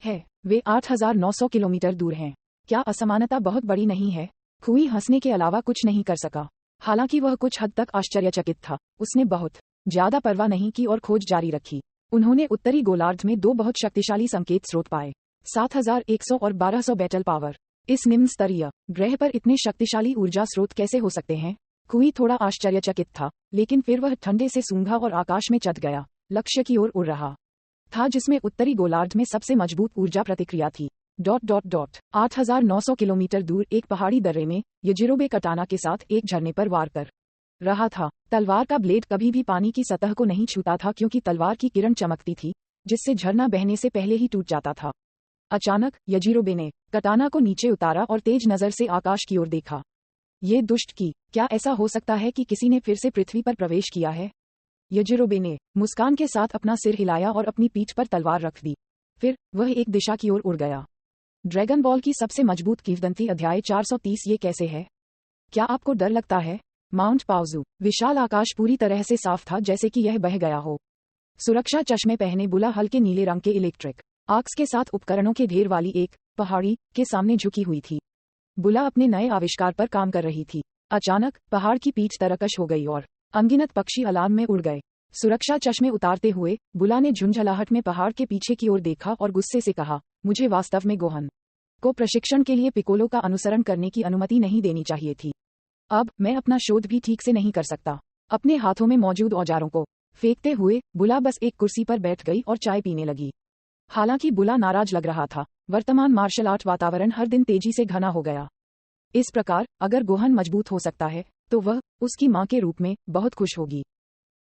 है। वे 8,900 किलोमीटर दूर हैं। क्या असमानता बहुत बड़ी नहीं है? कुई हंसने के अलावा कुछ नहीं कर सका। हालांकि वह कुछ हद तक आश्चर्यचकित था। उसने बहुत ज्यादा परवाह नहीं की और खोज जारी रखी। उन्होंने उत्तरी गोलार्ध में 2 बहुत शक्तिशाली संकेत स्रोत पाए, 7,100 और 1,200 बैटल पावर। इस निम्न स्तरीय ग्रह पर इतने शक्तिशाली ऊर्जा स्रोत कैसे हो सकते हैं? कुई थोड़ा आश्चर्यचकित था, लेकिन फिर वह ठंडे से सूंघा और आकाश में चढ़ गया। लक्ष्य की ओर उड़ रहा था जिसमें उत्तरी गोलार्ध में सबसे मजबूत ऊर्जा प्रतिक्रिया थी। 8,900 किलोमीटर दूर एक पहाड़ी दर्रे में यजिरोबे कटाना के साथ एक झरने पर वार कर रहा था। तलवार का ब्लेड कभी भी पानी की सतह को नहीं छूता था क्योंकि तलवार की किरण चमकती थी, जिससे झरना बहने से पहले ही टूट जाता था। अचानक यजिरोबे ने कटाना को नीचे उतारा और तेज नजर से आकाश की ओर देखा। ये दुष्ट की, क्या ऐसा हो सकता है कि किसी ने फिर से पृथ्वी पर प्रवेश किया है? यजिरोबे ने मुस्कान के साथ अपना सिर हिलाया और अपनी पीठ पर तलवार रख दी। फिर वह एक दिशा की ओर उड़ गया। ड्रैगन बॉल की सबसे मजबूत किंवदंती अध्याय 430 ये कैसे है? क्या आपको डर लगता है? माउंट पाउजू। विशाल आकाश पूरी तरह से साफ था, जैसे कि यह बह गया हो। सुरक्षा चश्मे पहने बुला हल्के नीले रंग के इलेक्ट्रिक आर्क्स के साथ उपकरणों के ढेर वाली एक पहाड़ी के सामने झुकी हुई थी। बुला अपने नए आविष्कार पर काम कर रही थी। अचानक पहाड़ की पीठ तरकश हो गई और अनगिनत पक्षी अलार्म में उड़ गए। सुरक्षा चश्मे उतारते हुए बुला ने झुंझलाहट में पहाड़ के पीछे की ओर देखा और गुस्से से कहा, मुझे वास्तव में गोहन को प्रशिक्षण के लिए पिकोलो का अनुसरण करने की अनुमति नहीं देनी चाहिए थी। अब मैं अपना शोध भी ठीक से नहीं कर सकता। अपने हाथों में मौजूद औजारों को फेंकते हुए बुला बस एक कुर्सी पर बैठ गई और चाय पीने लगी। हालांकि बुला नाराज लग रहा था। वर्तमान मार्शल आर्ट वातावरण हर दिन तेजी से घना हो गया। इस प्रकार अगर गोहन मजबूत हो सकता है तो वह उसकी मां के रूप में बहुत खुश होगी।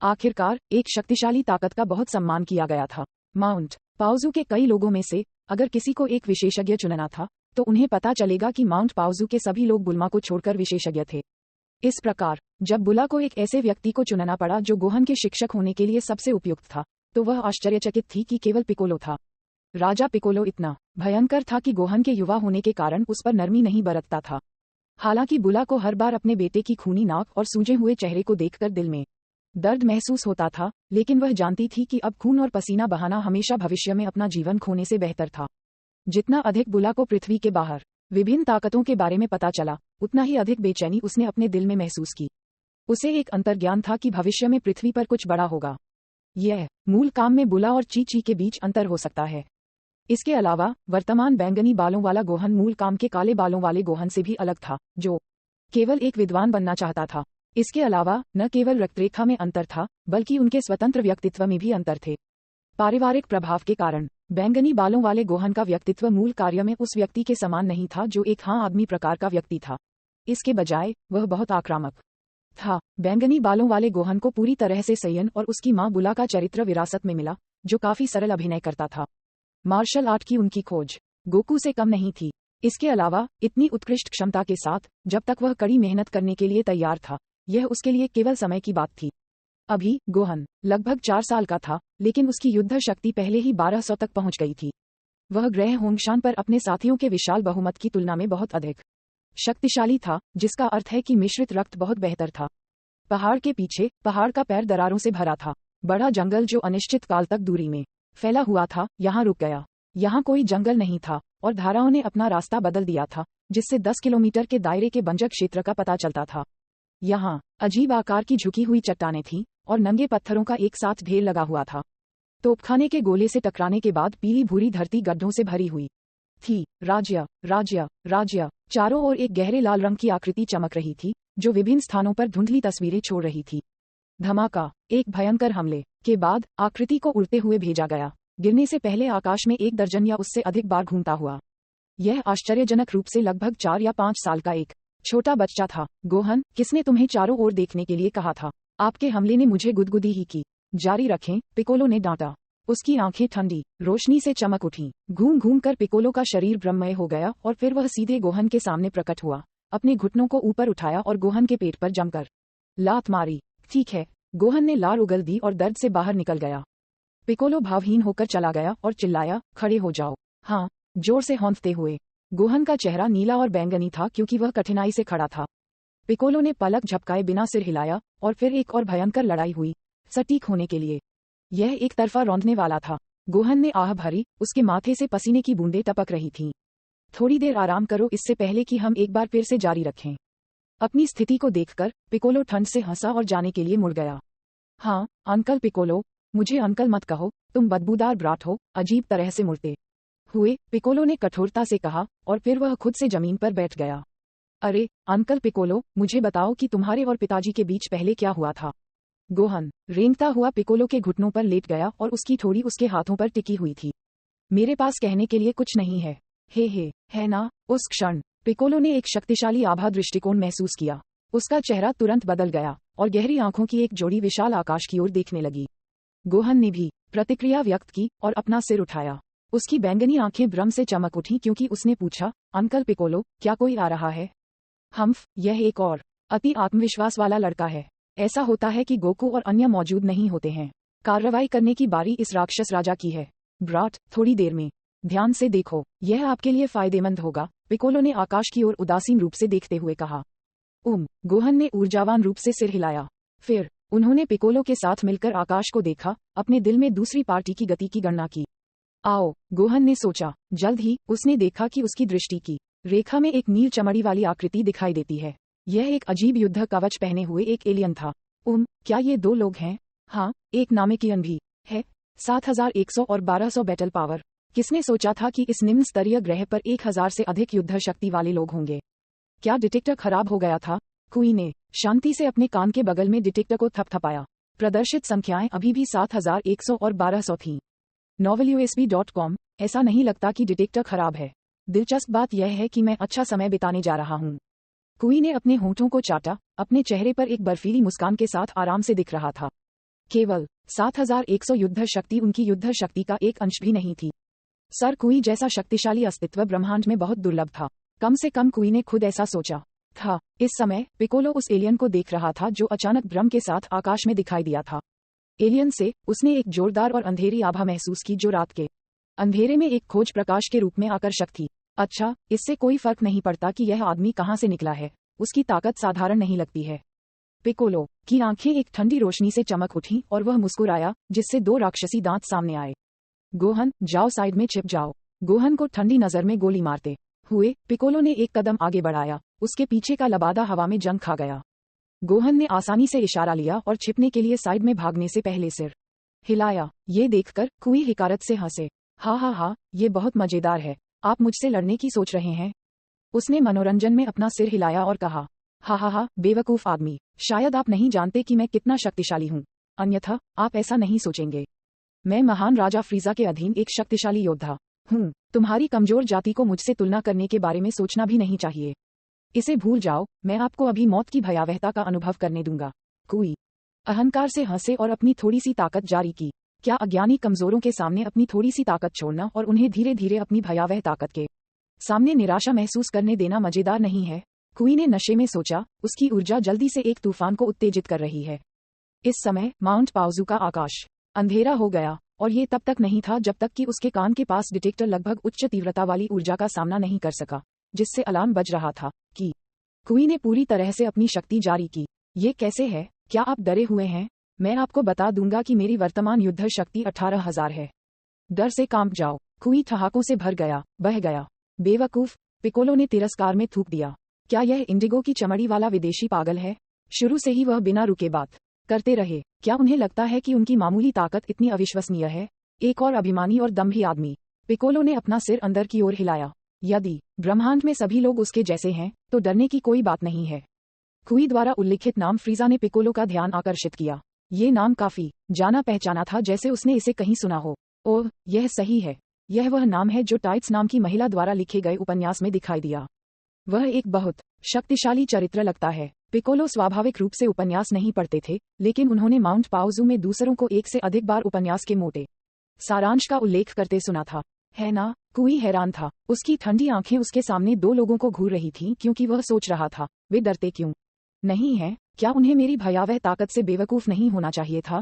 आखिरकार एक शक्तिशाली ताकत का बहुत सम्मान किया गया था। माउंट पाउजू के कई लोगों में से अगर किसी को एक विशेषज्ञ चुनना था तो उन्हें पता चलेगा कि माउंट पाउजू के सभी लोग बुल्मा को छोड़कर विशेषज्ञ थे। इस प्रकार जब बुला को एक ऐसे व्यक्ति को चुनना पड़ा जो गोहन के शिक्षक होने के लिए सबसे उपयुक्त था, तो वह आश्चर्यचकित थी कि केवल पिकोलो था। राजा पिकोलो इतना भयंकर था कि गोहन के युवा होने के कारण उस पर नरमी नहीं बरतता था। हालांकि बुला को हर बार अपने बेटे की खूनी नाक और सूजे हुए चेहरे को देखकर दिल में दर्द महसूस होता था, लेकिन वह जानती थी कि अब खून और पसीना बहाना हमेशा भविष्य में अपना जीवन खोने से बेहतर था। जितना अधिक बुला को पृथ्वी के बाहर विभिन्न ताकतों के बारे में पता चला, उतना ही अधिक बेचैनी उसने अपने दिल में महसूस की। उसे एक अंतर्ज्ञान था कि भविष्य में पृथ्वी पर कुछ बड़ा होगा। यह मूल काम में बुला और ची के बीच अंतर हो सकता है। इसके अलावा वर्तमान बैंगनी बालों वाला गोहन मूल काम के काले बालों वाले गोहन से भी अलग था, जो केवल एक विद्वान बनना चाहता था। इसके अलावा न केवल रक्तरेखा में अंतर था, बल्कि उनके स्वतंत्र व्यक्तित्व में भी अंतर थे। पारिवारिक प्रभाव के कारण बैंगनी बालों वाले गोहन का व्यक्तित्व मूल कार्य में उस व्यक्ति के समान नहीं था जो एक आदमी प्रकार का व्यक्ति था। इसके बजाय वह बहुत आक्रामक था। बैंगनी बालों वाले गोहन को पूरी तरह से सयन और उसकी मां बुला का चरित्र विरासत में मिला, जो काफी सरल अभिनय करता था। मार्शल आर्ट की उनकी खोज गोकू से कम नहीं थी। इसके अलावा इतनी उत्कृष्ट क्षमता के साथ जब तक वह कड़ी मेहनत करने के लिए तैयार था, यह उसके लिए केवल समय की बात थी। अभी गोहन लगभग 4 साल का था, लेकिन उसकी युद्ध शक्ति पहले ही 1200 तक पहुंच गई थी। वह ग्रह होंगशान पर अपने साथियों के विशाल बहुमत की तुलना में बहुत अधिक शक्तिशाली था, जिसका अर्थ है कि मिश्रित रक्त बहुत बेहतर था। पहाड़ के पीछे पहाड़ का पैर दरारों से भरा था। बड़ा जंगल जो अनिश्चित काल तक दूरी में फैला हुआ था, यहाँ रुक गया। यहाँ कोई जंगल नहीं था और धाराओं ने अपना रास्ता बदल दिया था, जिससे 10 किलोमीटर के दायरे के बंजर क्षेत्र का पता चलता था। यहाँ अजीब आकार की झुकी हुई चट्टानें थीं और नंगे पत्थरों का एक साथ ढेर लगा हुआ था। तोपखाने के गोले से टकराने के बाद पीली भूरी धरती गड्ढों से भरी हुई थी। राज्य राज्य राज्य चारों ओर एक गहरे लाल रंग की आकृति चमक रही थी, जो विभिन्न स्थानों पर धुंधली तस्वीरें छोड़ रही थी। धमाका। एक भयंकर हमले के बाद आकृति को उड़ते हुए भेजा गया, गिरने से पहले आकाश में 1 दर्जन या उससे अधिक बार घूमता हुआ। यह आश्चर्यजनक रूप से लगभग 4 या 5 साल का एक छोटा बच्चा था। गोहन, किसने तुम्हें चारों ओर देखने के लिए कहा था? आपके हमले ने मुझे गुदगुदी ही की। जारी रखें, पिकोलो ने डांटा। उसकी आंखें ठंडी रोशनी से चमक उठीं। घूम घूम कर पिकोलो का शरीर ब्रह्ममय हो गया और फिर वह सीधे गोहन के सामने प्रकट हुआ। अपने घुटनों को ऊपर उठाया और गोहन के पेट पर जमकर लात मारी। ठीक है। गोहन ने लार उगल दी और दर्द से बाहर निकल गया। पिकोलो भावहीन होकर चला गया और चिल्लाया, खड़े हो जाओ। हाँ, जोर से हौंदते हुए। गोहन का चेहरा नीला और बैंगनी था क्योंकि वह कठिनाई से खड़ा था। पिकोलो ने पलक झपकाए बिना सिर हिलाया और फिर एक और भयंकर लड़ाई हुई, सटीक होने के लिए। यह एक तरफा रौंदने वाला था। गोहन ने आह भरी, उसके माथे से पसीने की बूंदें टपक रही थीं। थोड़ी देर आराम करो इससे पहले कि हम एक बार फिर से जारी रखें। अपनी स्थिति को देखकर पिकोलो ठंड से हंसा और जाने के लिए मुड़ गया। हाँ, अंकल पिकोलो, मुझे अंकल मत कहो, तुम बदबूदार ब्राट हो, अजीब तरह से मुड़ते हुए पिकोलो ने कठोरता से कहा और फिर वह खुद से जमीन पर बैठ गया। अरे, अंकल पिकोलो, मुझे बताओ कि तुम्हारे और पिताजी के बीच पहले क्या हुआ था? गोहन रेंगता हुआ पिकोलो के घुटनों पर लेट गया और उसकी ठोड़ी उसके हाथों पर टिकी हुई थी। मेरे पास कहने के लिए कुछ नहीं है। हे, है ना? उस क्षण पिकोलो ने एक शक्तिशाली आभा दृष्टिकोण महसूस किया। उसका चेहरा तुरंत बदल गया और गहरी आंखों की एक जोड़ी विशाल आकाश की ओर देखने लगी। गोहन ने भी प्रतिक्रिया व्यक्त की और अपना सिर उठाया। उसकी बैंगनी आंखें भ्रम से चमक उठी क्योंकि उसने पूछा, अंकल पिकोलो, क्या कोई आ रहा है? हम्फ, यह एक और अति आत्मविश्वास वाला लड़का है। ऐसा होता है कि गोकू और अन्य मौजूद नहीं होते हैं। कार्रवाई करने की बारी इस राक्षस राजा की है। ब्राट, थोड़ी देर में ध्यान से देखो, यह आपके लिए फायदेमंद होगा, पिकोलो ने आकाश की ओर उदासीन रूप से देखते हुए कहा। गोहन ने ऊर्जावान रूप से सिर हिलाया। फिर उन्होंने पिकोलो के साथ मिलकर आकाश को देखा, अपने दिल में दूसरी पार्टी की गति की गणना की। आओ, गोहन ने सोचा। जल्द ही उसने देखा कि उसकी दृष्टि की रेखा में एक नील चमड़ी वाली आकृति दिखाई देती है। यह एक अजीब युद्ध कवच पहने हुए एक एलियन था। क्या ये 2 लोग हैं? हाँ, एक नामिकियन भी है। 7100 और 1200 बैटल पावर। किसने सोचा था कि इस निम्न स्तरीय ग्रह पर 1000 से अधिक युद्ध शक्ति वाले लोग होंगे? क्या डिटेक्टर खराब हो गया था? कुई ने शांति से अपने कान के बगल में डिटेक्टर को थपथपाया। प्रदर्शित संख्याएं अभी भी 7100 और 1200 थीं। novelUSB.com। ऐसा नहीं लगता कि डिटेक्टर खराब है। दिलचस्प बात यह है कि मैं अच्छा समय बिताने जा रहा हूँ। कुई ने अपने होंठों को चाटा, अपने चेहरे पर एक बर्फीली मुस्कान के साथ आराम से दिख रहा था। केवल 7100 युद्ध शक्ति उनकी युद्ध शक्ति का एक अंश भी नहीं थी। सर कुई जैसा शक्तिशाली अस्तित्व ब्रह्मांड में बहुत दुर्लभ था। कम से कम कुई ने खुद ऐसा सोचा था। इस समय पिकोलो उस एलियन को देख रहा था जो अचानक भ्रम के साथ आकाश में दिखाई दिया था। एलियन से उसने एक जोरदार और अंधेरी आभा महसूस की जो रात के अंधेरे में एक खोज प्रकाश के रूप में आकर्षक थी। अच्छा, इससे कोई फर्क नहीं पड़ता कि यह आदमी कहाँ से निकला है, उसकी ताकत साधारण नहीं लगती है। पिकोलो की आंखें एक ठंडी रोशनी से चमक उठी और वह मुस्कुराया, जिससे 2 राक्षसी दांत सामने आए। गोहन, जाओ साइड में छिप जाओ। गोहन को ठंडी नजर में गोली मारते हुए पिकोलो ने एक कदम आगे बढ़ाया। उसके पीछे का लबादा हवा में जंग खा गया। गोहन ने आसानी से इशारा लिया और छिपने के लिए साइड में भागने से पहले सिर हिलाया। ये देखकर कुई हिकारत से हंसे। हा, ये बहुत मजेदार है। आप मुझसे लड़ने की सोच रहे हैं? उसने मनोरंजन में अपना सिर हिलाया और कहा। हा, बेवकूफ आदमी, शायद आप नहीं जानते कि मैं कितना शक्तिशाली हूँ, अन्यथा आप ऐसा नहीं सोचेंगे। मैं महान राजा फ्रीजा के अधीन एक शक्तिशाली योद्धा हूँ। तुम्हारी कमजोर जाति को मुझसे तुलना करने के बारे में सोचना भी नहीं चाहिए। इसे भूल जाओ, मैं आपको अभी मौत की भयावहता का अनुभव करने दूंगा। कुई अहंकार से हंसे और अपनी थोड़ी सी ताकत जारी की। क्या अज्ञानी कमजोरों के सामने अपनी थोड़ी सी ताकत छोड़ना और उन्हें धीरे धीरे अपनी भयावह ताकत के सामने निराशा महसूस करने देना मजेदार नहीं है? कुई ने नशे में सोचा। उसकी ऊर्जा जल्दी से एक तूफान को उत्तेजित कर रही है। इस समय माउंट पाउजू का आकाश अंधेरा हो गया, और ये तब तक नहीं था जब तक कि उसके कान के पास डिटेक्टर लगभग उच्च तीव्रता वाली ऊर्जा का सामना नहीं कर सका, जिससे अलार्म बज रहा था कि कुई ने पूरी तरह से अपनी शक्ति जारी की। ये कैसे है? क्या आप डरे हुए हैं? मैं आपको बता दूंगा कि मेरी वर्तमान युद्ध शक्ति 18,000 है। डर से कांप जाओ। कुई ठहाकों से भर गया, बह गया। बेवकूफ, पिकोलो ने तिरस्कार में थूक दिया। क्या यह इंडिगो की चमड़ी वाला विदेशी पागल है? शुरू से ही वह बिना रुके बात करते रहे। क्या उन्हें लगता है कि उनकी मामूली ताकत इतनी अविश्वसनीय है? एक और अभिमानी और दम्भी आदमी। पिकोलो ने अपना सिर अंदर की ओर हिलाया। यदि ब्रह्मांड में सभी लोग उसके जैसे हैं, तो डरने की कोई बात नहीं है। कुई द्वारा उल्लिखित नाम फ्रीजा ने पिकोलो का ध्यान आकर्षित किया। ये नाम काफी जाना पहचाना था, जैसे उसने इसे कहीं सुना हो। ओह, यह सही है। यह वह नाम है जो टाइट्स नाम की महिला द्वारा लिखे गए उपन्यास में दिखाई दिया। वह एक बहुत शक्तिशाली चरित्र लगता है। पिकोलो स्वाभाविक रूप से उपन्यास नहीं पढ़ते थे, लेकिन उन्होंने माउंट पाउजू में दूसरों को एक से अधिक बार उपन्यास के मोटे सारांश का उल्लेख करते सुना था, है ना? कुई हैरान था। उसकी ठंडी आंखें उसके सामने 2 लोगों को घूर रही थीं, क्योंकि वह सोच रहा था, वे डरते क्यों नहीं हैं? क्या उन्हें मेरी भयावह ताकत से बेवकूफ नहीं होना चाहिए था?